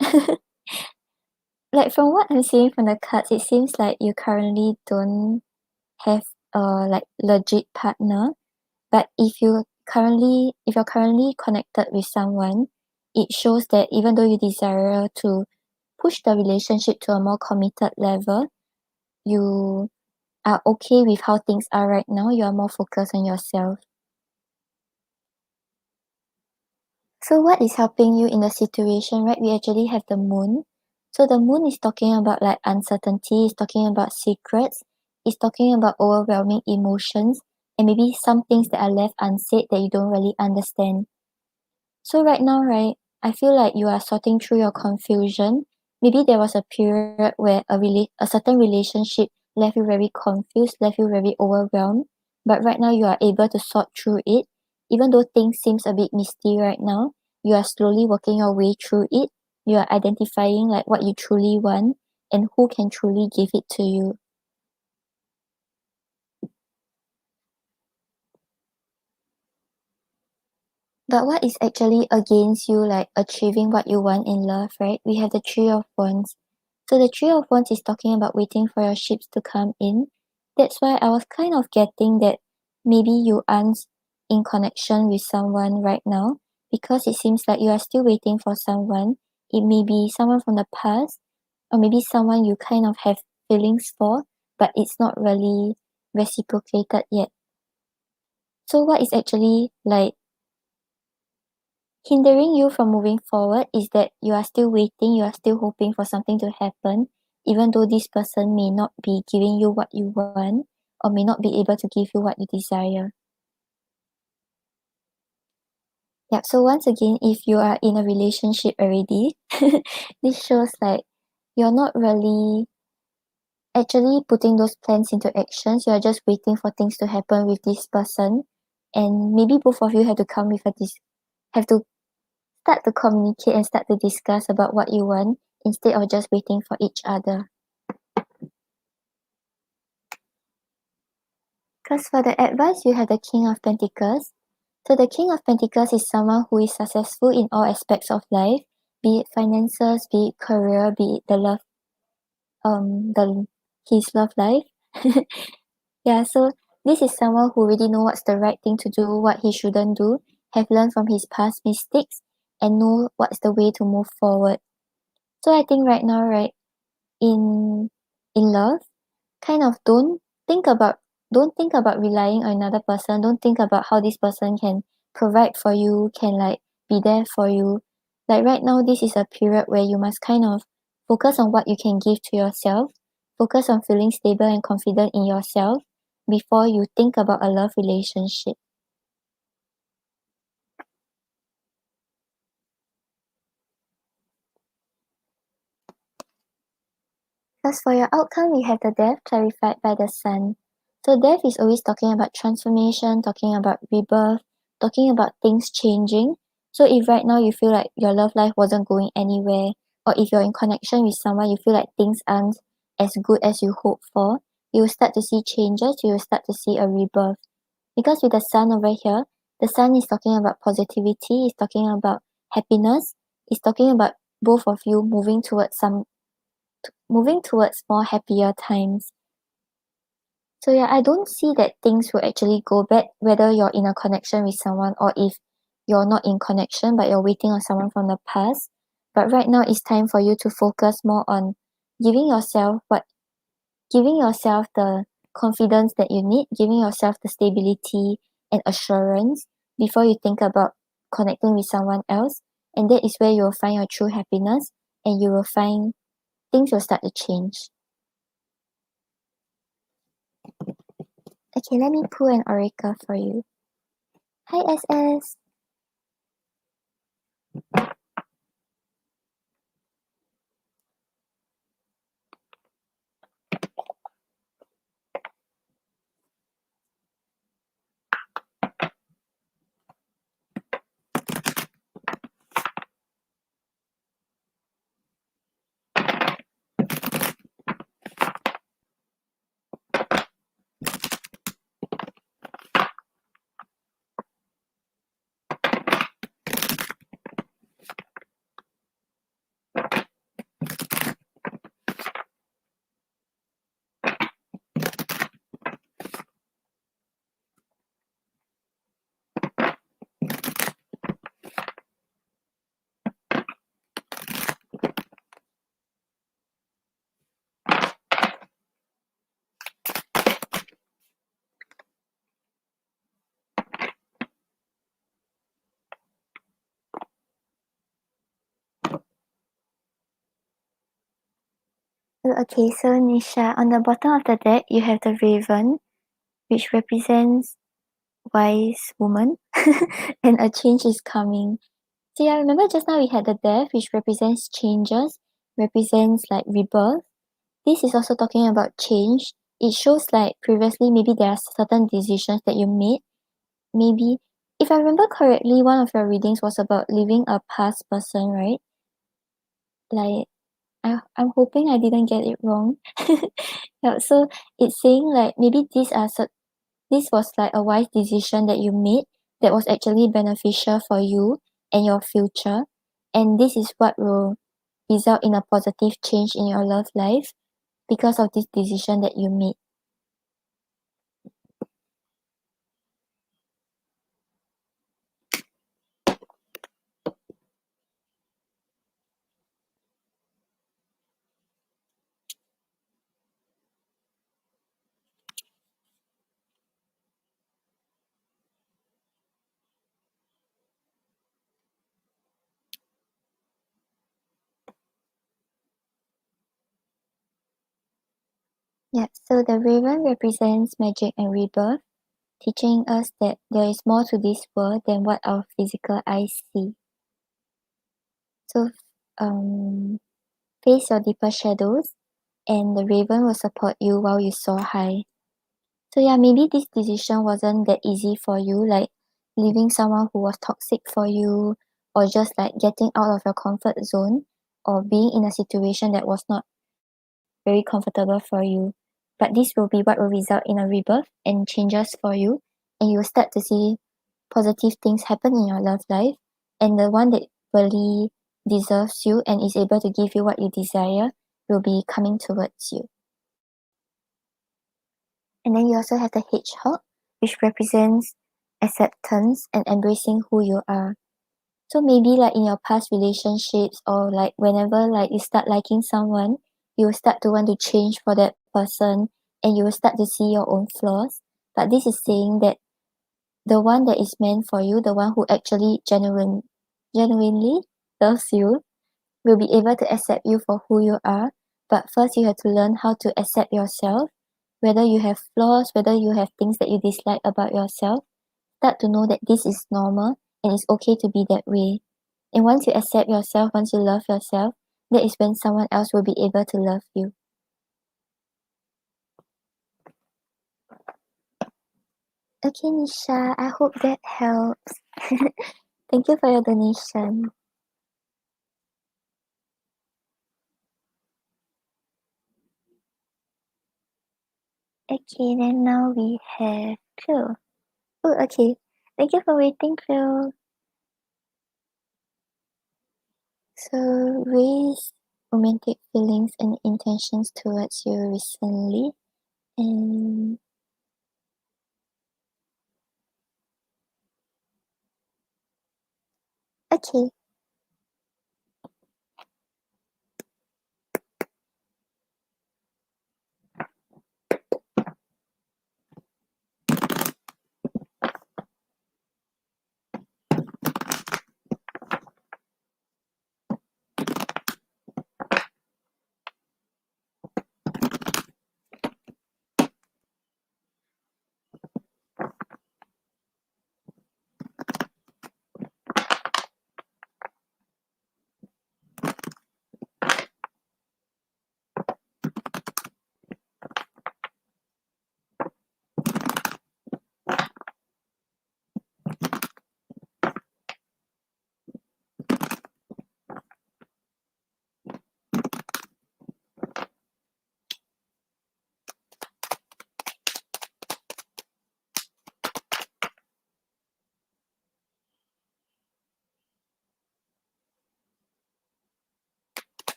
like from what I'm seeing from the cards, it seems like you currently don't have a like legit partner. But if you're currently connected with someone, it shows that even though you desire to push the relationship to a more committed level, you are okay with how things are right now. You are more focused on yourself. So what is helping you in the situation, right? We actually have the moon. So the moon is talking about like uncertainty, is talking about secrets, is talking about overwhelming emotions, and maybe some things that are left unsaid that you don't really understand. So right now, right, I feel like you are sorting through your confusion. Maybe there was a period where a certain relationship left you very confused, left you very overwhelmed. But right now you are able to sort through it. Even though things seems a bit misty right now, you are slowly working your way through it. You are identifying like what you truly want and who can truly give it to you. But what is actually against you like achieving what you want in love, right? We have the Three of Wands. So the Three of Wands is talking about waiting for your ships to come in. That's why I was kind of getting that maybe you aren't in connection with someone right now because it seems like you are still waiting for someone. It may be someone from the past or maybe someone you kind of have feelings for, but it's not really reciprocated yet. So what is actually like hindering you from moving forward is that you are still waiting, you are still hoping for something to happen, even though this person may not be giving you what you want or may not be able to give you what you desire. Yep, so once again, if you are in a relationship already, this shows like you're not really actually putting those plans into actions. You are just waiting for things to happen with this person. And maybe both of you have to come with have to start to communicate and start to discuss about what you want instead of just waiting for each other. Because for the advice, you have the King of Pentacles. So the King of Pentacles is someone who is successful in all aspects of life, be it finances, be it career, be it the love, the his love life. Yeah, so this is someone who really know what's the right thing to do, what he shouldn't do, have learned from his past mistakes, and know what's the way to move forward. So I think right now, right, in love, kind of don't think about relying on another person. Don't think about how this person can provide for you, can like be there for you. Like right now, this is a period where you must kind of focus on what you can give to yourself, focus on feeling stable and confident in yourself before you think about a love relationship. As for your outcome, we have the death clarified by the sun. So death is always talking about transformation, talking about rebirth, talking about things changing. So if right now you feel like your love life wasn't going anywhere, or if you're in connection with someone, you feel like things aren't as good as you hoped for, you will start to see changes, you will start to see a rebirth. Because with the sun over here, the sun is talking about positivity, is talking about happiness, is talking about both of you moving towards more happier times. So yeah, I don't see that things will actually go bad whether you're in a connection with someone or if you're not in connection but you're waiting on someone from the past. But right now it's time for you to focus more on giving yourself what giving yourself the confidence that you need, giving yourself the stability and assurance before you think about connecting with someone else. And that is where you will find your true happiness and you will find things will start to change. Okay, let me pull an oracle for you. Hi, SS. Okay, so Nisha, on the bottom of the deck, you have the Raven, which represents wise woman, and a change is coming. So yeah, remember just now we had the Death, which represents changes, represents like rebirth. This is also talking about change. It shows like previously maybe there are certain decisions that you made. Maybe, if I remember correctly, one of your readings was about leaving a past person, right? Like, I'm hoping I didn't get it wrong. Yeah, so it's saying like maybe this was like a wise decision that you made that was actually beneficial for you and your future. And this is what will result in a positive change in your love life because of this decision that you made. Yeah, so the raven represents magic and rebirth, teaching us that there is more to this world than what our physical eyes see. So, face your deeper shadows, and the raven will support you while you soar high. So yeah, maybe this decision wasn't that easy for you, like leaving someone who was toxic for you, or just like getting out of your comfort zone, or being in a situation that was not very comfortable for you. But this will be what will result in a rebirth and changes for you, and you will start to see positive things happen in your love life, and the one that really deserves you and is able to give you what you desire will be coming towards you. And then you also have the hedgehog, which represents acceptance and embracing who you are. So maybe like in your past relationships, or like whenever like you start liking someone, you will start to want to change for that person, and you will start to see your own flaws. But this is saying that the one that is meant for you, the one who actually genuinely loves you, will be able to accept you for who you are. But first you have to learn how to accept yourself, whether you have flaws, whether you have things that you dislike about yourself. Start to know that this is normal and it's okay to be that way. And once you accept yourself, once you love yourself, that is when someone else will be able to love you. Okay, Nisha, I hope that helps. Thank you for your donation. Okay, then now we have Phil. Oh, okay. Thank you for waiting, Phil. So, raise romantic feelings and intentions towards you recently. And okay.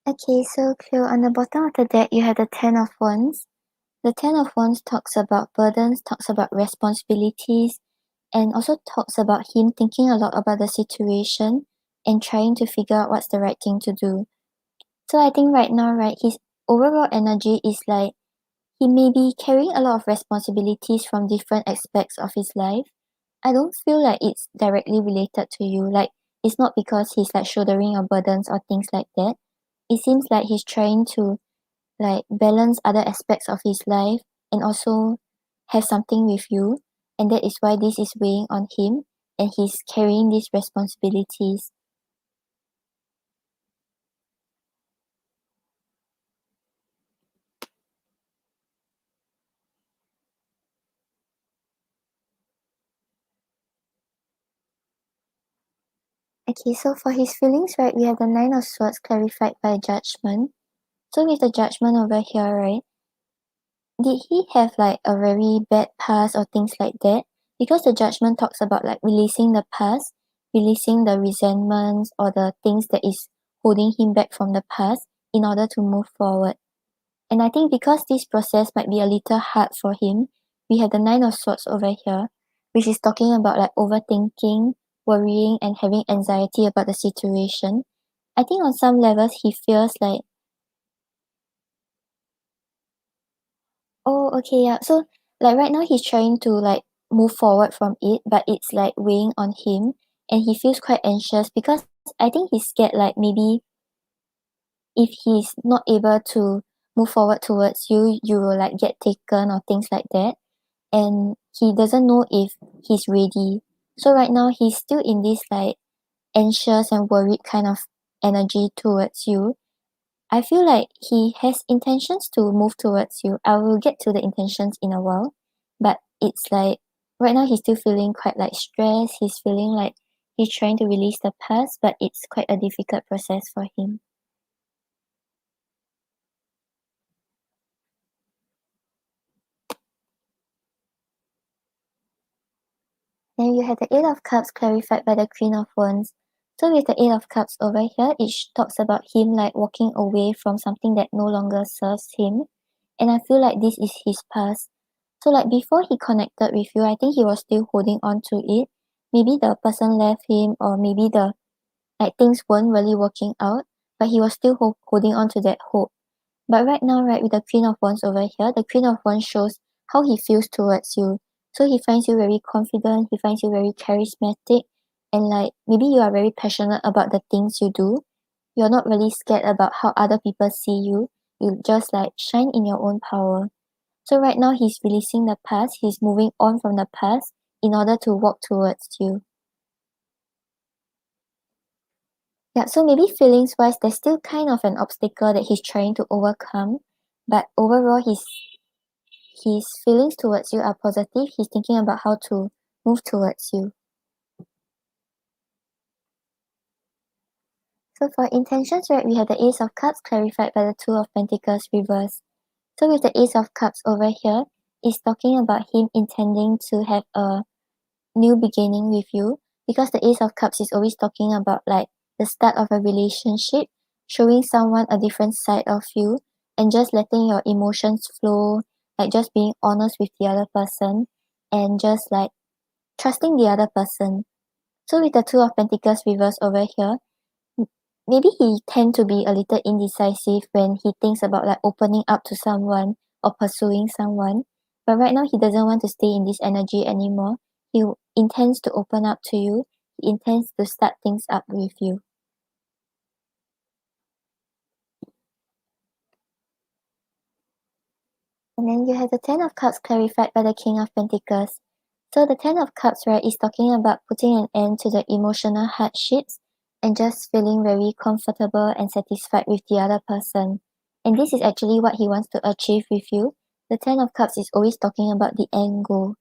Okay, so Cleo, on the bottom of the deck, you have the Ten of Wands. The Ten of Wands talks about burdens, talks about responsibilities, and also talks about him thinking a lot about the situation and trying to figure out what's the right thing to do. So I think right now, right, his overall energy is like he may be carrying a lot of responsibilities from different aspects of his life. I don't feel like it's directly related to you. Like, it's not because he's like shouldering your burdens or things like that. It seems like he's trying to like balance other aspects of his life and also have something with you. And that is why this is weighing on him and he's carrying these responsibilities. Okay, so for his feelings, right, we have the Nine of Swords clarified by Judgment. So with the Judgment over here, right, did he have like a very bad past or things like that? Because the Judgment talks about like releasing the past, releasing the resentments or the things that is holding him back from the past in order to move forward. And I think because this process might be a little hard for him, we have the Nine of Swords over here, which is talking about like overthinking, worrying, and having anxiety about the situation. I think on some levels he feels like, oh, okay, yeah. So like right now he's trying to like move forward from it, but it's like weighing on him and he feels quite anxious because I think he's scared like maybe if he's not able to move forward towards you, you will like get taken or things like that. And he doesn't know if he's ready. So right now he's still in this like anxious and worried kind of energy towards you. I feel like he has intentions to move towards you. I will get to the intentions in a while, but it's like right now he's still feeling quite like stressed. He's feeling like he's trying to release the past, but it's quite a difficult process for him. Then you have the Eight of Cups clarified by the Queen of Wands. So with the Eight of Cups over here, it talks about him like walking away from something that no longer serves him. And I feel like this is his past. So like before he connected with you, I think he was still holding on to it. Maybe the person left him or maybe the like things weren't really working out, but he was still holding on to that hope. But right now, right, with the Queen of Wands over here, the Queen of Wands shows how he feels towards you. So he finds you very confident, he finds you very charismatic, and like maybe you are very passionate about the things you do. You're not really scared about how other people see you. You just like shine in your own power. So right now he's releasing the past, he's moving on from the past in order to walk towards you. Yeah, so maybe feelings wise, there's still kind of an obstacle that he's trying to overcome, but overall his feelings towards you are positive. He's thinking about how to move towards you. So for intentions, right, we have the Ace of Cups clarified by the Two of Pentacles reversed. So with the Ace of Cups over here, it's talking about him intending to have a new beginning with you because the Ace of Cups is always talking about like the start of a relationship, showing someone a different side of you and just letting your emotions flow, like just being honest with the other person and just like trusting the other person. So with the Two of Pentacles reversed over here, maybe he tend to be a little indecisive when he thinks about like opening up to someone or pursuing someone. But right now he doesn't want to stay in this energy anymore. He intends to open up to you. He intends to start things up with you. And then you have the Ten of Cups clarified by the King of Pentacles. So the Ten of Cups, right, is talking about putting an end to the emotional hardships and just feeling very comfortable and satisfied with the other person. And this is actually what he wants to achieve with you. The Ten of Cups is always talking about the end goal.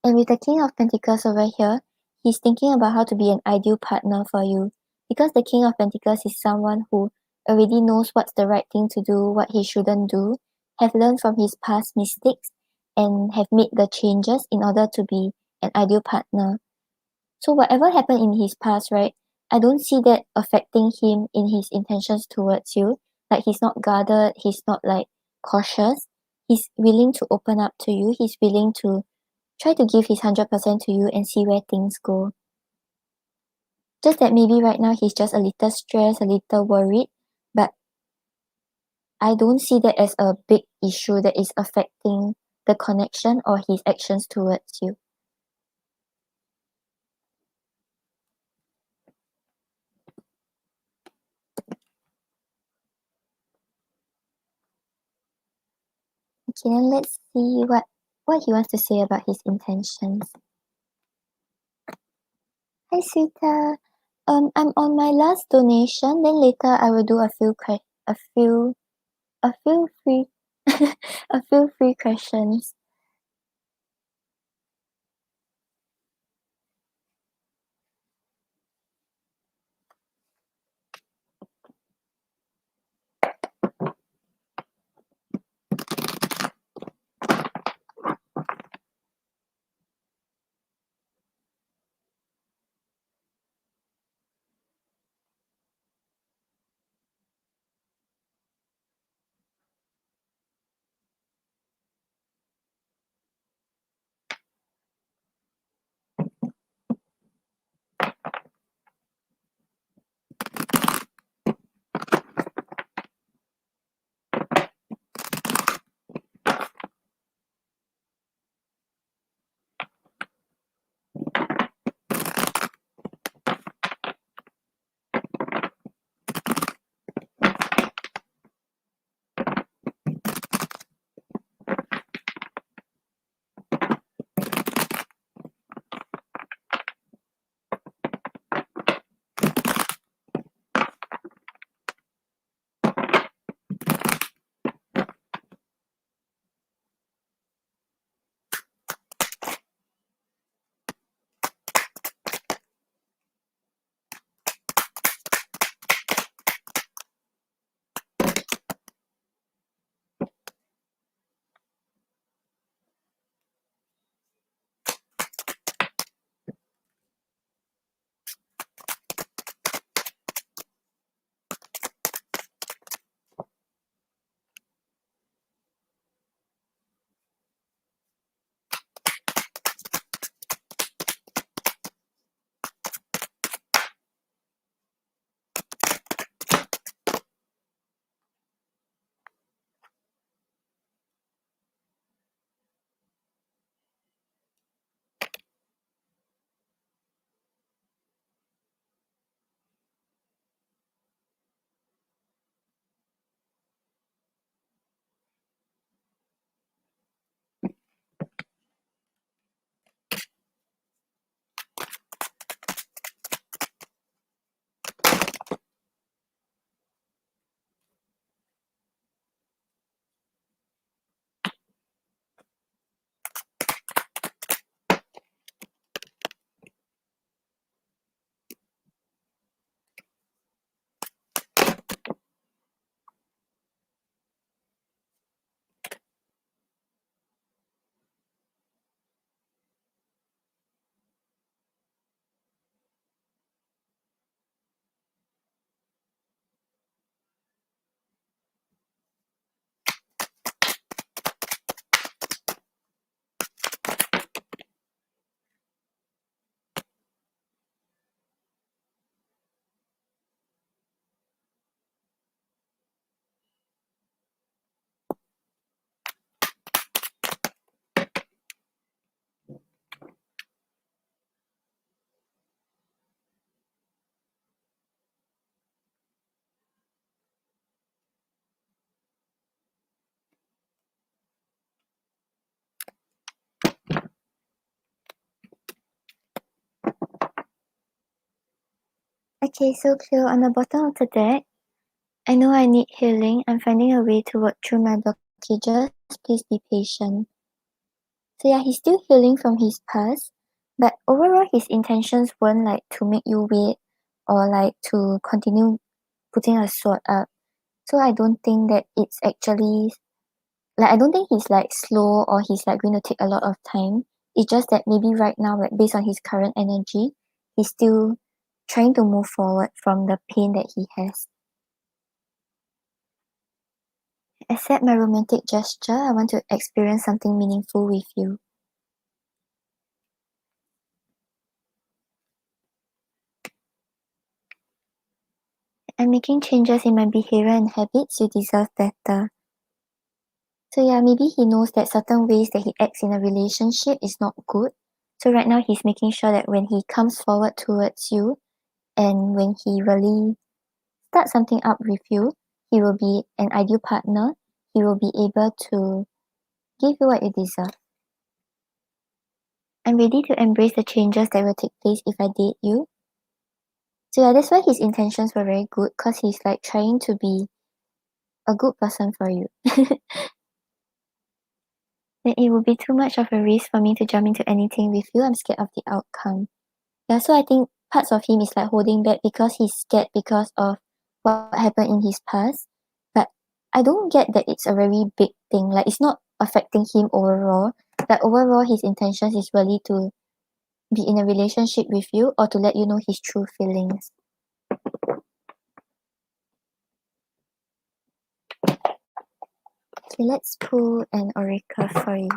And with the King of Pentacles over here, he's thinking about how to be an ideal partner for you. Because the King of Pentacles is someone who already knows what's the right thing to do, what he shouldn't do, have learned from his past mistakes, and have made the changes in order to be an ideal partner. So whatever happened in his past, right? I don't see that affecting him in his intentions towards you. Like he's not guarded, he's not like cautious. He's willing to open up to you. He's willing to try to give his 100% to you and see where things go. Just that maybe right now he's just a little stressed, a little worried, but I don't see that as a big issue that is affecting the connection or his actions towards you. Okay, then let's see what he wants to say about his intentions. Hi, sweetheart. I'm on my last donation. Then later I will do a few free a few free questions. Okay, so Cleo, on the bottom of the deck, I know I need healing. I'm finding a way to work through my blockages. Please be patient. So yeah, he's still healing from his past, but overall his intentions weren't like to make you wait or like to continue putting a sword up. So I don't think that it's actually like I don't think he's like slow or he's like going to take a lot of time. It's just that maybe right now, like based on his current energy, he's still trying to move forward from the pain that he has. Accept my romantic gesture. I want to experience something meaningful with you. I'm making changes in my behavior and habits. You deserve better. So yeah, maybe he knows that certain ways that he acts in a relationship is not good. So right now he's making sure that when he comes forward towards you and when he really starts something up with you, he will be an ideal partner. He will be able to give you what you deserve. I'm ready to embrace the changes that will take place if I date you. So yeah, that's why his intentions were very good because he's like trying to be a good person for you. Then it would be too much of a risk for me to jump into anything with you. I'm scared of the outcome. Yeah, so I think parts of him is like holding back because he's scared because of what happened in his past. But I don't get that it's a very big thing. Like it's not affecting him overall. But overall his intentions is really to be in a relationship with you or to let you know his true feelings. Okay, let's pull an oracle for you.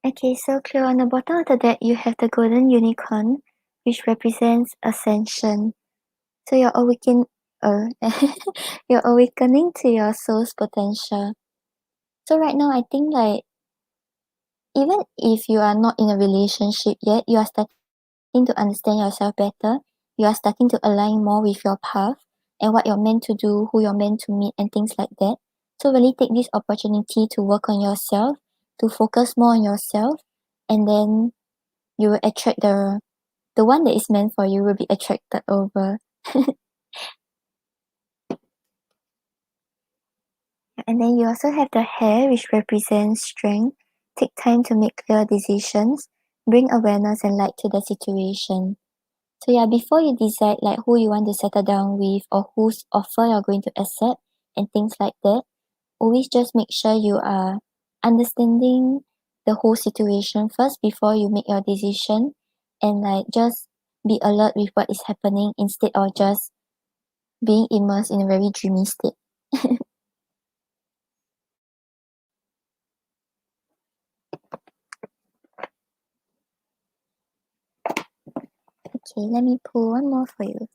Okay, so clear on the bottom of the deck, you have the golden unicorn, which represents ascension. So you're awakening to your soul's potential. So right now, I think like even if you are not in a relationship yet, you are starting to understand yourself better. You are starting to align more with your path and what you're meant to do, who you're meant to meet, and things like that. So really take this opportunity to work on yourself, to focus more on yourself, and then you will attract the one that is meant for you will be attracted over. And then you also have the hare, which represents strength. Take time to make clear decisions, bring awareness and light to the situation. So yeah, before you decide like who you want to settle down with or whose offer you're going to accept and things like that, always just make sure you are understanding the whole situation first before you make your decision, and like just be alert with what is happening instead of just being immersed in a very dreamy state. Okay, let me pull one more for you.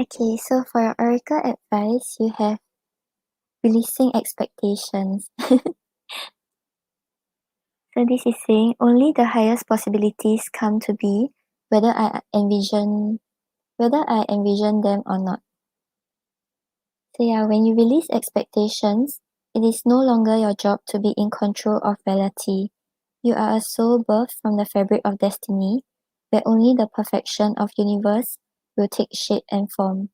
Okay, so for your oracle advice, you have releasing expectations. So this is saying only the highest possibilities come to be, whether I envision them or not. So yeah, when you release expectations, it is no longer your job to be in control of reality. You are a soul birthed from the fabric of destiny, where only the perfection of universe will take shape and form.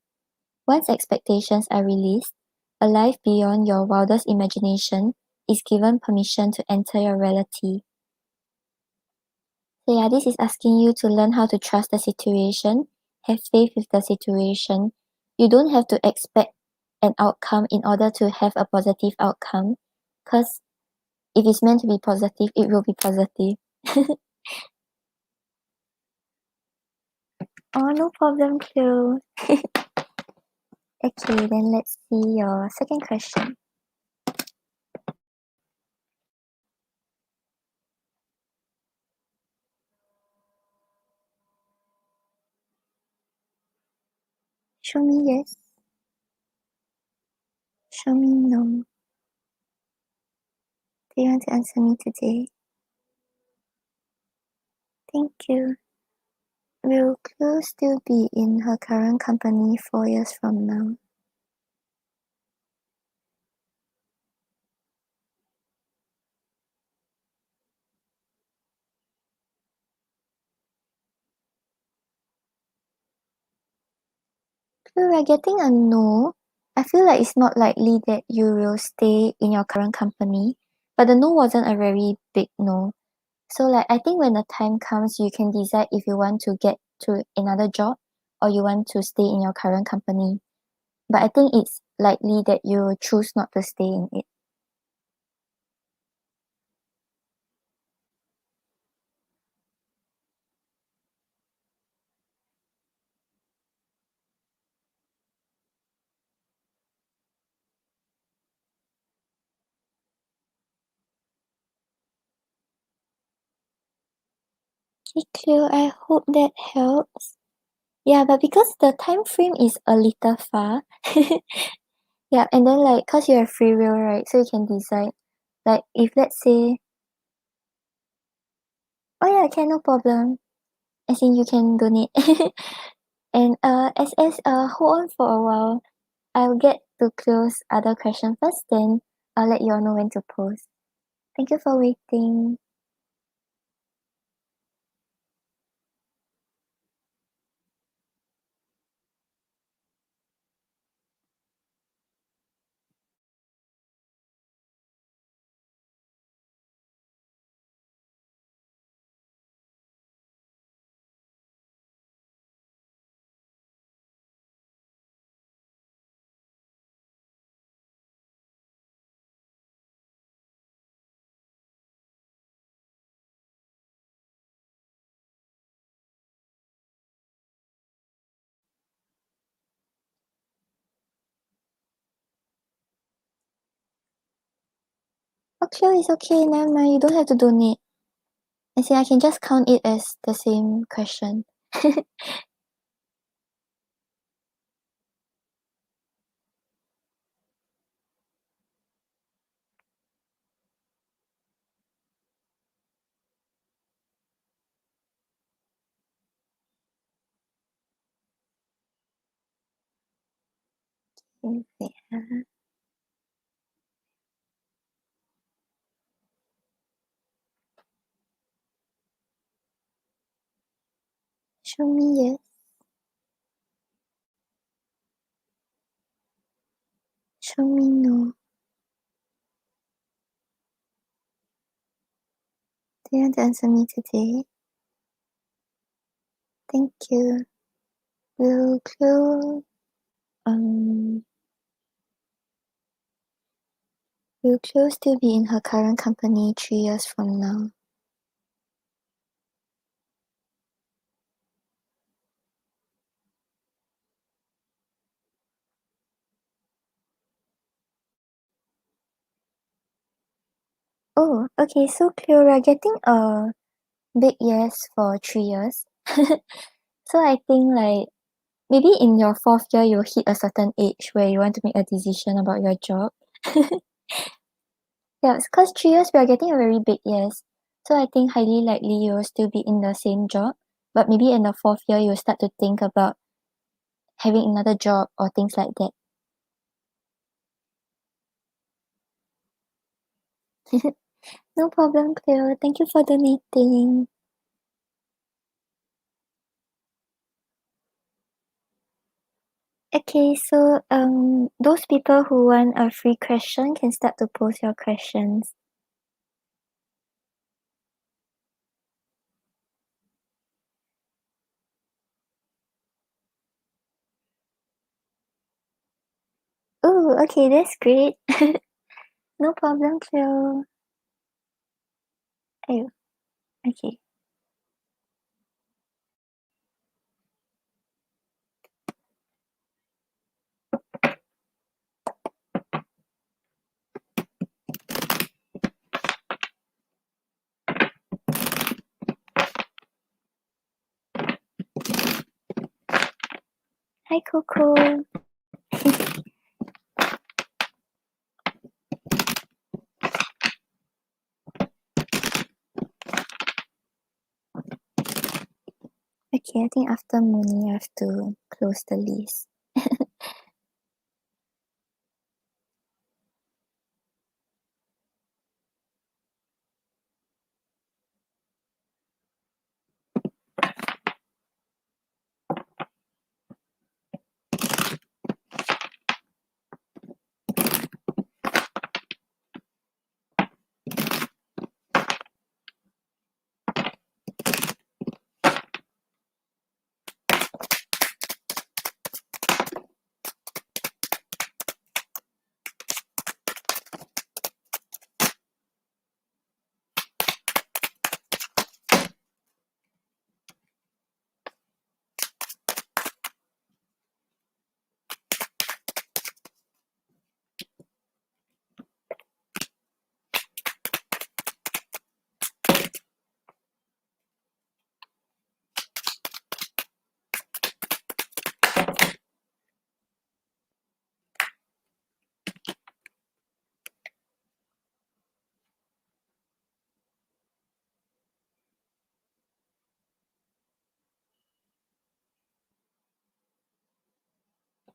Once expectations are released, a life beyond your wildest imagination is given permission to enter your reality. So yeah, this is asking you to learn how to trust the situation, have faith with the situation. You don't have to expect an outcome in order to have a positive outcome, because if it's meant to be positive, it will be positive. Oh, no problem, Cleo. Okay, then let's see your second question. Show me yes. Show me no. Do you want to answer me today? Thank you. Will Cleo still be in her current company 4 years from now? Cleo, we're getting a no. I feel like it's not likely that you will stay in your current company, but the no wasn't a very big no. So like I think when the time comes, you can decide if you want to get to another job or you want to stay in your current company. But I think it's likely that you will choose not to stay in it. Okay, Cleo, I hope that helps. Yeah, but because the time frame is a little far, yeah, and then like cause you have free will, right? So you can decide. Like if let's say, oh yeah, can no problem. As in you can donate. And as hold on for a while. I'll get to close other question first, then I'll let you all know when to post. Thank you for waiting. Okay, it's okay, never mind. You don't have to donate. I see, I can just count it as the same question. Wait, show me yes. Show me no. Do you want to answer me today? Thank you. Will Cleo um will Cleo still be in her current company 3 years from now? Oh, okay, so Cleo, we're getting a big yes for 3 years. So I think like Maybe in your 4th year, you'll hit a certain age where you want to make a decision about your job. Yeah, because 3 years we are getting a very big yes. So I think highly likely you will still be in the same job, but maybe in the 4th year you'll start to think about having another job or things like that. No problem, Cleo. Thank you for donating. Okay, so those people who want a free question can start to post your questions. Oh, okay, that's great. No problem, Cleo. Oh, okay. Hi, Coco. Okay, I think after Moon, you have to close the list.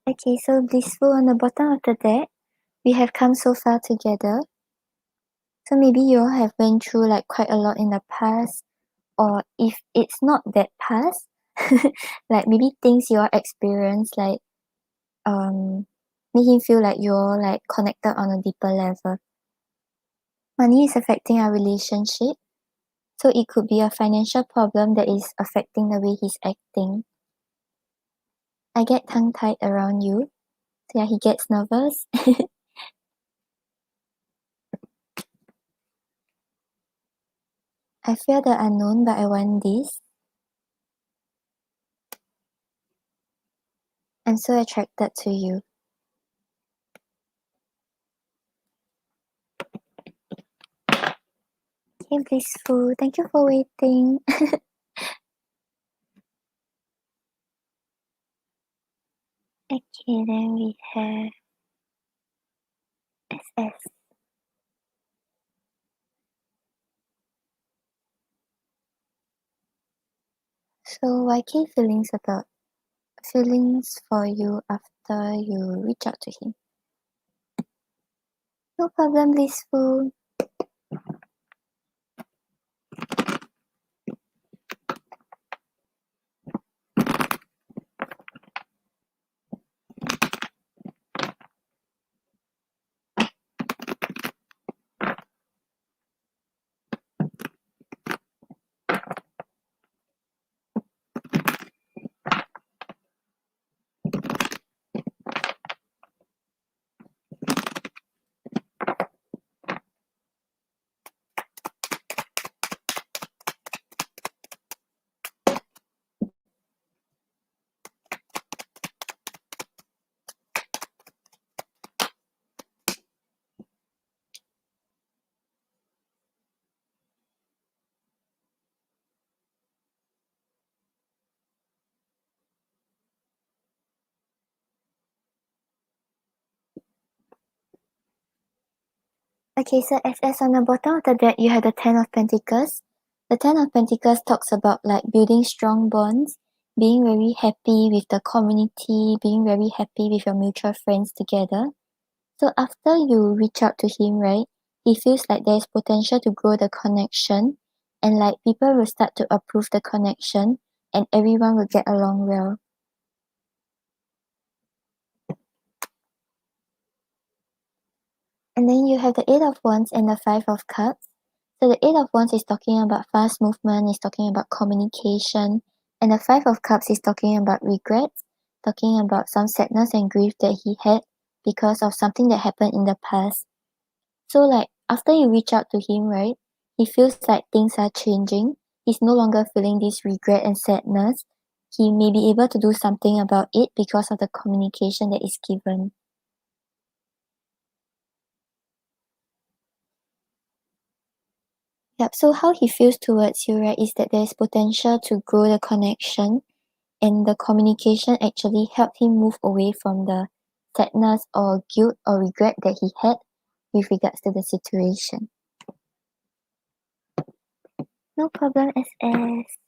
Okay, so blissful on the bottom of the deck, we have come so far together. So maybe you all have went through like quite a lot in the past, or if it's not that past, like maybe things you all experienced like make him feel like you're like connected on a deeper level. Money is affecting our relationship, so it could be a financial problem that is affecting the way he's acting. I get tongue tied around you. So yeah, he gets nervous. I fear the unknown, but I want this. I'm so attracted to you. Okay, blissful. Thank you for waiting. Okay, then we have SS. So YK feelings for you after you reach out to him. No problem, blissful. Okay, so as on the bottom of the deck, you have the Ten of Pentacles. The Ten of Pentacles talks about like building strong bonds, being very happy with the community, being very happy with your mutual friends together. So after you reach out to him, right, he feels like there's potential to grow the connection and like people will start to approve the connection and everyone will get along well. And then you have the Eight of Wands and the Five of Cups. So the Eight of Wands is talking about fast movement, is talking about communication, and the Five of Cups is talking about regrets, talking about some sadness and grief that he had because of something that happened in the past. So like after you reach out to him, right, he feels like things are changing. He's no longer feeling this regret and sadness. He may be able to do something about it because of the communication that is given. Yep, so how he feels towards you, right, is that there's potential to grow the connection and the communication actually helped him move away from the sadness or guilt or regret that he had with regards to the situation. No problem, SS.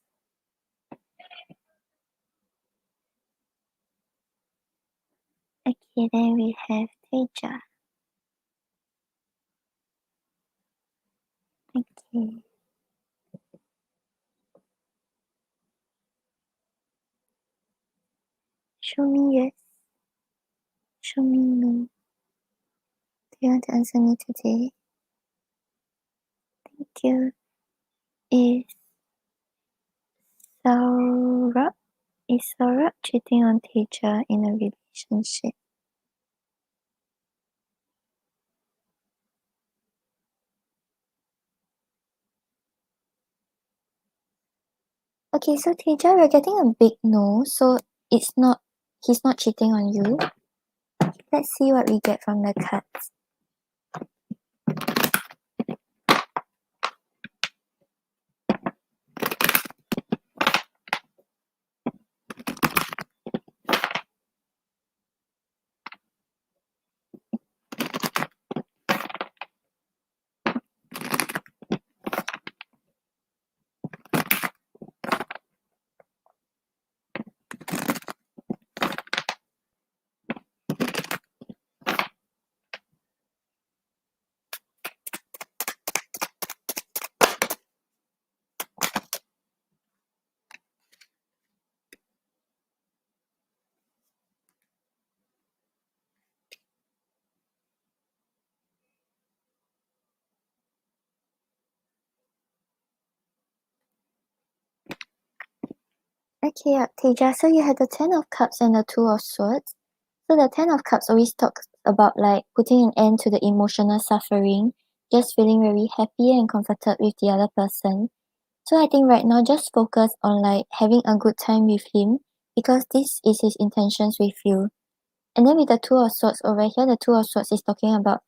Okay, then we have Teja. Okay. Show me yes. Show me no. Do you want to answer me today? Thank you. Is Saurabh cheating on Teja in a relationship? Okay, so Teja, we're getting a big no, so he's not cheating on you. Let's see what we get from the cards. Okay, Teja, so you had the Ten of Cups and the Two of Swords. So the Ten of Cups always talks about like putting an end to the emotional suffering, just feeling very happy and comforted with the other person. So I think right now just focus on like having a good time with him because this is his intentions with you. And then with the Two of Swords over here, the Two of Swords is talking about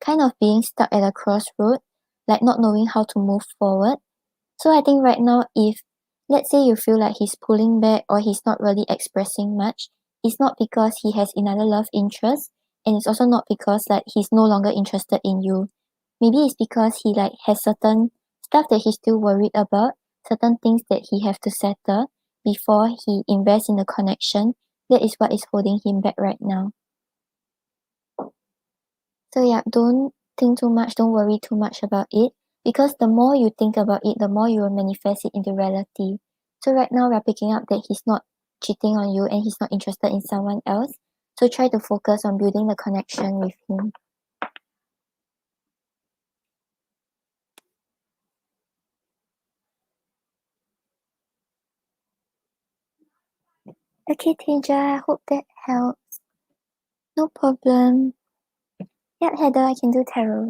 kind of being stuck at a crossroad, like not knowing how to move forward. So I think right now, if let's say you feel like he's pulling back or he's not really expressing much, it's not because he has another love interest, and it's also not because like he's no longer interested in you. Maybe it's because he like has certain stuff that he's still worried about, certain things that he have to settle before he invests in the connection. That is what is holding him back right now. So yeah, don't think too much, don't worry too much about it because the more you think about it, the more you will manifest it into reality. So right now we're picking up that he's not cheating on you and he's not interested in someone else. So try to focus on building the connection with him. Okay, Teja, I hope that helps. No problem. Yeah, Heather, I can do tarot.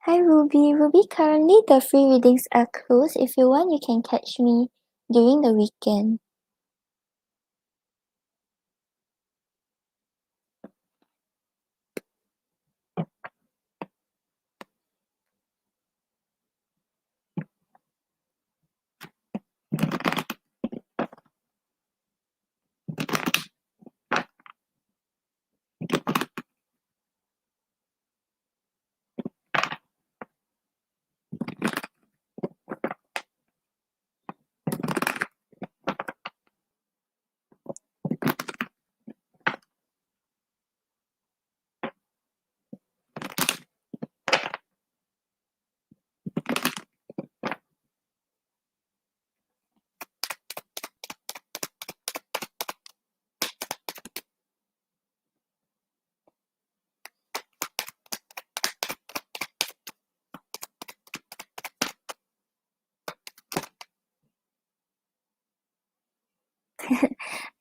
Hi, Ruby. Ruby, currently the free readings are closed. If you want, you can catch me during the weekend.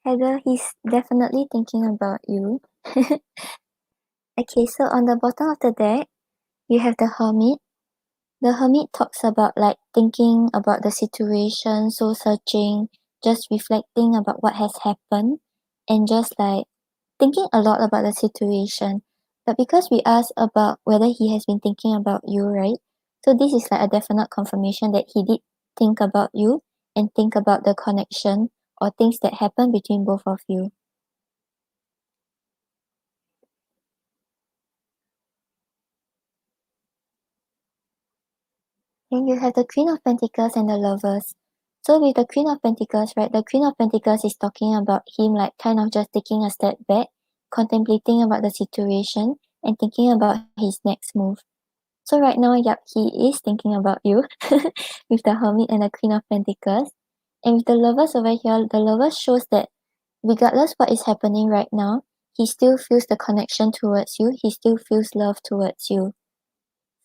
Heather, he's definitely thinking about you. Okay, so on the bottom of the deck, you have the Hermit. The Hermit talks about like thinking about the situation, soul searching, just reflecting about what has happened, and just like thinking a lot about the situation. But because we asked about whether he has been thinking about you, right? So this is like a definite confirmation that he did think about you and think about the connection or things that happen between both of you. Then you have the Queen of Pentacles and the Lovers. So with the Queen of Pentacles, right, the Queen of Pentacles is talking about him like kind of just taking a step back, contemplating about the situation and thinking about his next move. So right now, yep, he is thinking about you with the Hermit and the Queen of Pentacles. And with the Lovers over here, the Lovers shows that regardless what is happening right now, he still feels the connection towards you. He still feels love towards you.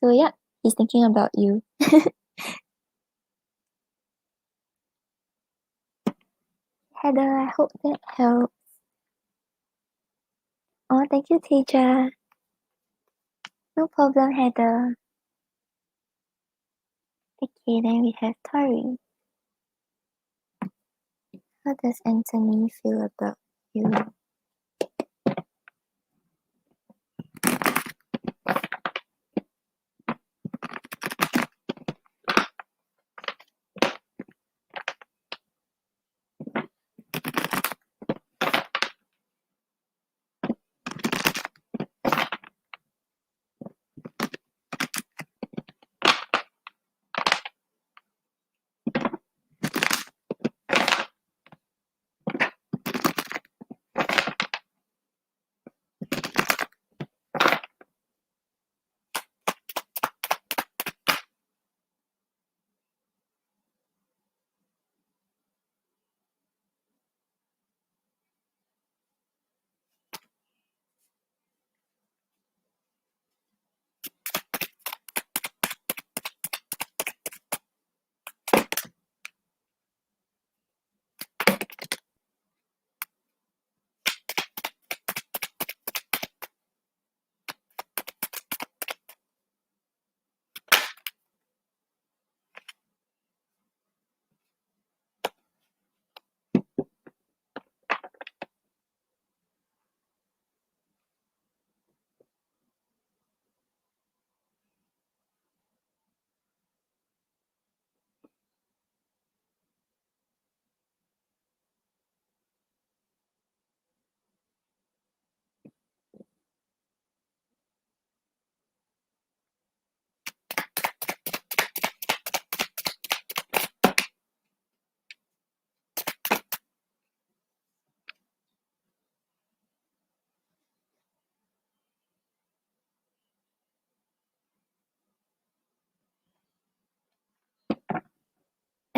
So yeah, he's thinking about you. Heather, I hope that helps. Oh, thank you, teacher. No problem, Heather. Okay, then we have Tori. How does Anthony feel about you?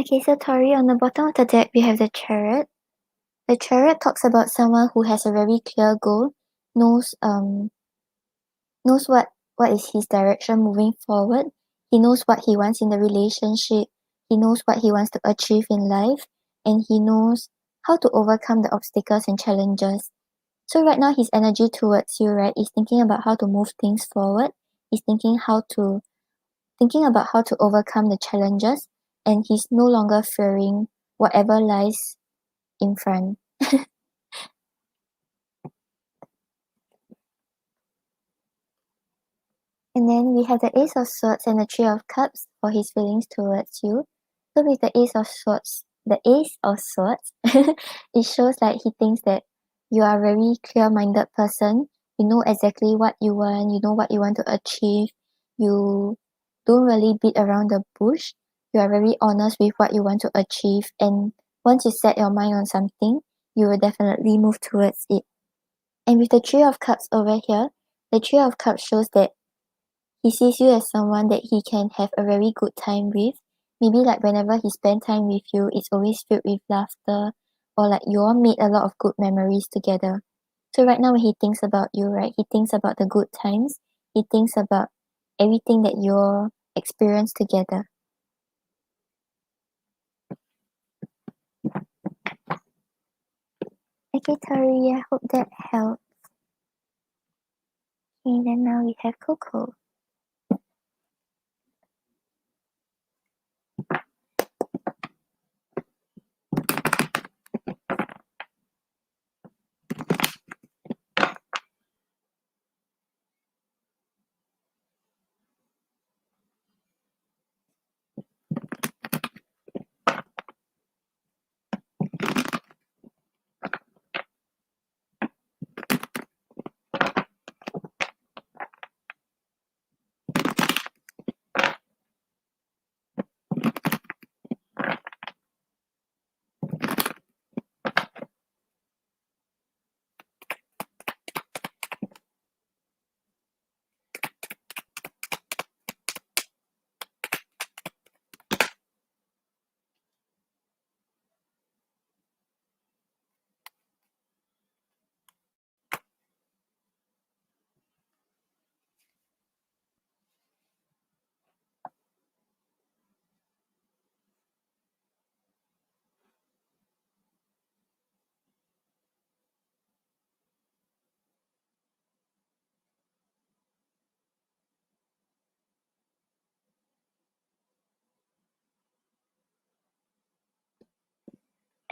Okay, so Tori, on the bottom of the deck, we have the Chariot. The Chariot talks about someone who has a very clear goal, knows knows what is his direction moving forward. He knows what he wants in the relationship. He knows what he wants to achieve in life, and he knows how to overcome the obstacles and challenges. So right now, his energy towards you, right, is thinking about how to move things forward. He's thinking about how to overcome the challenges, and he's no longer fearing whatever lies in front. And then we have the Ace of Swords and the Three of Cups for his feelings towards you. So with the Ace of Swords, it shows like he thinks that you are a very clear-minded person. You know exactly what you want. You know what you want to achieve. You don't really beat around the bush. You are very honest with what you want to achieve. And once you set your mind on something, you will definitely move towards it. And with the Three of Cups over here, the Three of Cups shows that he sees you as someone that he can have a very good time with. Maybe like whenever he spend time with you, it's always filled with laughter or like you all made a lot of good memories together. So right now when he thinks about you, right, he thinks about the good times. He thinks about everything that you all experienced together. Okay, Tori, I hope that helps. Okay, then now we have Coco.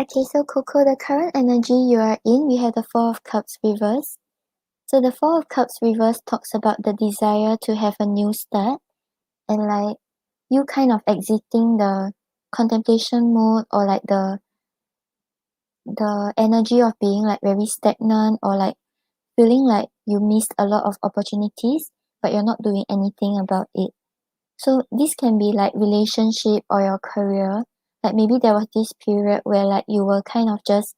Okay, so Coco, the current energy you are in, we have the Four of Cups reverse. So the Four of Cups reverse talks about the desire to have a new start and like you kind of exiting the contemplation mode or like the energy of being like very stagnant or like feeling like you missed a lot of opportunities but you're not doing anything about it. So this can be like relationship or your career. Like maybe there was this period where like you were kind of just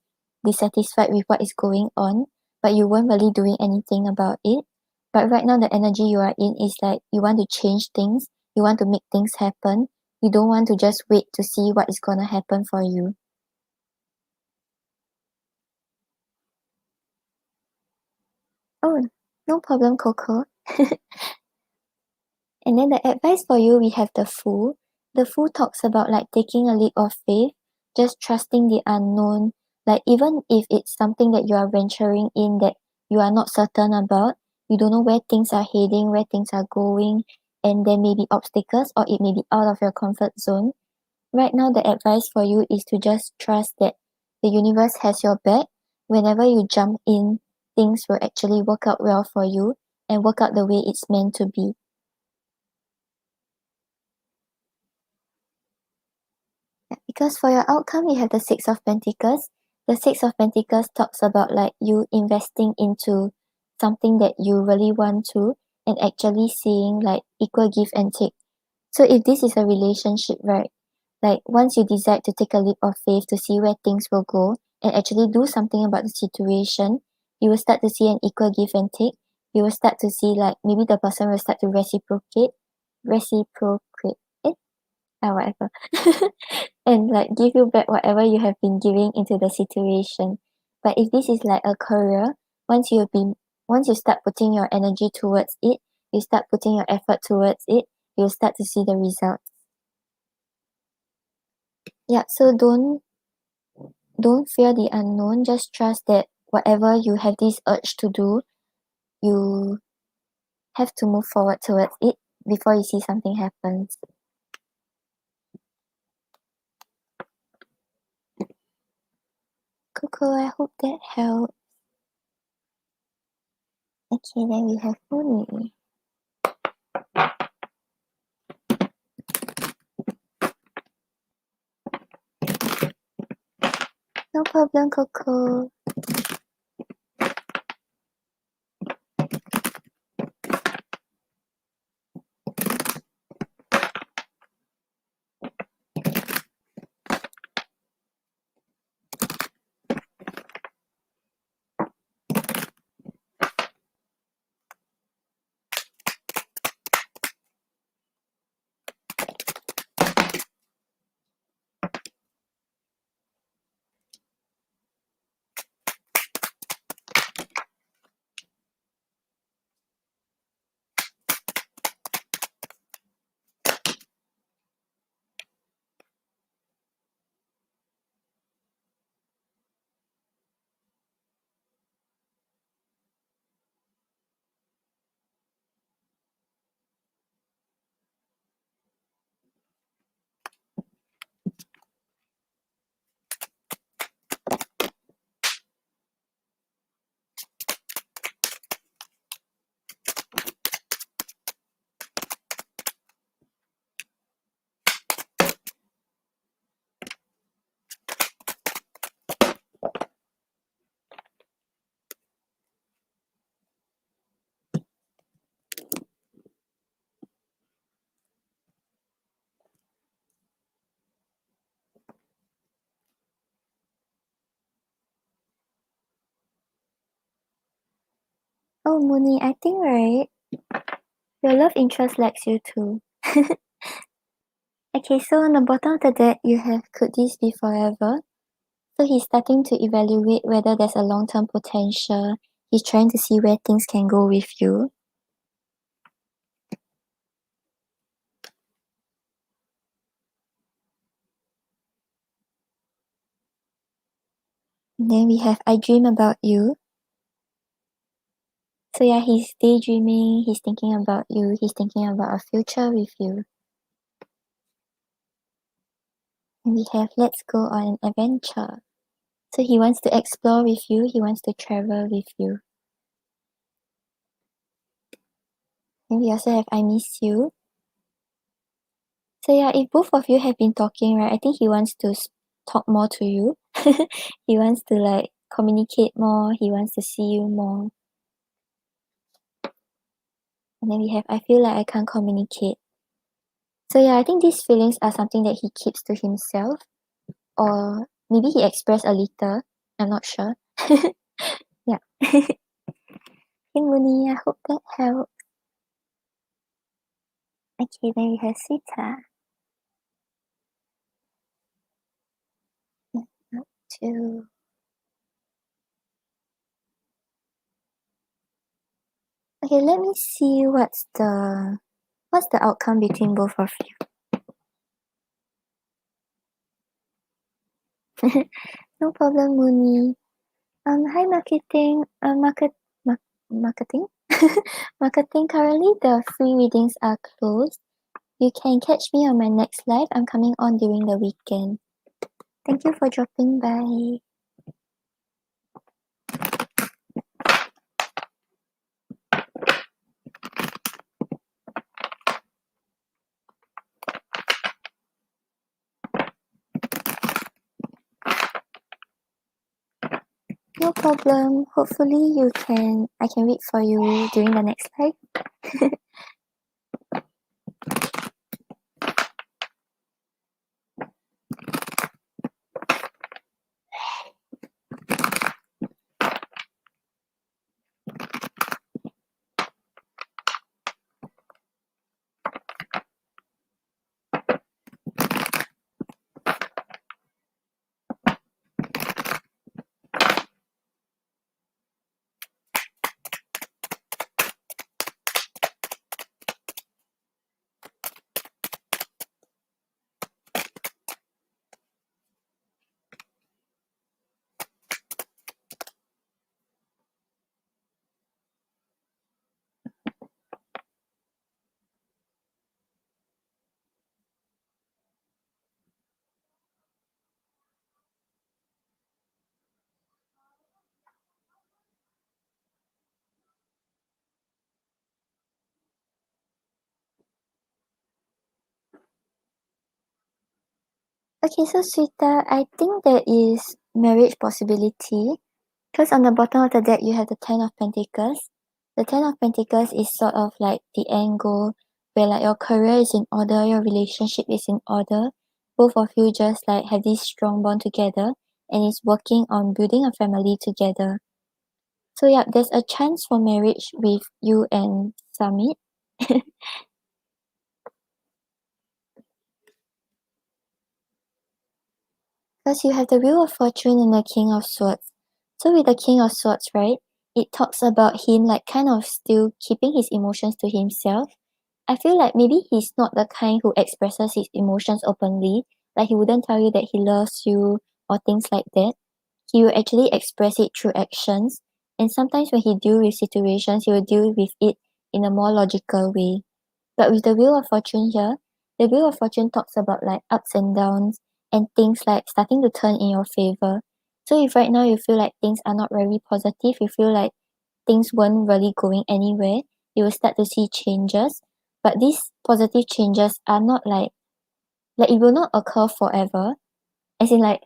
dissatisfied with what is going on, but you weren't really doing anything about it. But right now the energy you are in is like you want to change things, you want to make things happen. You don't want to just wait to see what is gonna happen for you. Oh, no problem, Coco. And then the advice for you, we have the Fool. The Fool talks about like taking a leap of faith, just trusting the unknown. Like even if it's something that you are venturing in that you are not certain about, you don't know where things are heading, where things are going, and there may be obstacles or it may be out of your comfort zone. Right now, the advice for you is to just trust that the universe has your back. Whenever you jump in, things will actually work out well for you and work out the way it's meant to be. Because for your outcome, you have the Six of Pentacles. The Six of Pentacles talks about like you investing into something that you really want to and actually seeing like equal give and take. So if this is a relationship, right? Like once you decide to take a leap of faith to see where things will go and actually do something about the situation, you will start to see an equal give and take. You will start to see like maybe the person will start to reciprocate, whatever. And like give you back whatever you have been giving into the situation. But if this is like a career, once you start putting your energy towards it, you start putting your effort towards it, you'll start to see the results. Yeah, so don't fear the unknown, just trust that whatever you have this urge to do, you have to move forward towards it before you see something happens. Coco, I hope that helped. Okay, then we have Mooney. No problem, Coco. Oh, Mooney, I think, right, your love interest likes you too. Okay, so on the bottom of the deck, you have could this be forever? So he's starting to evaluate whether there's a long-term potential. He's trying to see where things can go with you. And then we have I dream about you. So yeah, he's daydreaming, he's thinking about you, he's thinking about a future with you. And we have let's go on an adventure. So he wants to explore with you, he wants to travel with you. And we also have I miss you. So yeah, if both of you have been talking, right, I think he wants to talk more to you. He wants to like communicate more, he wants to see you more. And then we have I feel like I can't communicate. So yeah, I think these feelings are something that he keeps to himself, or maybe he expressed a little. I'm not sure. Yeah. Hey Mooney, I hope that helps. Okay, then we have Sita. Not too. Okay, let me see what's the outcome between both of you. No problem, Mooney. Hi marketing. Marketing. Marketing. Currently, the free readings are closed. You can catch me on my next live. I'm coming on during the weekend. Thank you for dropping by. No problem. Hopefully I can read for you during the next live. Okay, so Sweeta, I think there is marriage possibility. Because on the bottom of the deck, you have the Ten of Pentacles. The Ten of Pentacles is sort of like the end goal, where like your career is in order, your relationship is in order. Both of you just like have this strong bond together and is working on building a family together. So yeah, there's a chance for marriage with you and Summit. Because you have the Wheel of Fortune and the King of Swords. So with the King of Swords, right, it talks about him like kind of still keeping his emotions to himself. I feel like maybe he's not the kind who expresses his emotions openly. Like he wouldn't tell you that he loves you or things like that. He will actually express it through actions. And sometimes when he deals with situations, he will deal with it in a more logical way. But with the Wheel of Fortune here, the Wheel of Fortune talks about like ups and downs and things like starting to turn in your favor. So if right now you feel like things are not very positive, you feel like things weren't really going anywhere, you will start to see changes. But these positive changes are not like it will not occur forever. As in like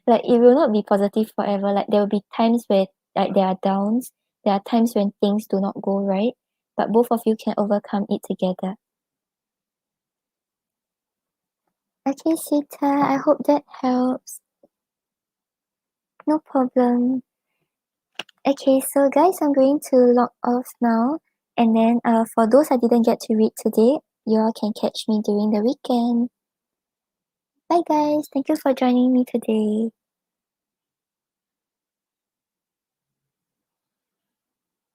like it will not be positive forever. Like there will be times where like there are downs, there are times when things do not go right, but both of you can overcome it together. Okay, Sita, I hope that helps. No problem. Okay, so guys, I'm going to log off now. And then for those I didn't get to read today, you all can catch me during the weekend. Bye guys, thank you for joining me today.